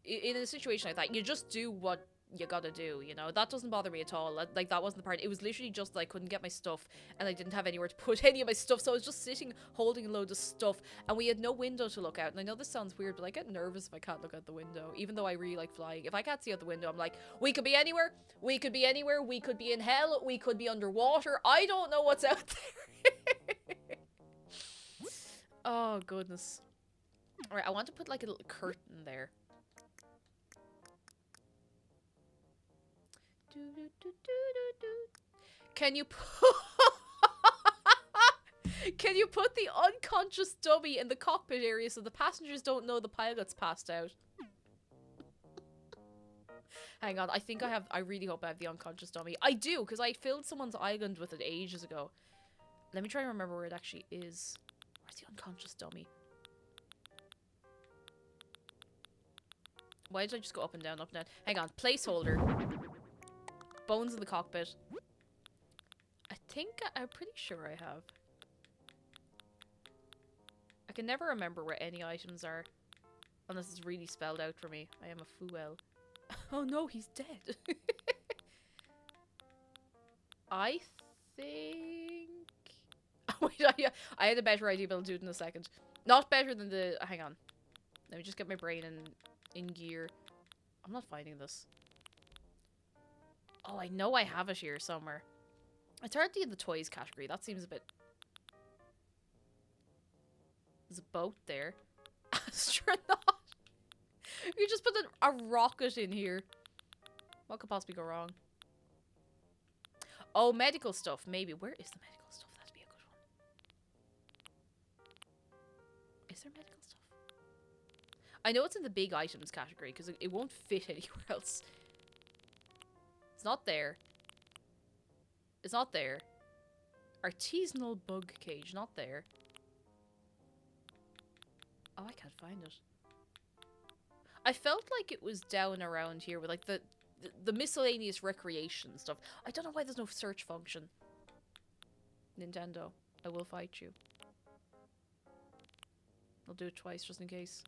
in a situation like that, you just do what you gotta do, you know? That doesn't bother me at all. Like, that wasn't the part. It was literally just that I couldn't get my stuff, and I didn't have anywhere to put any of my stuff, so I was just sitting, holding a load of stuff, and we had no window to look out. And I know this sounds weird, but I get nervous if I can't look out the window, even though I really like flying. If I can't see out the window, I'm like, we could be anywhere, we could be anywhere, we could be in hell, we could be underwater, I don't know what's out there. Oh, goodness. Alright, I want to put, like, a little curtain there. Can you Can you put the unconscious dummy in the cockpit area so the passengers don't know the pilot's passed out? Hang on, I really hope I have the unconscious dummy. I do, because I filled someone's island with it ages ago. Let me try and remember where it actually is. Where's the unconscious dummy? Why did I just go up and down, up and down? Hang on, placeholder. Bones in the cockpit. I'm pretty sure I have. I can never remember where any items are. Unless it's really spelled out for me. I am a fool. Oh no, he's dead. I think... Oh, wait, I had a better idea, but I'll do it in a second. Not better than the... Hang on. Let me just get my brain in gear. I'm not finding this. Oh, I know I have it here somewhere. It's already in the toys category. That seems a bit... There's a boat there. Astronaut! You just put a rocket in here. What could possibly go wrong? Oh, medical stuff. Maybe. Where is the medical stuff? That'd be a good one. Is there medical stuff? I know it's in the big items category because it won't fit anywhere else. It's not there. It's not there. Artisanal bug cage. Not there. Oh, I can't find it. I felt like it was down around here with like the miscellaneous recreation stuff. I don't know why there's no search function. Nintendo, I will fight you. I'll do it twice just in case.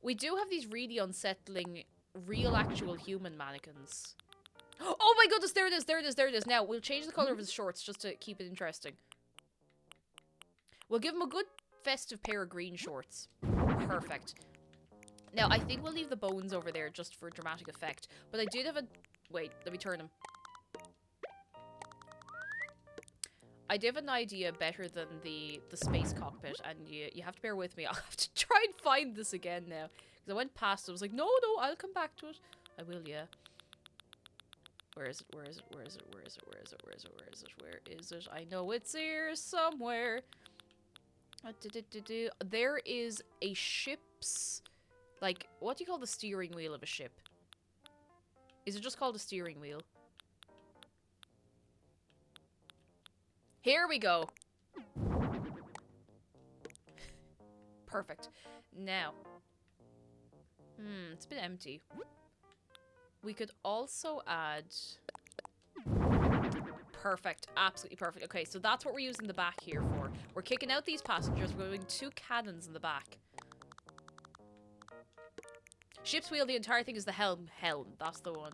We do have these really unsettling real actual human mannequins. Oh my goodness, there it is, there it is, there it is. Now, we'll change the colour of his shorts just to keep it interesting. We'll give him a good festive pair of green shorts. Perfect. Now, I think we'll leave the bones over there just for dramatic effect. But I did have a... Wait, let me turn them. I did have an idea better than the space cockpit, and you have to bear with me. I'll have to try and find this again now. Because I went past it, I was like, no, I'll come back to it. I will, yeah. Where is it? Where is it? Where is it? Where is it? Where is it? Where is it? Where is it? Where is it? I know it's here somewhere. There is a ship's... Like, what do you call the steering wheel of a ship? Is it just called a steering wheel? Here we go. Perfect. Now. It's a bit empty. We could also add... Perfect. Absolutely perfect. Okay, so that's what we're using the back here for. We're kicking out these passengers. We're doing 2 cannons in the back. Ship's wheel, the entire thing is the helm. Helm, that's the one.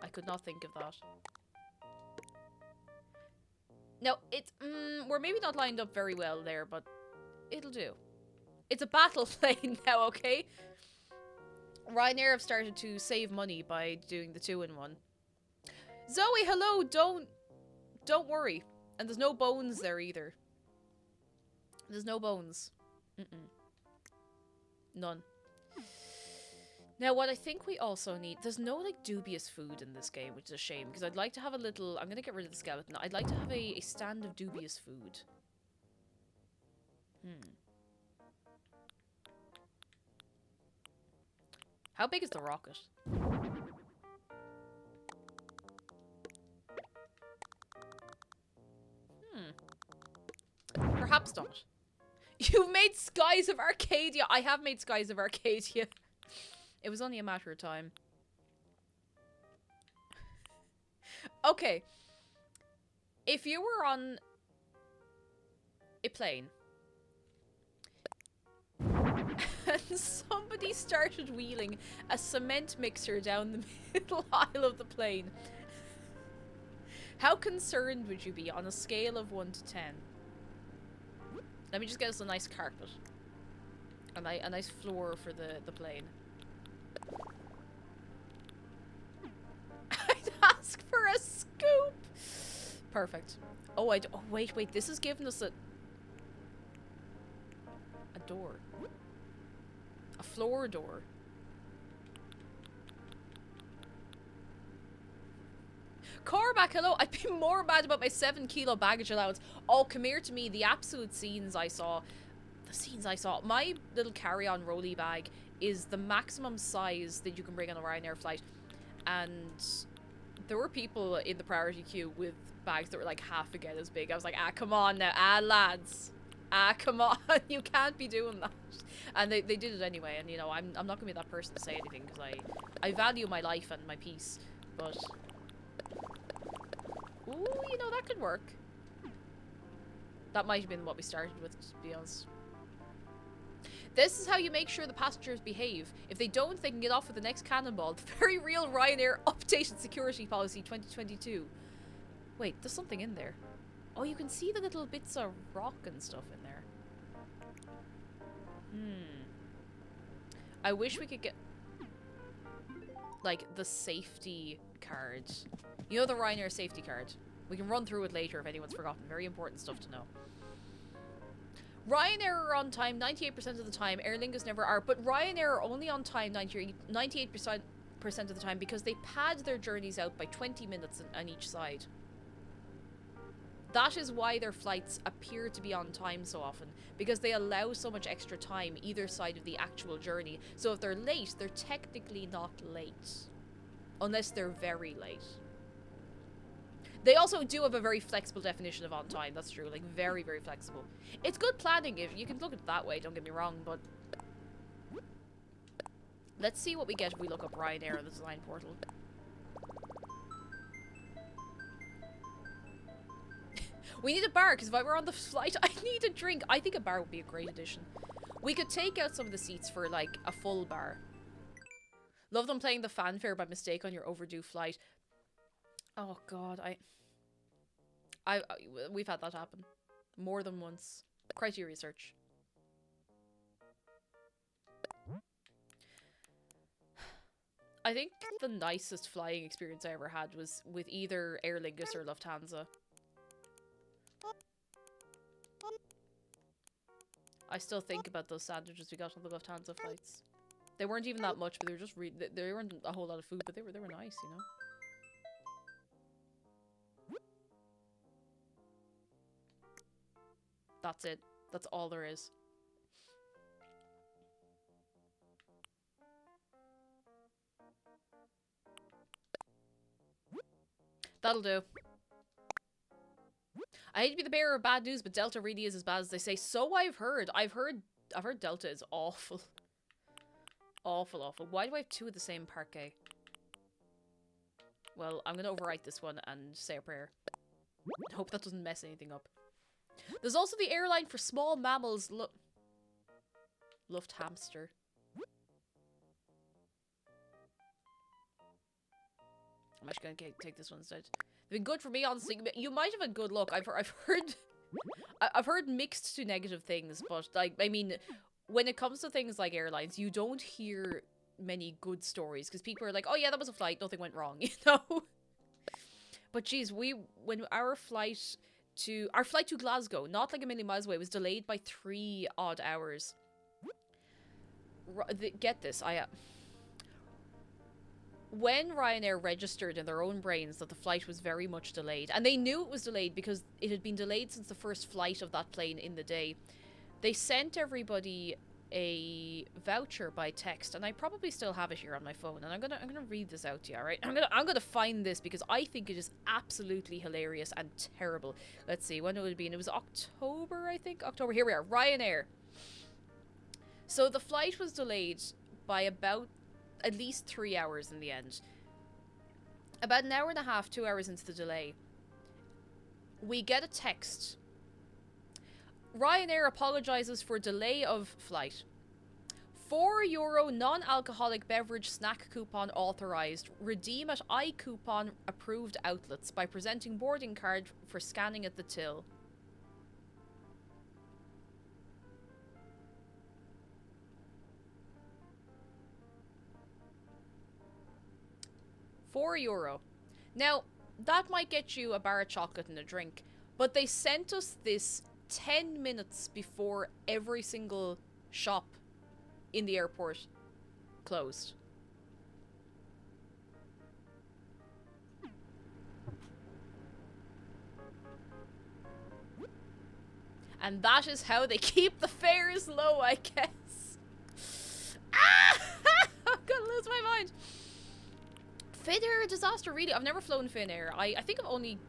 I could not think of that. No, it's... we're maybe not lined up very well there, but it'll do. It's a battle plane now, okay? Ryanair have started to save money by doing the 2-in-1. Zoe, hello! Don't worry. And there's no bones there either. There's no bones. None. Now, what I think we also need... There's no, like, dubious food in this game, which is a shame, because I'd like to have a little... I'm going to get rid of the skeleton. I'd like to have a stand of dubious food. How big is the rocket? Perhaps not. You've made Skies of Arcadia! I have made Skies of Arcadia. It was only a matter of time. Okay. If you were on a plane and somebody started wheeling a cement mixer down the middle aisle of the plane, how concerned would you be on a scale of 1 to 10? Let me just get us a nice carpet. A nice floor for the plane. I'd ask for a scoop! Perfect. Oh, oh, wait. This is giving us a door. A floor door. Cormac, hello! I'd be more mad about my 7-kilo baggage allowance. Oh, come here to me. The absolute scenes I saw. The scenes I saw. My little carry-on rolly bag is the maximum size that you can bring on a Ryanair flight. And there were people in the priority queue with bags that were like half again as big. I was like, come on now. Lads. Come on. You can't be doing that. And they did it anyway. And, you know, I'm not going to be that person to say anything because I value my life and my peace. But... Ooh, you know, that could work. That might have been what we started with, to be honest. This is how you make sure the passengers behave. If they don't, they can get off with the next cannonball. The very real Ryanair updated security policy 2022. Wait, there's something in there. Oh, you can see the little bits of rock and stuff in there. I wish we could get... like, the safety card. You know the Ryanair safety card? We can run through it later if anyone's forgotten. Very important stuff to know. Ryanair are on time 98% of the time. Aer Lingus never are. But Ryanair are only on time 98% of the time because they pad their journeys out by 20 minutes on each side. That is why their flights appear to be on time so often, because they allow so much extra time either side of the actual journey. So if they're late, they're technically not late. Unless they're very late. They also do have a very flexible definition of on time, that's true. Like, very, very flexible. It's good planning, if you can look at it that way, don't get me wrong, but... Let's see what we get if we look up Ryanair on the design portal. We need a bar, because if I were on the flight, I need a drink. I think a bar would be a great addition. We could take out some of the seats for, like, a full bar. Love them playing the fanfare by mistake on your overdue flight. Oh, God, we've had that happen. More than once. Criteria search. I think the nicest flying experience I ever had was with either Aer Lingus or Lufthansa. I still think about those sandwiches we got on the Lufthansa flights. They weren't even that much, but they were just they weren't a whole lot of food, but they were nice, you know. That's it. That's all there is. That'll do. I hate to be the bearer of bad news, but Delta really is as bad as they say. So I've heard. I've heard Delta is awful. Awful, awful. Why do I have two of the same parquet? Well, I'm gonna overwrite this one and say a prayer. Hope that doesn't mess anything up. There's also the airline for small mammals, Lufthamster. I'm actually gonna take this one instead. They've been good for me, honestly. You might have had good luck. I've heard mixed to negative things, but like, I mean, when it comes to things like airlines, you don't hear many good stories because people are like, "Oh yeah, that was a flight. Nothing went wrong," you know. But geez, when our flight to Glasgow, not like a million miles away, was delayed by 3 odd hours. Get this, when Ryanair registered in their own brains that the flight was very much delayed, and they knew it was delayed because it had been delayed since the first flight of that plane in the day, they sent everybody a voucher by text, and I probably still have it here on my phone, and I'm gonna read this out to you, alright? I'm gonna find this because I think it is absolutely hilarious and terrible. Let's see, when it would have been. It was October, I think. October, here we are. Ryanair. So the flight was delayed by about at least 3 hours in the end. About an hour and a half, 2 hours into the delay, we get a text. Ryanair apologises for delay of flight. €4 non-alcoholic beverage snack coupon authorised. Redeem at iCoupon approved outlets by presenting boarding card for scanning at the till. €4. Now, that might get you a bar of chocolate and a drink, but they sent us this 10 minutes before every single shop in the airport closed. And that is how they keep the fares low, I guess. Ah! I'm gonna lose my mind. Finnair disaster, really. I've never flown Finnair. I think I've only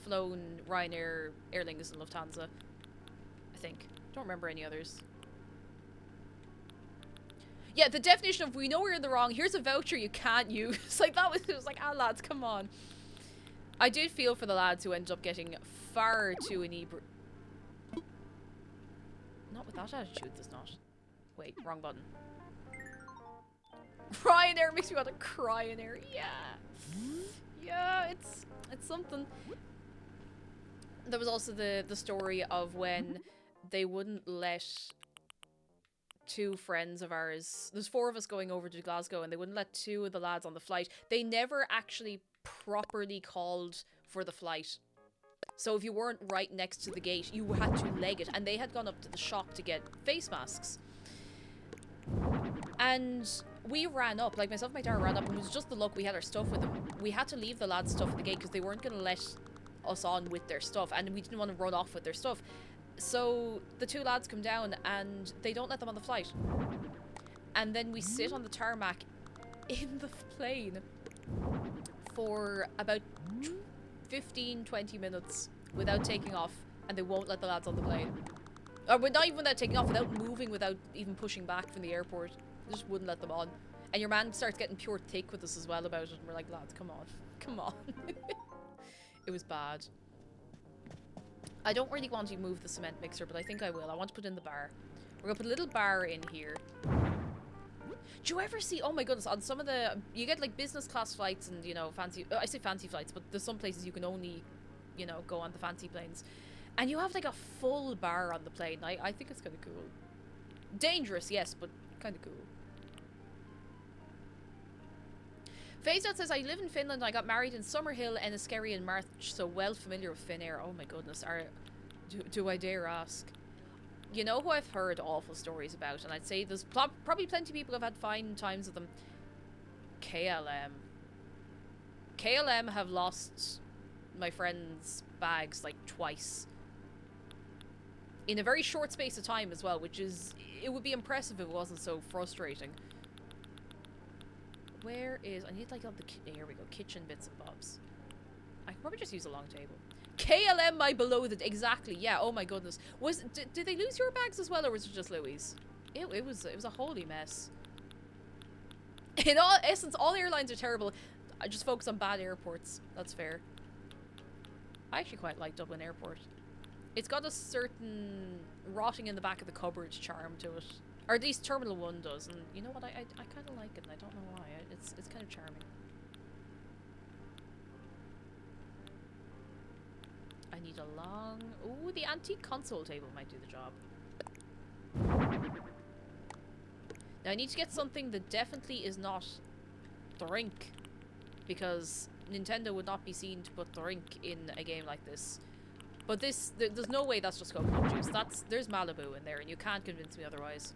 flown Ryanair, Aer Lingus, and Lufthansa. I think. Don't remember any others. Yeah, the definition of we know we're in the wrong, here's a voucher you can't use. Like, that was, it was like, ah, lads, come on. I did feel for the lads who ended up getting far too inebriated. Not with that attitude, there's not. Wait, wrong button. Ryanair makes me want to cry in air. Yeah. Yeah, it's something. There was also the story of when they wouldn't let two friends of ours, there's 4 of us going over to Glasgow, and they wouldn't let 2 of the lads on the flight. They never actually properly called for the flight. So if you weren't right next to the gate, you had to leg it, and they had gone up to the shop to get face masks. And we ran up, like myself and my dad ran up, and it was just the luck we had our stuff with them. We had to leave the lads' stuff at the gate because they weren't going to let us on with their stuff, and we didn't want to run off with their stuff. So the 2 lads come down and they don't let them on the flight. And then we sit on the tarmac in the plane for about 15-20 minutes without taking off, and they won't let the lads on the plane. Or not even without taking off, without moving, without even pushing back from the airport. They just wouldn't let them on. And your man starts getting pure thick with us as well about it, and we're like, lads, come on. Come on. It was bad. I don't really want to move the cement mixer, but I think I will. I want to put in the bar. We're gonna put a little bar in here. Do you ever see, oh my goodness, on some of the, you get like business class flights and, you know, fancy, I say fancy flights, but there's some places you can only, you know, go on the fancy planes. And you have like a full bar on the plane. I think it's kind of cool. Dangerous, yes, but kind of cool. Faisal says, I live in Finland. I got married in Summerhill and Enniskerry in March, so well familiar with Finnair. Oh my goodness. Do I dare ask? You know who I've heard awful stories about, and I'd say there's probably plenty of people who have had fine times with them. KLM. KLM have lost my friend's bags like twice. In a very short space of time as well, which is... It would be impressive if it wasn't so frustrating. Where is... I need like all the... Here we go. Kitchen bits and bobs. I could probably just use a long table. KLM, my beloved. Exactly. Yeah. Oh my goodness. Did they lose your bags as well, or was it just Louis? It was a holy mess. In all essence, all airlines are terrible. I just focus on bad airports. That's fair. I actually quite like Dublin Airport. It's got a certain rotting in the back of the cupboard charm to it. Or at least Terminal 1 does. And you know what? I kind of like it. And I don't know why. It's kind of charming. I need a long... Ooh, the antique console table might do the job. Now I need to get something that definitely is not drink. Because Nintendo would not be seen to put drink in a game like this. But this, there's no way that's just coconut juice. There's Malibu in there, and you can't convince me otherwise.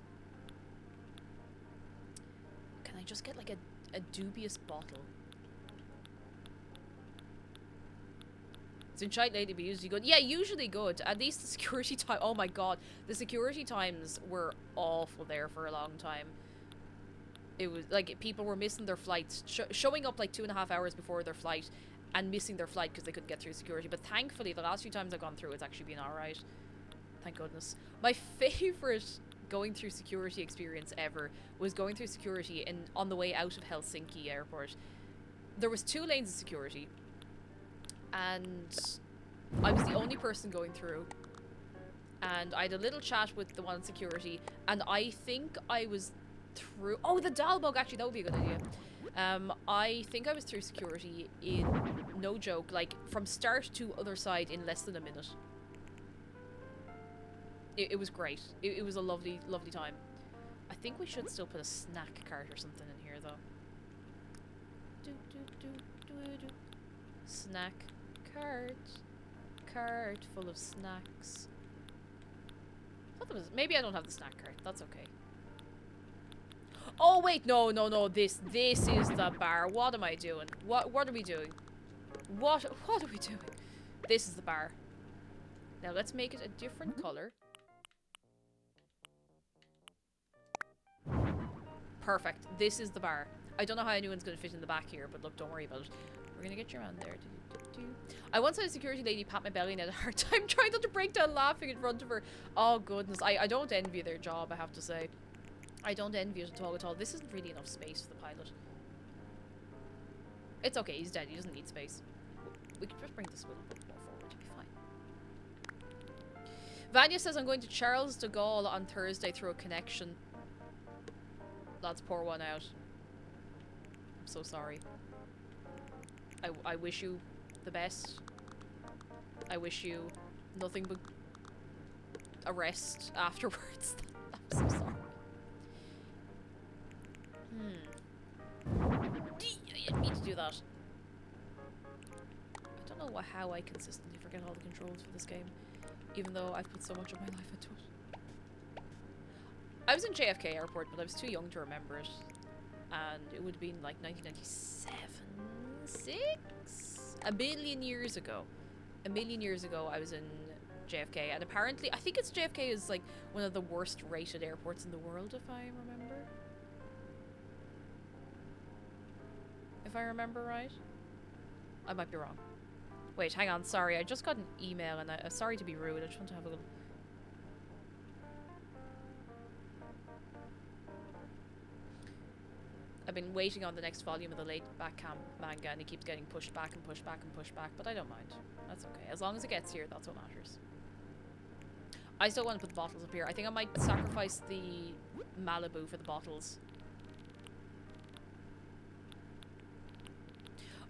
Can I just get like a dubious bottle? It's in shite lately, but usually good. Yeah, usually good. At least the security time. Oh my god, the security times were awful there for a long time. It was like people were missing their flights, showing up like 2.5 hours before their flight. And missing their flight because they couldn't get through security. But thankfully, the last few times I've gone through, it's actually been alright. Thank goodness. My favourite going through security experience ever was going through security on the way out of Helsinki airport. There was 2 lanes of security. And I was the only person going through. And I had a little chat with the one in security. And I think I was through... Oh, the Dalbog, actually, that would be a good idea. I think I was through security in, no joke, like from start to other side in less than a minute. It was great. It was a lovely, lovely time. I think we should still put a snack cart or something in here though. Snack cart. Cart full of snacks. I thought there was, maybe I don't have the snack cart. That's okay. Oh wait, no. This is the bar. What am I doing? What are we doing? What are we doing? This is the bar. Now let's make it a different color. Perfect. This is the bar. I don't know how anyone's gonna fit in the back here, but look, don't worry about it. We're gonna get you around there. I once had a security lady pat my belly and had a hard time trying not to break down laughing in front of her. Oh goodness, I don't envy their job, I have to say. I don't envy it at all. This isn't really enough space for the pilot. It's okay, he's dead. He doesn't need space. We can just bring this a little bit more forward. It'll be fine. Vanya says, I'm going to Charles de Gaulle on Thursday through a connection. Lads, pour one out. I'm so sorry. I wish you the best. I wish you nothing but arrest afterwards. I'm so sorry. I didn't mean to do that. I don't know how I consistently forget all the controls for this game, even though I've put so much of my life into it. I was in JFK Airport, but I was too young to remember it, and it would have been like 1997, 6? A million years ago. A million years ago, I was in JFK, and apparently, I think it's JFK is like one of the worst rated airports in the world, if I remember. If I remember right. I might be wrong. Wait, hang on, sorry, I just got an email, and sorry to be rude, I just want to have a little... I've been waiting on the next volume of the Late Back Camp manga, and it keeps getting pushed back and pushed back and pushed back, but I don't mind. That's okay. As long as it gets here, that's what matters. I still want to put the bottles up here. I think I might sacrifice the Malibu for the bottles.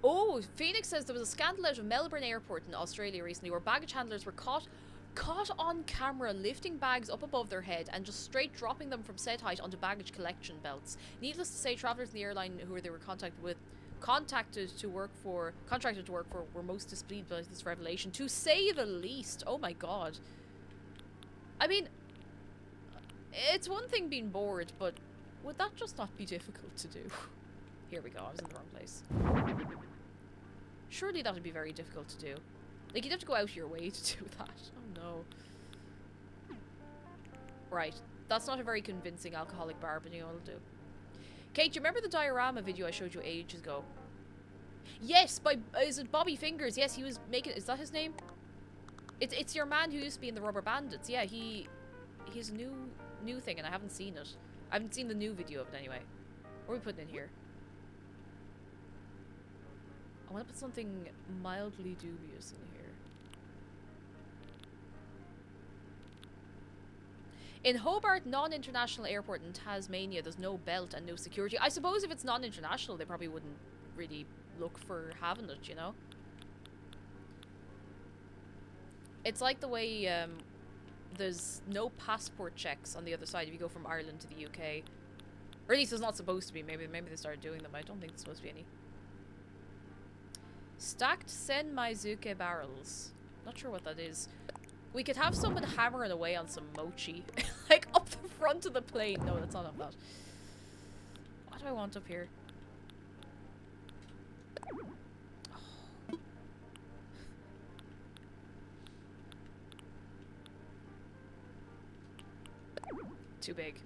Oh, Phoenix says there was a scandal out of Melbourne Airport in Australia recently where baggage handlers were caught caught on camera lifting bags up above their head and just straight dropping them from said height onto baggage collection belts. Needless to say, travelers in the airline who they were contracted to work for were most displeased by this revelation, to say the least. Oh my god. I mean, it's one thing being bored, but would that just not be difficult to do? Here we go, I was in the wrong place. Surely that would be very difficult to do. Like, you'd have to go out of your way to do that. Oh no. Right, that's not a very convincing alcoholic bar, but you know, it'll do. Kate, do you remember the diorama video I showed you ages ago? Yes, by, is it Bobby Fingers? Yes, he was making, is that his name? It's your man who used to be in the Rubber Bandits. Yeah, he's a new thing, and I haven't seen it. I haven't seen the new video of it anyway. What are we putting in here? I want to put something mildly dubious in here. In Hobart Non-International Airport in Tasmania, there's no belt and no security. I suppose if it's non-international, they probably wouldn't really look for having it, you know? It's like the way there's no passport checks on the other side if you go from Ireland to the UK. Or at least there's not supposed to be. Maybe they started doing them. I don't think there's supposed to be any. Stacked Sen Maizuke barrels. Not sure what that is. We could have someone hammering away on some mochi. Like up the front of the plane. No, that's not up that. What do I want up here? Oh. Too big.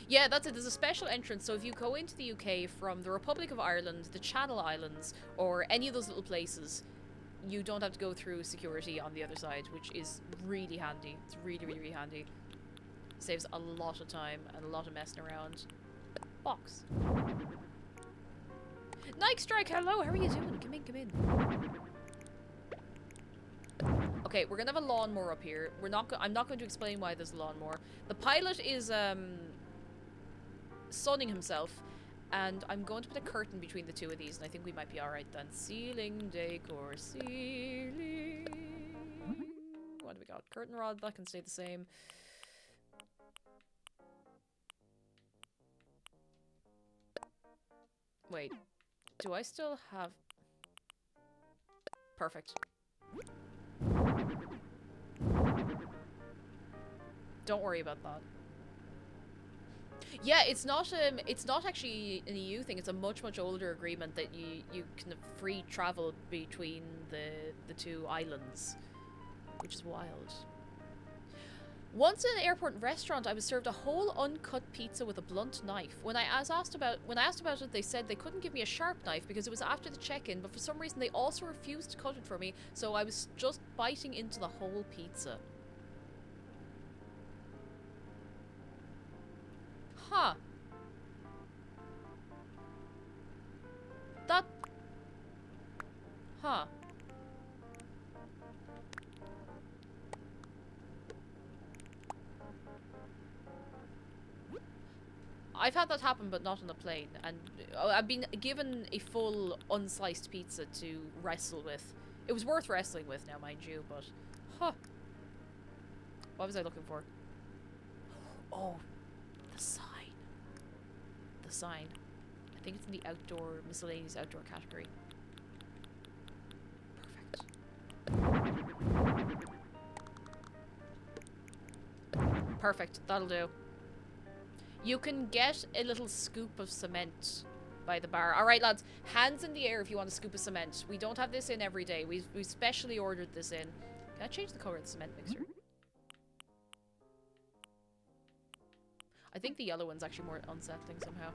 Yeah, that's it. There's a special entrance. So if you go into the UK from the Republic of Ireland, the Channel Islands, or any of those little places, you don't have to go through security on the other side, which is really handy. It's really, really, really handy. Saves a lot of time and a lot of messing around. Box. Nike Strike, hello, how are you doing? Come in, come in. Okay, we're gonna have a lawnmower up here. I'm not going to explain why there's a lawnmower. The pilot is sunning himself, and I'm going to put a curtain between the two of these, and I think we might be alright then. Ceiling decor, ceiling. What do we got? Curtain rod, that can stay the same. Wait, do I still have... Perfect. Don't worry about that. Yeah, it's not actually an EU thing. It's a much older agreement that you can have free travel between the two islands, which is wild. Once in an airport restaurant, I was served a whole uncut pizza with a blunt knife. When I asked about it, they said they couldn't give me a sharp knife because it was after the check-in, but for some reason they also refused to cut it for me, so I was just biting into the whole pizza. Huh. That... Huh. I've had that happen, but not on a plane, and I've been given a full unsliced pizza to wrestle with. It was worth wrestling with now, mind you, but... Huh. What was I looking for? Oh, the sign. The sign. I think it's in the outdoor, miscellaneous outdoor category. Perfect. Perfect, that'll do. You can get a little scoop of cement by the bar. Alright, lads, hands in the air if you want a scoop of cement. We don't have this in every day. We've specially ordered this in. Can I change the color of the cement mixer? I think the yellow one's actually more unsettling somehow.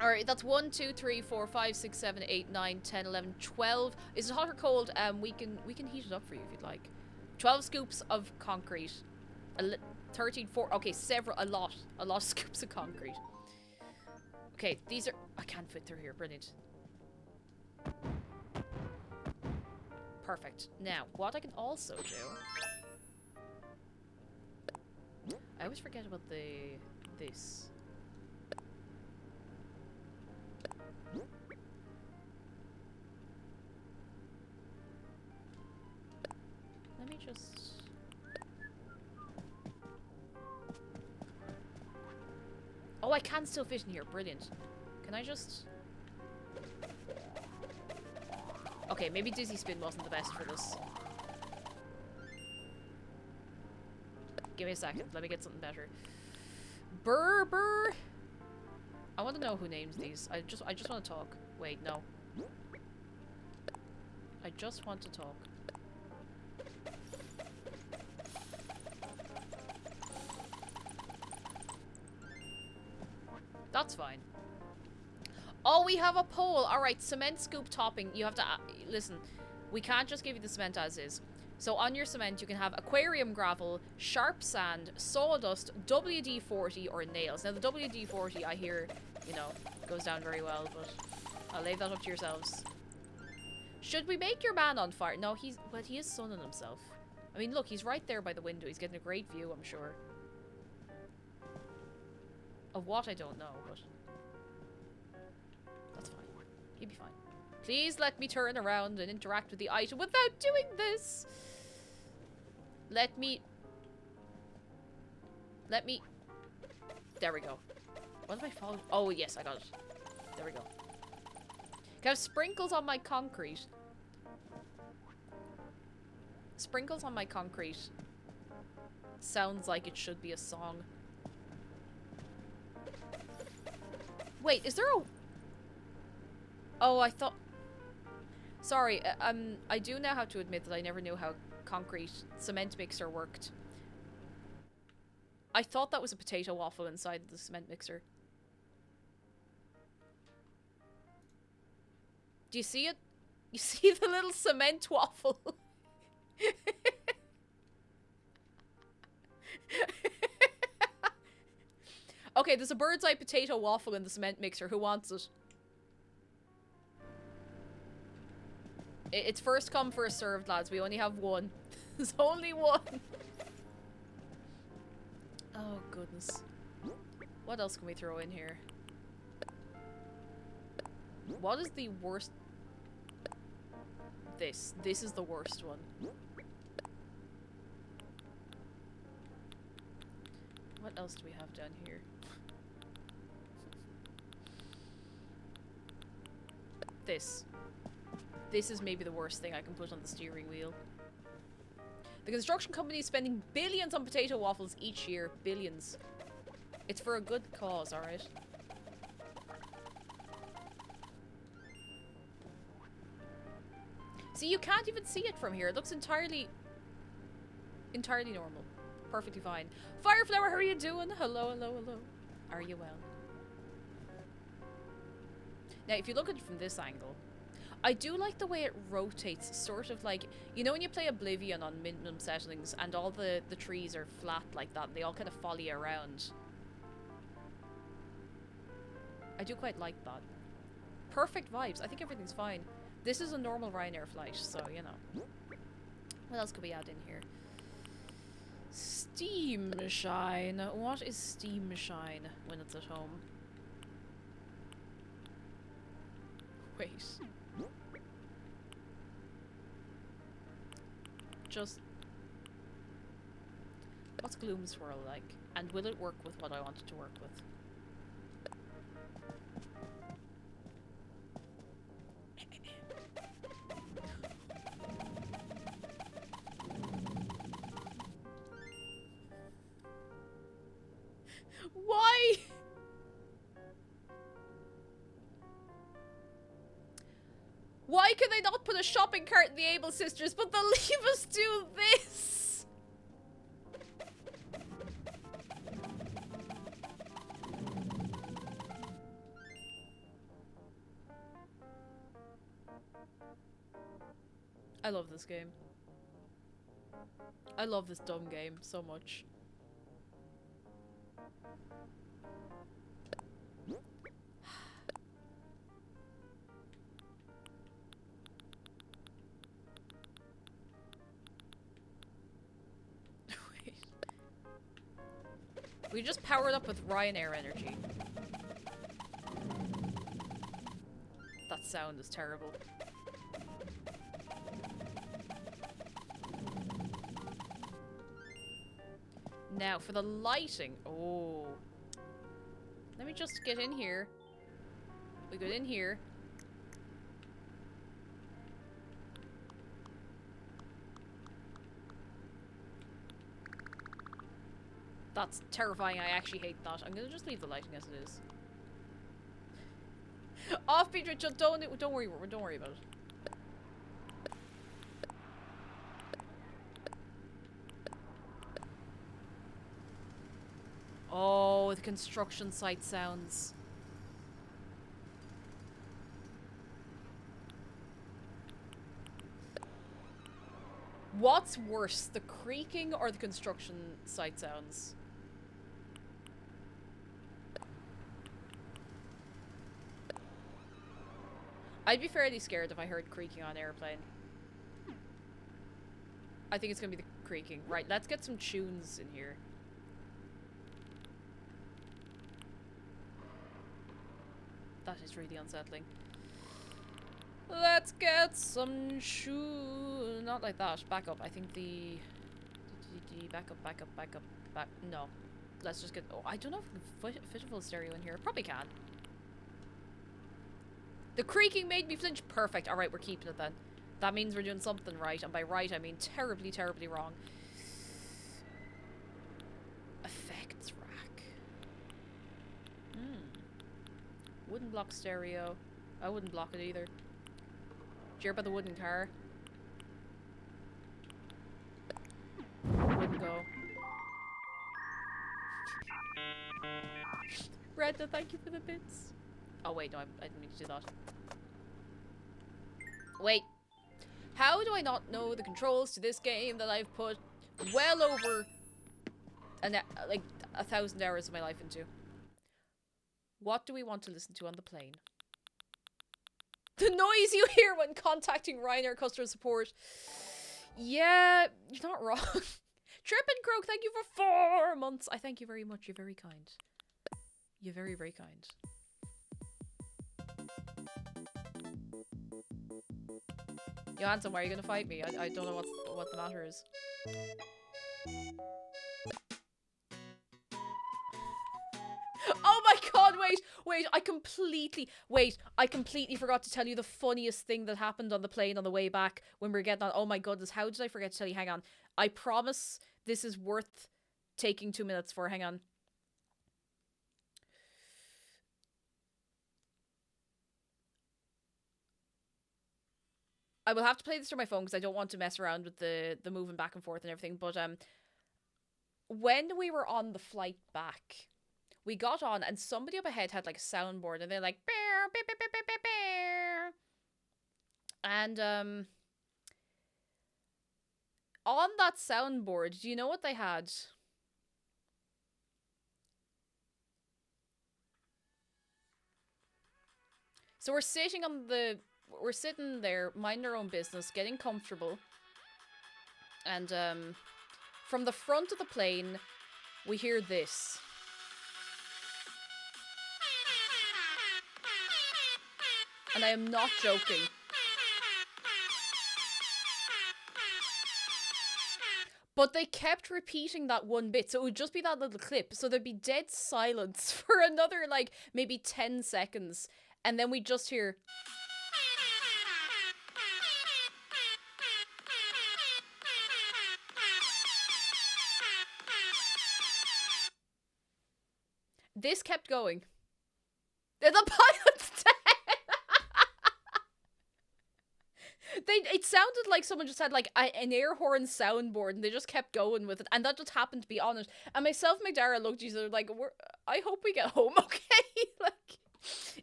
Alright, that's 1, 2, 3, 4, 5, 6, 7, 8, 9, 10, 11, 12. Is it hot or cold? We can heat it up for you if you'd like. 12 scoops of concrete. 13, 4, okay, a lot of scoops of concrete. Okay, these are, I can't fit through here, brilliant. Perfect. Now, what I can also do, I always forget about this. Oh, I can still fit in here. Brilliant. Can I just... Okay, maybe Dizzy Spin wasn't the best for this. Give me a second. Let me get something better. Burr. I want to know who names these. I just want to talk. Wait, no. I just want to talk. That's fine. Oh, we have a poll. Alright, cement scoop topping. You have to... listen, we can't just give you the cement as is. So on your cement, you can have aquarium gravel, sharp sand, sawdust, WD-40, or nails. Now, the WD-40, I hear, you know, goes down very well, but I'll leave that up to yourselves. Should we make your man on fire? No, he is sunning himself. I mean, look, he's right there by the window. He's getting a great view, I'm sure. Of what, I don't know, but... that's fine. He'll be fine. Please let me turn around and interact with the item without doing this! Let me... There we go. What am I following? Oh, yes, I got it. There we go. Can I have sprinkles on my concrete? Sprinkles on my concrete. Sounds like it should be a song. Wait, is there a... Oh, I thought... Sorry, I do now have to admit that I never knew how concrete cement mixer worked. I thought that was a potato waffle inside the cement mixer. Do you see it? You see the little cement waffle? Okay, there's a bird's eye potato waffle in the cement mixer. Who wants it? It's first come, first served, lads. We only have one. There's only one. Oh, goodness. What else can we throw in here? What is the worst? This. This is the worst one. What else do we have down here? This. This is maybe the worst thing I can put on the steering wheel. The construction company is spending billions on potato waffles each year. Billions. It's for a good cause, alright? See, you can't even see it from here. It looks entirely normal. Perfectly fine. Fireflower, how are you doing? Hello, hello, hello. Are you well? Now, if you look at it from this angle, I do like the way it rotates, sort of like, you know when you play Oblivion on minimum settings and all the trees are flat like that and they all kind of folly around. I do quite like that. Perfect vibes. I think everything's fine. This is a normal Ryanair flight, so, you know. What else could we add in here? Steam shine. What is steam shine when it's at home? Wait. Just... what's Gloom Swirl like? And will it work with what I want it to work with? Why? Why can they not put a shopping cart in the Able Sisters, but they'll leave us do this? I love this game. I love this dumb game so much. We just powered up with Ryanair energy. That sound is terrible. Now, for the lighting... oh. Let me just get in here. We get in here. That's terrifying. I actually hate that. I'm gonna just leave the lighting as it is. Offbeat, Richard. Don't worry. Don't worry about it. Oh, the construction site sounds. What's worse, the creaking or the construction site sounds? I'd be fairly scared if I heard creaking on airplane. I think it's gonna be the creaking. Right, let's get some tunes in here. That is really unsettling. Let's get some shoe. Not like that. Back up. I think the back up. No. Let's just get. Oh, I don't know if we can fit a full stereo in here. Probably can. The creaking made me flinch. Perfect. All right, we're keeping it then. That means we're doing something right, and by right I mean terribly, terribly wrong. Effects rack. Wooden block stereo. I wouldn't block it either. Did you hear about the wooden car? Wouldn't go. Reda, thank you for the bits. Oh wait, no, I didn't mean to do that. Wait. How do I not know the controls to this game that I've put well over like 1,000 hours of my life into? What do we want to listen to on the plane? The noise you hear when contacting Ryanair customer support. Yeah, you're not wrong. Trip and Croak, thank you for 4 months. I thank you very much. You're very kind. You're very, very kind. Johansson, why are you gonna fight me? I don't know what the matter is. Oh my god, wait, I completely forgot to tell you the funniest thing that happened on the plane on the way back when we were getting on. Oh my goodness, how did I forget to tell you? Hang on. I promise this is worth taking 2 minutes for. Hang on. I will have to play this through my phone because I don't want to mess around with the moving back and forth and everything. But when we were on the flight back, we got on and somebody up ahead had like a soundboard and they're like, bear, bear, bear, bear, bear, bear. And on that soundboard, do you know what they had? So we're sitting there, minding our own business, getting comfortable. And from the front of the plane, we hear this. And I am not joking. But they kept repeating that one bit, so it would just be that little clip. So there'd be dead silence for another, like, maybe 10 seconds. And then we just hear... This kept going. The pilot's dead! It sounded like someone just had like an air horn soundboard and they just kept going with it, and that just happened to be on it. And myself and McDara looked at each other like, I hope we get home okay. Like,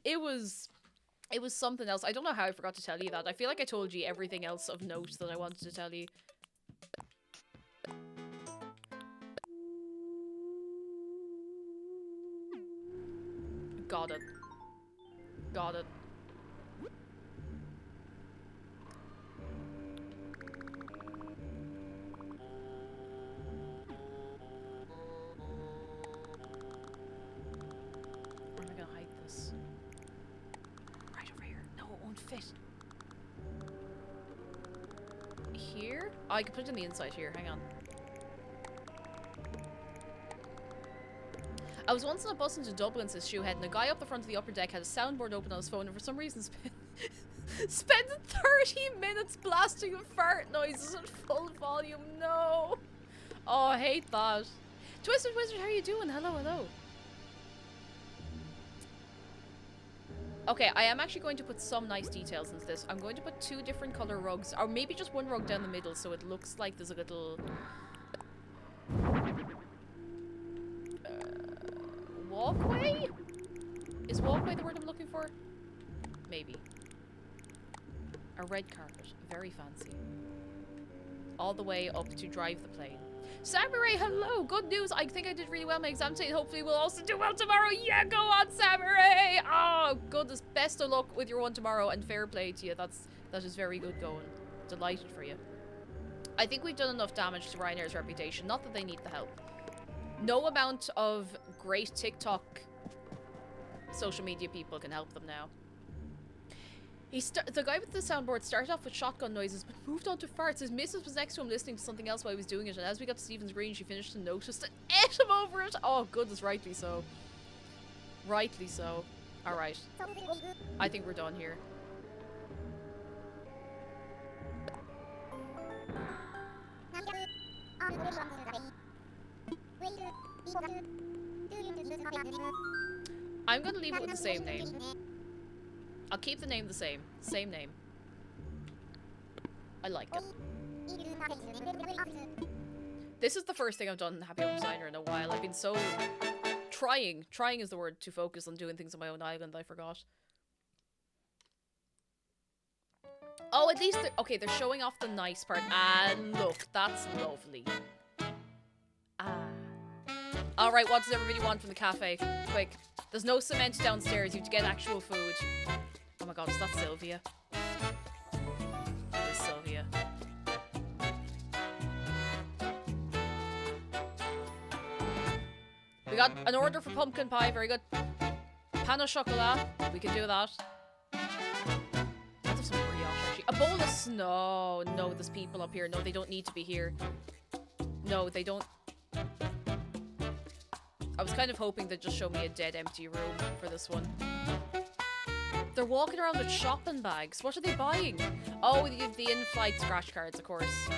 it was something else. I don't know how I forgot to tell you that. I feel like I told you everything else of note that I wanted to tell you. Got it. Got it. Where am I gonna hide this? Right over here. No, it won't fit. Here? Oh, I can put it in the inside here. Hang on. I was once on a bus into Dublin, says Shoehead, and a guy up the front of the upper deck had a soundboard open on his phone and for some reason spent 30 minutes blasting fart noises at full volume. No. Oh, I hate that. Twisted Wizard, how are you doing? Hello, hello. Okay, I am actually going to put some nice details into this. I'm going to put 2 different color rugs, or maybe just one rug down the middle so it looks like there's a little... walkway? Is walkway the word I'm looking for? Maybe. A red carpet. Very fancy. All the way up to drive the plane. Samurai, hello! Good news! I think I did really well in my exam today. Hopefully we'll also do well tomorrow. Yeah, go on, Samurai! Oh, goodness. Best of luck with your one tomorrow and fair play to you. That is very good going. Delighted for you. I think we've done enough damage to Ryanair's reputation. Not that they need the help. No amount of great TikTok social media people can help them now. The guy with the soundboard started off with shotgun noises, but moved on to farts. His missus was next to him listening to something else while he was doing it, and as we got to Stephen's Green, she finished and noticed and ate him over it. Oh, goodness, rightly so. Rightly so. Alright. I think we're done here. I'm gonna leave it with the same name. I'll keep the name the same. Same name. I like it. This is the first thing I've done in Happy Home Designer in a while. I've been so... Trying is the word, to focus on doing things on my own island, I forgot. Oh, at least okay, they're showing off the nice part. Ah, look, that's lovely. Ah. Alright, what does everybody want from the cafe? Quick. There's no cement downstairs, you have to get actual food. Oh my god, is that Sylvia? It is Sylvia. We got an order for pumpkin pie, very good. Pan au chocolat, we can do that. Let's have some brioche, actually. A bowl of snow. No, there's people up here. No, they don't need to be here. No, they don't. I was kind of hoping they'd just show me a dead empty room for this one. They're walking around with shopping bags. What are they buying? Oh, the in-flight scratch cards, of course.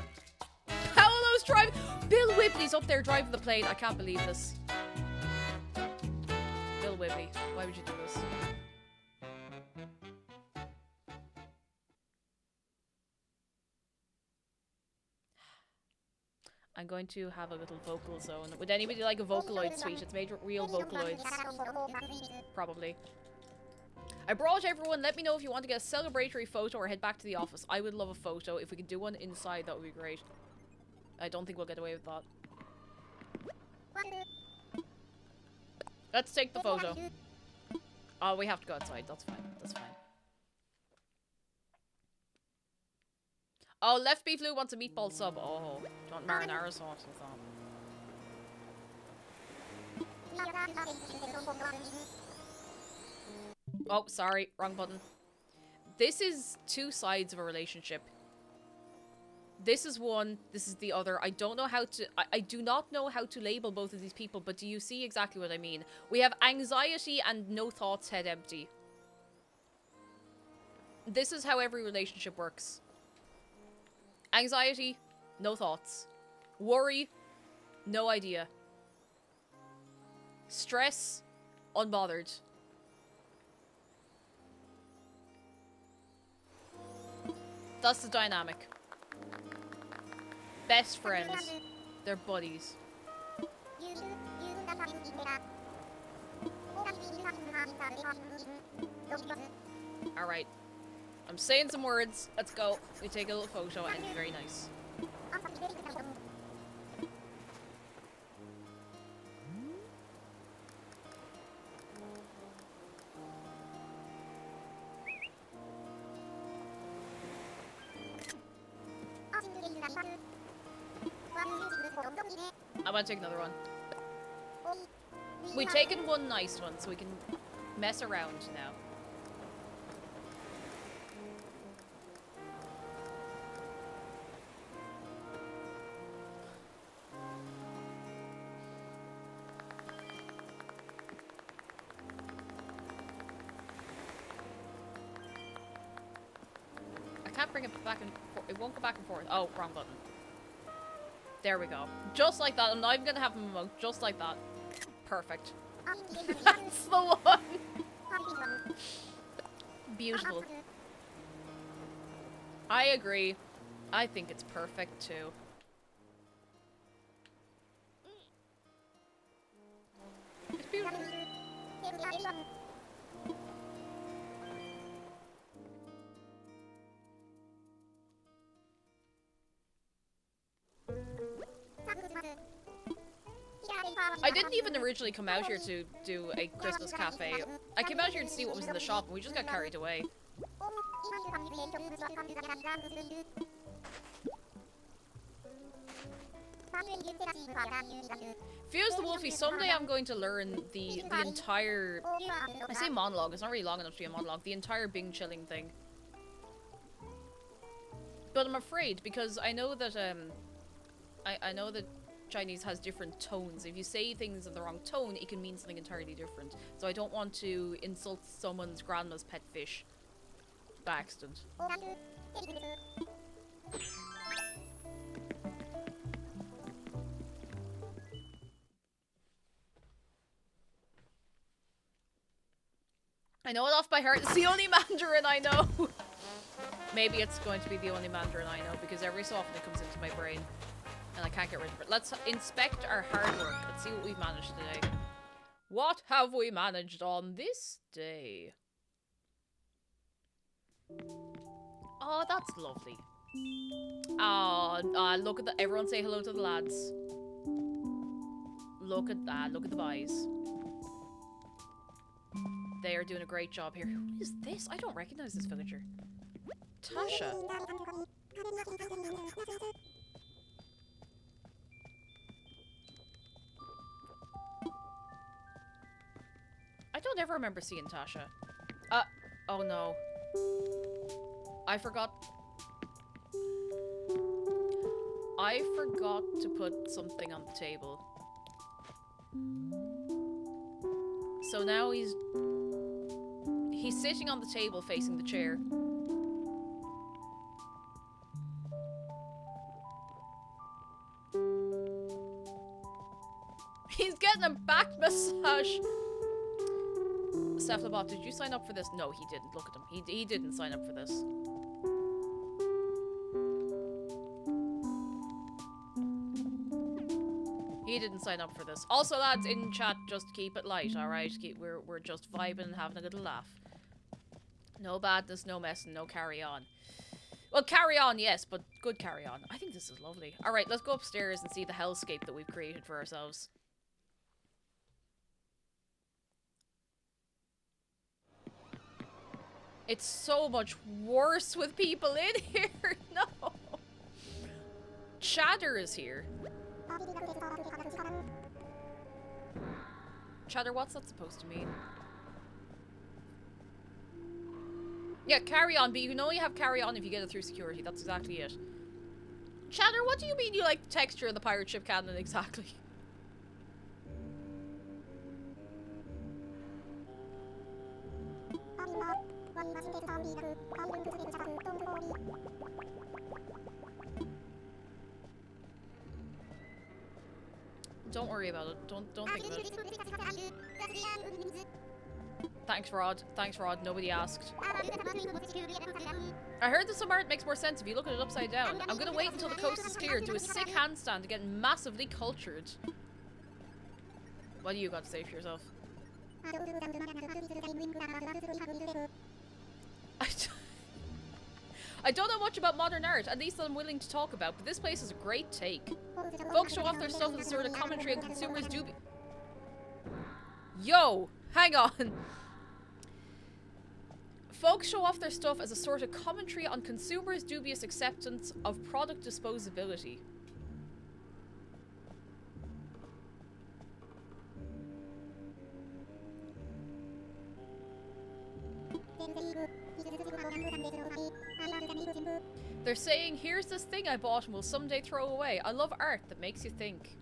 How are those driving? Bill Whibley's up there driving the plane. I can't believe this. Bill Whibley, why would you do this? I'm going to have a little vocal zone. Would anybody like a Vocaloid suite? It's made with real Vocaloids. Probably. I brought everyone. Let me know if you want to get a celebratory photo or head back to the office. I would love a photo. If we could do one inside, that would be great. I don't think we'll get away with that. Let's take the photo. Oh, we have to go outside. That's fine. That's fine. Oh, Left Beef Lou wants a meatball sub. Oh, do you want marinara sauce with that? Oh, sorry. Wrong button. This is 2 sides of a relationship. This is one, this is the other. I don't know how to... I do not know how to label both of these people, but do you see exactly what I mean? We have anxiety and no thoughts, head empty. This is how every relationship works. Anxiety, no thoughts. Worry, no idea. Stress, unbothered. That's the dynamic. Best friends. They're buddies. Alright. I'm saying some words. Let's go. We take a little photo and it's very nice. I want to take another one. We've taken one nice one, so we can mess around now. can't bring it back and forth. It won't go back and forth. Oh, wrong button. There we go. Just like that. I'm not even gonna have him emote. Just like that. Perfect. That's the one. Beautiful. I agree. I think it's perfect too. It's beautiful. I didn't even originally come out here to do a Christmas cafe. I came out here to see what was in the shop and we just got carried away. Fuse the Wolfie, someday I'm going to learn the entire... I say monologue, it's not really long enough to be a monologue. The entire Bing chilling thing. But I'm afraid, because I know that, I know that Chinese has different tones. If you say things in the wrong tone, it can mean something entirely different. So I don't want to insult someone's grandma's pet fish by accident. I know it off by heart. It's the only Mandarin I know. Maybe it's going to be the only Mandarin I know, because every so often it comes into my brain and I can't get rid of it. Let's inspect our hard work and see what we've managed today. What have we managed on this day? Oh, that's lovely. Oh, look at the... Everyone say hello to the lads. Look at that. Look at the boys. They are doing a great job here. Who is this? I don't recognize this villager. Tasha. I don't ever remember seeing Tasha. Oh no. I forgot to put something on the table. So now he's sitting on the table facing the chair. He's getting a back massage. Cephalobot, did you sign up for this? No, he didn't. Look at him. He didn't sign up for this. He didn't sign up for this. Also, lads, in chat, just keep it light, alright? We're just vibing and having a little laugh. No badness, no messing, no carry on. Well, carry on, yes, but good carry on. I think this is lovely. Alright, let's go upstairs and see the hellscape that we've created for ourselves. It's so much worse with people in here. No. Chatter is here. Chatter, what's that supposed to mean? Yeah, carry on, but you can only have carry on if you get it through security. That's exactly it. Chatter, what do you mean you like the texture of the pirate ship cannon exactly? Don't worry about it. Don't think about it. Thanks, Rod. Thanks, Rod. Nobody asked. I heard that some art makes more sense if you look at it upside down. I'm gonna wait until the coast is clear, do a sick handstand to get massively cultured. What do you got to say for yourself? I don't know much about modern art, at least that I'm willing to talk about, but this place is a great take. Folks show off their stuff as a sort of commentary on consumers Yo! Hang on! Folks show off their stuff as a sort of commentary on consumers' dubious acceptance of product disposability. They're saying, here's this thing I bought and will someday throw away. I love art that makes you think.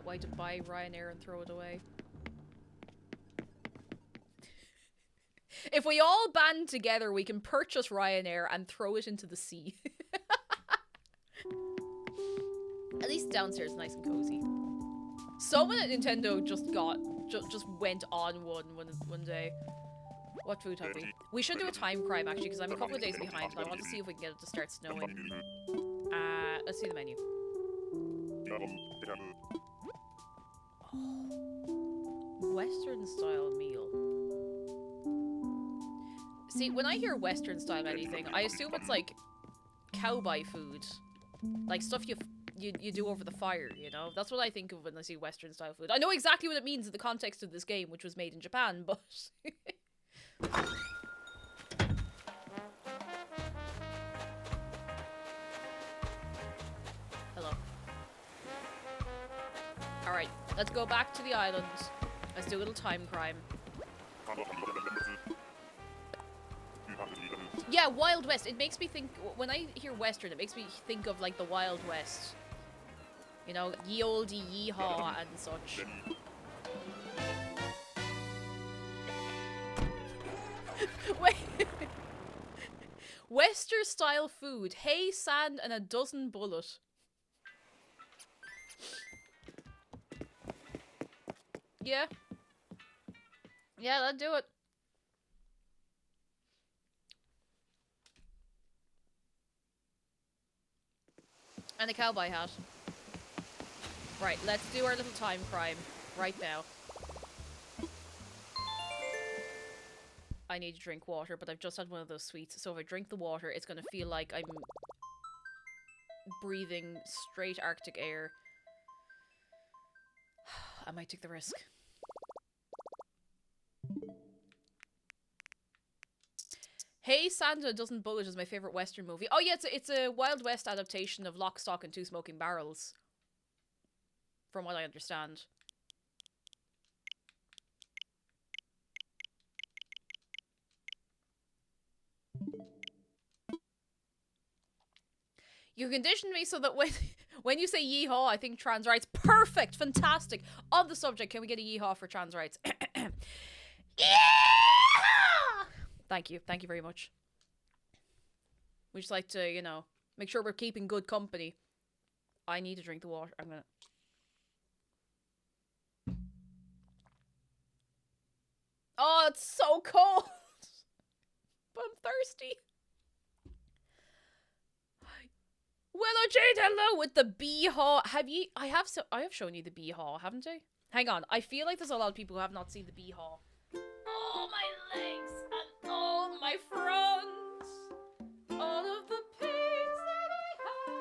Why to buy Ryanair and throw it away? If we all band together, we can purchase Ryanair and throw it into the sea. At least downstairs, nice and cozy. Someone at Nintendo just went on one day. What food have we? We should do a time crime actually, because I'm a couple of days behind, and I want to see if we can get it to start snowing. Let's see the menu. Oh. Western style meal. See, when I hear Western style anything, I assume it's like cowboy food, like stuff you do over the fire. You know, that's what I think of when I see Western style food. I know exactly what it means in the context of this game, which was made in Japan, but. Hello. Alright, let's go back to the island. Let's do a little time crime. Yeah, Wild West. It makes me think, when I hear Western, it makes me think of like the Wild West. You know, ye olde yeehaw and such. Wait. Western style food. Hay, sand, and a dozen bullet. Yeah. Yeah, that'd do it. And a cowboy hat. Right, let's do our little time crime right now. I need to drink water, but I've just had one of those sweets, so if I drink the water, it's gonna feel like I'm breathing straight Arctic air. I might take the risk. Hey, Santa Doesn't Bullet is my favorite Western movie. Oh yeah, it's a Wild West adaptation of Lock, Stock, and Two Smoking Barrels. From what I understand. You conditioned me so that when you say yeehaw, I think trans rights. Perfect! Fantastic! On the subject, can we get a yeehaw for trans rights? Yeah! Thank you. Thank you very much. We just like to, you know, make sure we're keeping good company. I need to drink the water. I'm gonna... Oh, it's so cold! But I'm thirsty. Willow Jade, hello with the bee-haw. Have you... I have shown you the bee-haw, haven't I? Hang on. I feel like there's a lot of people who have not seen the bee-haw. Oh, my legs and all my fronts. All of the pains that I have.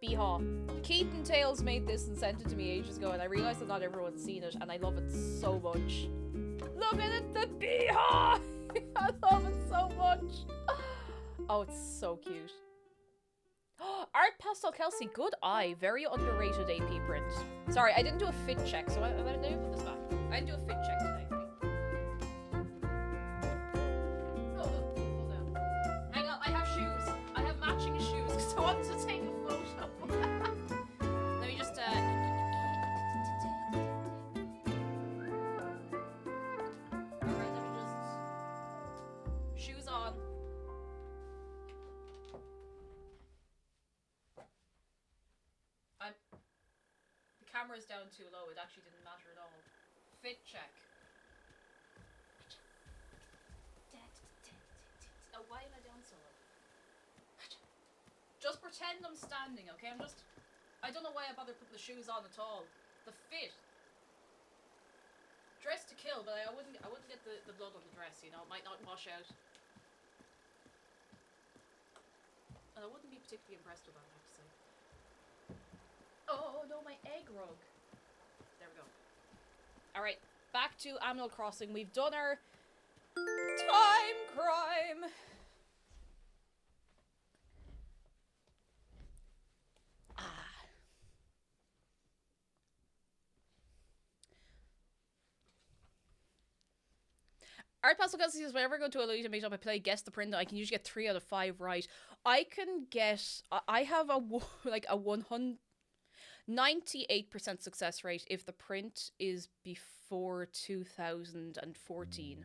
Bee-haw. Keaton Tales made this and sent it to me ages ago, and I realised that not everyone's seen it, and I love it so much. Look at it, the bee-haw! I love it so much. Oh, it's so cute. Art Pastel Kelsey, good eye. Very underrated AP print. Sorry, I didn't do a fit check, so let me put this back. I didn't do a fit check today. Oh, hold on. Hang on, I have shoes. I have matching shoes because I wanted to take a photo. Let me just, Alright, let me just... Shoes on. The camera's down too low, it actually didn't matter at all. Fit check. Oh, why am I down so low? Just pretend I'm standing, okay? I don't know why I bothered putting the shoes on at all. The fit. Dress to kill, but I wouldn't get the blood on the dress, you know? It might not wash out. And I wouldn't be particularly impressed with that, I have to say. Oh no, my egg rug. There we go. Alright, back to Animal Crossing. We've done our time crime. Art Pastel Kelsey says, whenever I go to a Lolita meetup, I play Guess the Print. I can usually get 3 out of 5 right. I can get... I have a, like, a 98% success rate if the print is before 2014.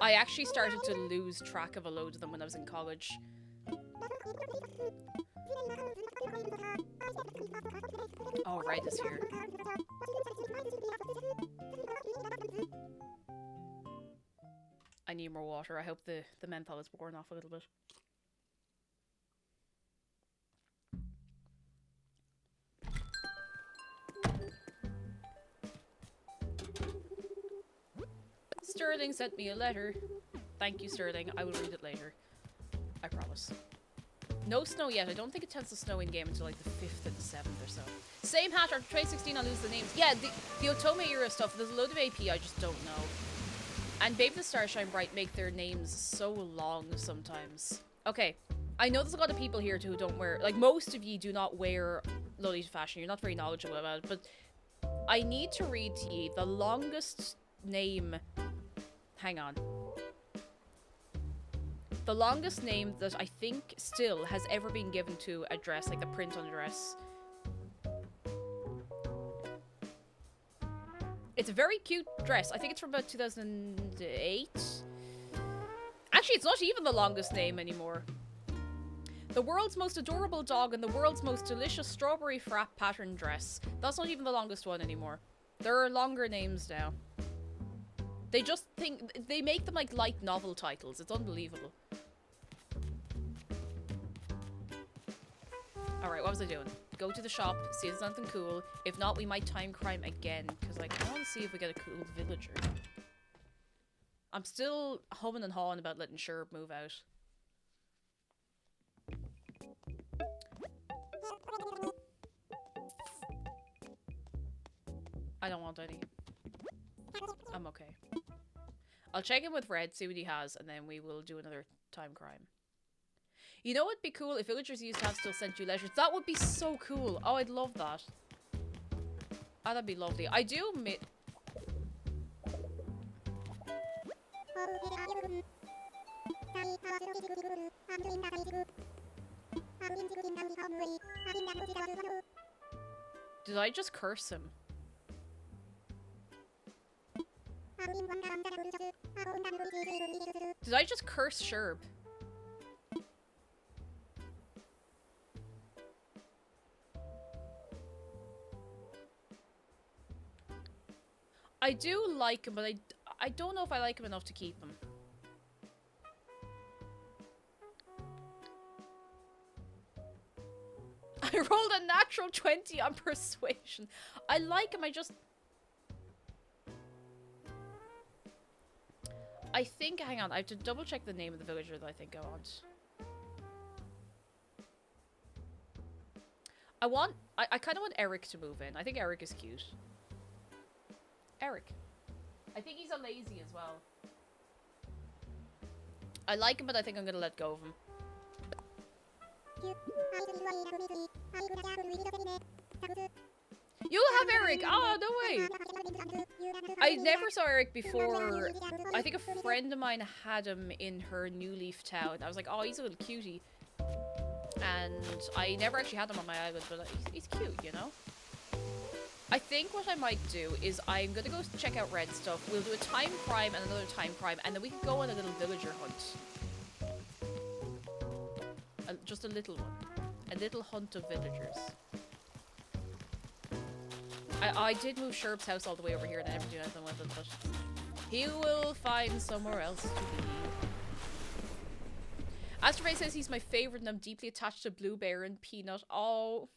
I actually started to lose track of a load of them when I was in college. Oh, Red is here. I need more water. I hope the menthol is worn off a little bit. Sterling sent me a letter. Thank you, Sterling. I will read it later. I promise. No snow yet. I don't think it tends to snow in game until like the 5th and 7th or so. Same hat after 2016, I'll lose the names. Yeah, the Otome era stuff, there's a load of AP I just don't know. And Babe the Starshine Bright make their names so long sometimes. Okay, I know there's a lot of people here who don't wear, like most of you do not wear Lolita fashion. You're not very knowledgeable about it, but I need to read to you the longest name. Hang on. The longest name that I think still has ever been given to a dress, like the print on a dress. It's a very cute dress. I think it's from about 2008. Actually, it's not even the longest name anymore. The world's most adorable dog and the world's most delicious strawberry frap pattern dress. That's not even the longest one anymore. There are longer names now. They just think... They make them like light novel titles. It's unbelievable. Alright, what was I doing? Go to the shop, see if there's something cool. If not, we might time crime again. Because, like, I want to see if we get a cool villager. I'm still humming and hawing about letting Sherb move out. I don't want any. I'm okay. I'll check in with Red, see what he has, and then we will do another time crime. You know what'd be cool? If villagers used to have still sent you letters. That would be so cool. Oh, I'd love that. Oh, that'd be lovely. I do admit... Did I just curse him? Did I just curse Sherb? I do like him, but I don't know if I like him enough to keep him. I rolled a natural 20 on persuasion. I like him, I think, hang on, I have to double check the name of the villager that I think I want. I kind of want Eric to move in. I think Eric is cute. Eric. I think he's a lazy as well. I like him, but I think I'm gonna let go of him. You have Eric! Oh, no way! I never saw Eric before. I think a friend of mine had him in her New Leaf town. I was like, oh, he's a little cutie. And I never actually had him on my island, but he's cute, you know? I think what I might do is I'm gonna go check out Red stuff. We'll do a time crime and another time crime, and then we can go on a little villager hunt. Just a little one. A little hunt of villagers. I did move Sherb's house all the way over here and I never do anything with it, but he will find somewhere else to be. Astroray says he's my favourite and I'm deeply attached to Blue Bear and Peanut. Oh,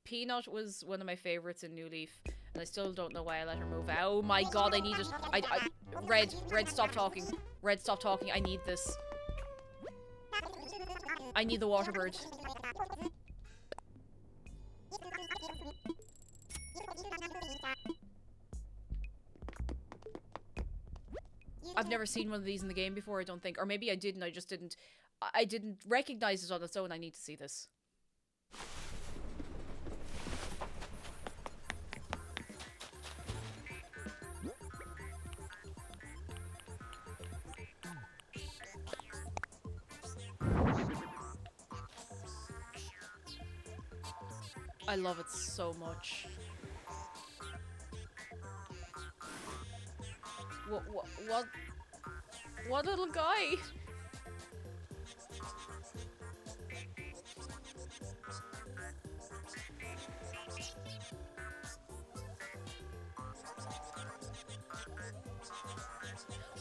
Peanut was one of my favourites in New Leaf, and I still don't know why I let her move. Oh my god, I need it. Red, stop talking. Red, stop talking. I need this. I need the water bird. I've never seen one of these in the game before, I don't think. Or maybe I did and I just didn't... I didn't recognize it on its own. I need to see this. I love it so much. What little guy?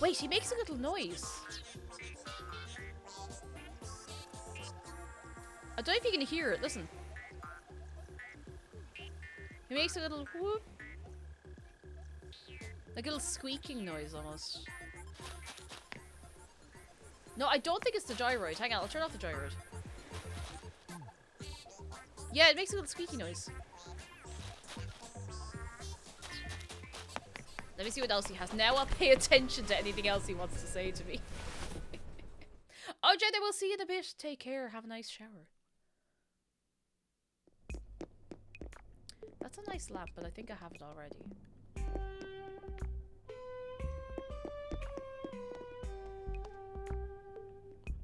Wait, he makes a little noise. I don't know if you can hear it. Listen. He makes a little whoop. Like a little squeaking noise almost. No, I don't think it's the gyroid. Hang on, I'll turn off the gyroid. Yeah, it makes a little squeaky noise. Let me see what else he has. Now I'll pay attention to anything else he wants to say to me. Oh, Jed, I will see you in a bit. Take care. Have a nice shower. That's a nice lamp, but I think I have it already.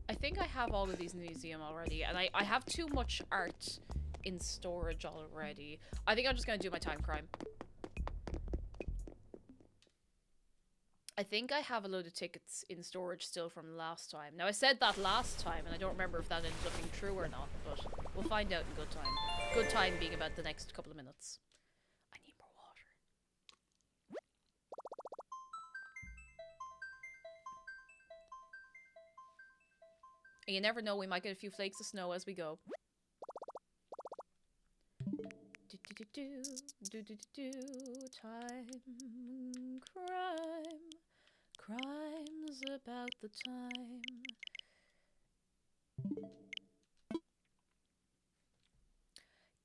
I think I have all of these in the museum already, and I have too much art in storage already. I think I'm just going to do my time crime. I think I have a load of tickets in storage still from last time. Now, I said that last time, and I don't remember if that ended up being true or not, but we'll find out in good time. Good time being about the next couple of minutes. I need more water. And you never know, we might get a few flakes of snow as we go. Time crime. Crime's about the time.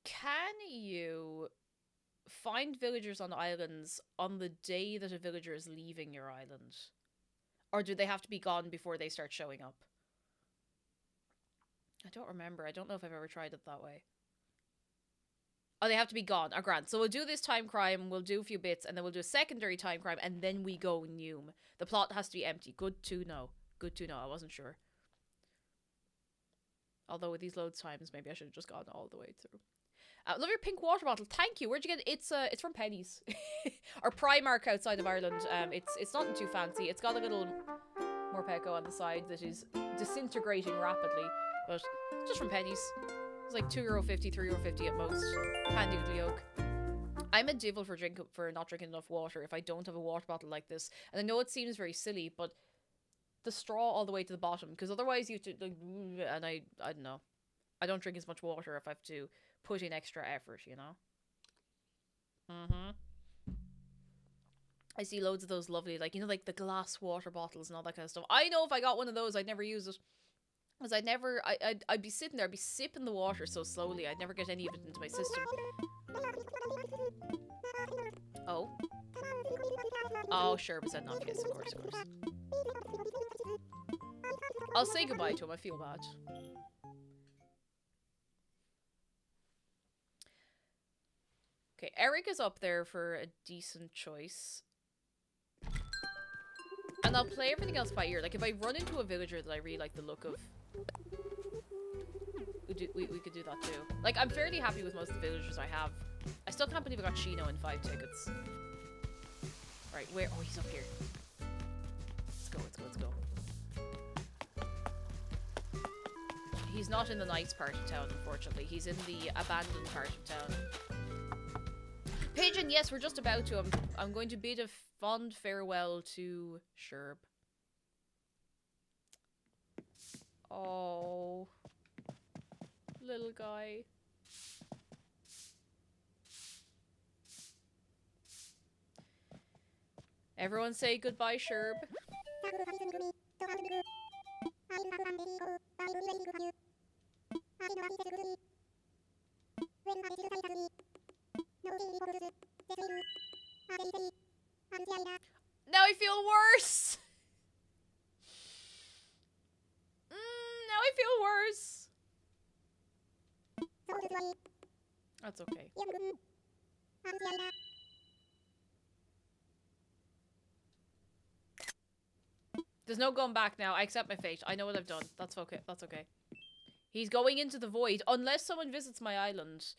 Can you find villagers on islands on the day that a villager is leaving your island? Or do they have to be gone before they start showing up? I don't remember. I don't know if I've ever tried it that way. Oh, they have to be gone. Oh, grand. So we'll do this time crime, we'll do a few bits, and then we'll do a secondary time crime, and then we go Noom. The plot has to be empty. Good to know. Good to know. I wasn't sure. Although with these load times, maybe I should have just gone all the way through. Love your pink water bottle. Thank you. Where'd you get it? It's from Penny's. Or Primark outside of Ireland. It's nothing too fancy. It's got a little Morpeko on the side that is disintegrating rapidly. But just from Penny's. It's like €2.50, €3.50 at most. Handy little yoke. I'm a devil for not drinking enough water if I don't have a water bottle like this. And I know it seems very silly, but the straw all the way to the bottom, because otherwise you have to, like, and I don't know. I don't drink as much water if I have to put in extra effort, you know? I see loads of those lovely, like, you know, like the glass water bottles and all that kind of stuff. I know if I got one of those, I'd never use it. Because I'd be sitting there, I'd be sipping the water so slowly, I'd never get any of it into my system. Oh. Oh, sure, but said not kiss, of course, of course. I'll say goodbye to him, I feel bad. Okay, Eric is up there for a decent choice. And I'll play everything else by ear. Like, if I run into a villager that I really like the look of, we could do that too. Like, I'm fairly happy with most of the villagers I have. I still can't believe I got Chino in 5 tickets. Right, where? Oh, he's up here. Let's go, let's go, let's go. He's not in the nice part of town, unfortunately. He's in the abandoned part of town. Pigeon, yes, we're just about to. I'm going to bid a fond farewell to Sherb. Oh, little guy. Everyone say goodbye, Sherb. Now I feel worse. Now I feel worse. That's okay. There's no going back now. I accept my fate. I know what I've done. That's okay. That's okay. He's going into the void unless someone visits my island.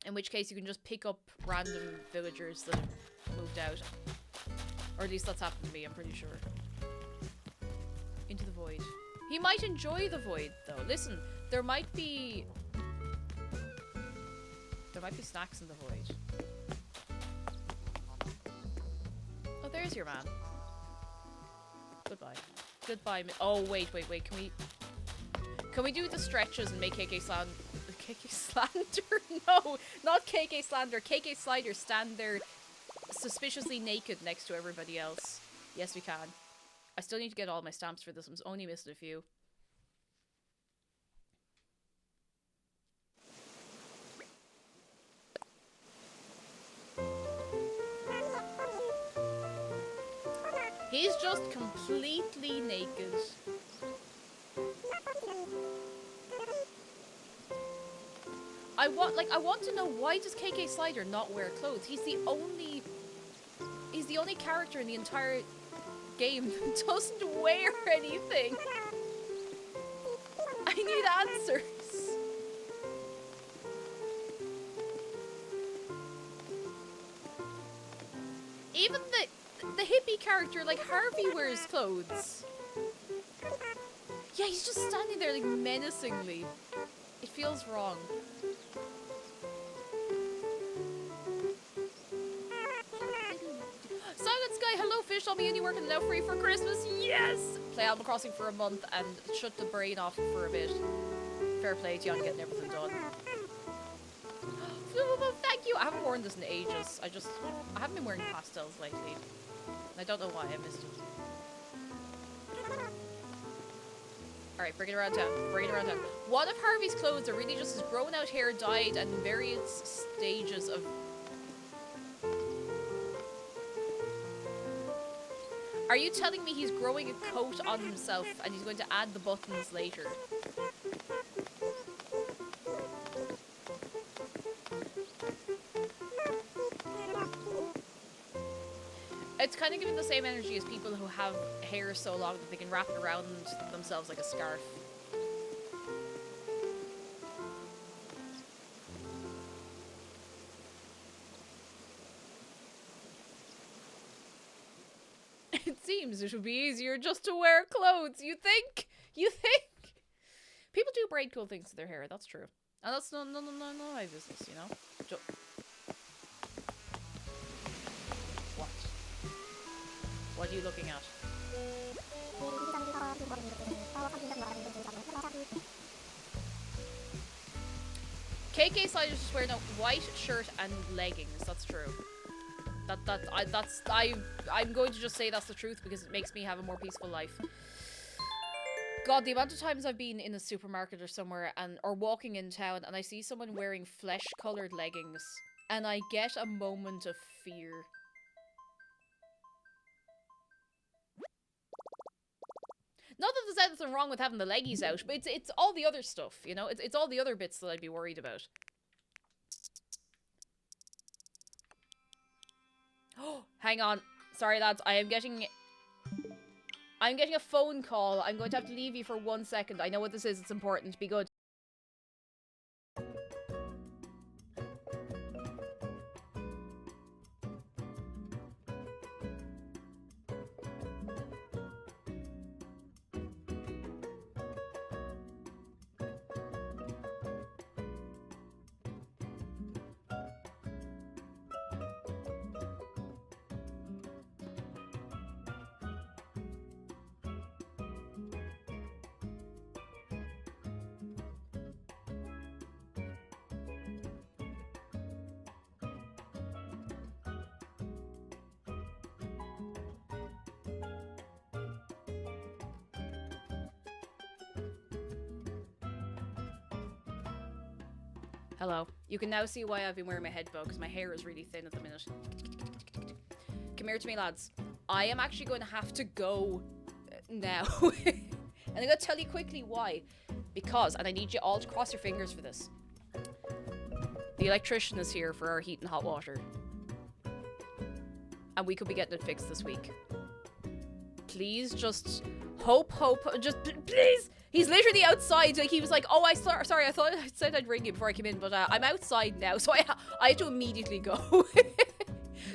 In which case you can just pick up random villagers that have moved out. Or at least that's happened to me, I'm pretty sure. Into the void. He might enjoy the void, though. Listen, there might be snacks in the void. Oh, there's your man. Goodbye. Goodbye. Oh, wait. Can we do the stretches and make KK Slander? No, not KK Slander. KK Slider stand there suspiciously naked next to everybody else. Yes, we can. I still need to get all my stamps for this. I'm only missing a few. He's just completely naked. I want to know, why does KK Slider not wear clothes? He's the only character in the entire game that doesn't wear anything. I need answers. Even the hippie character, like Harvey, wears clothes. Yeah, he's just standing there like menacingly. It feels wrong. Silent Sky, hello fish, I'll be any working now free for Christmas. Yes! Play Animal Crossing for a month and shut the brain off for a bit. Fair play to you on getting everything done. Thank you! I haven't worn this in ages. I haven't been wearing pastels lately. I don't know why, I missed it. Alright, bring it around town. One of Harvey's clothes are really just his grown out hair dyed and various stages of... Are you telling me he's growing a coat on himself and he's going to add the buttons later? It's kind of giving the same energy as people who have hair so long that they can wrap it around themselves like a scarf. It seems it would be easier just to wear clothes, you think? People do braid cool things to their hair, that's true. And that's no my business, you know? What are you looking at? KK Slider's just wearing a white shirt and leggings, that's true. I'm going to just say that's the truth because it makes me have a more peaceful life. God, the amount of times I've been in a supermarket or somewhere or walking in town and I see someone wearing flesh-colored leggings and I get a moment of fear. Not that there's anything wrong with having the leggies out, but it's all the other stuff, you know? It's all the other bits that I'd be worried about. Oh, hang on. Sorry, lads. I'm getting a phone call. I'm going to have to leave you for 1 second. I know what this is. It's important. Be good. Hello. You can now see why I've been wearing my headbow, because my hair is really thin at the minute. Come here to me, lads. I am actually going to have to go now. And I'm going to tell you quickly why. Because, and I need you all to cross your fingers for this, the electrician is here for our heat and hot water. And we could be getting it fixed this week. Please just Hope, just please. He's literally outside. Like, he was like, oh, sorry, I thought I said I'd ring you before I came in, but I'm outside now, so I had to immediately go.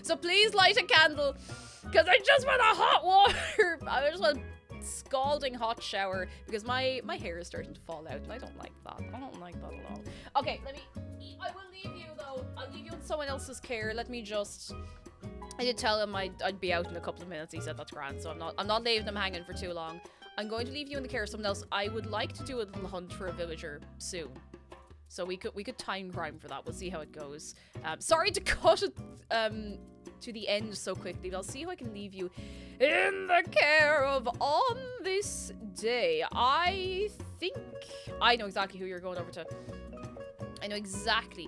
So please light a candle, because I just want a hot water. I just want a scalding hot shower, because my hair is starting to fall out, and I don't like that. I don't like that at all. Okay, I will leave you, though. I'll leave you in someone else's care. Let me just... I did tell him I'd be out in a couple of minutes. He said that's grand, so I'm not leaving him hanging for too long. I'm going to leave you in the care of someone else. I would like to do a little hunt for a villager soon, so we could time crime for that. We'll see how it goes. Sorry to cut it to the end so quickly, but I'll see how I can leave you in the care of on this day. I think I know exactly who you're going over to. I know exactly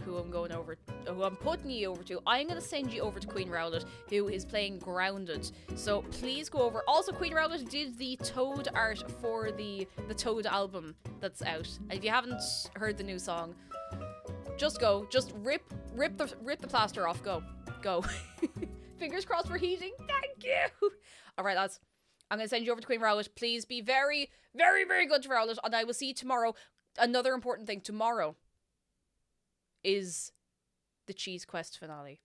who I'm going over, who I'm putting you over to. I'm going to send you over to Queen Rowlet, who is playing Grounded. So please go over. Also, Queen Rowlet did the Toad art for the Toad album that's out. And if you haven't heard the new song, just go. Just rip the plaster off. Go. Fingers crossed for heating. Thank you. All right, lads. I'm going to send you over to Queen Rowlet. Please be very, very, very good to Rowlet, and I will see you tomorrow. Another important thing, tomorrow is the Cheese Quest finale.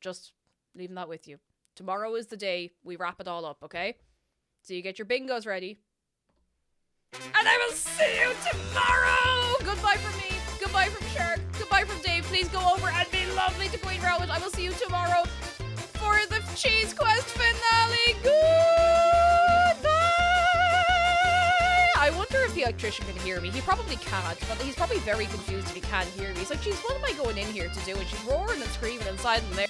Just leaving that with you. Tomorrow is the day we wrap it all up, okay? So you get your bingos ready. And I will see you tomorrow! Goodbye from me, goodbye from Shark, goodbye from Dave. Please go over and be lovely to Queen Rowlet. I will see you tomorrow for the Cheese Quest finale. Goodbye! I wonder if the electrician can hear me. He probably can't, but he's probably very confused if he can't hear me. He's like, geez, what am I going in here to do? And she's roaring and screaming inside in there.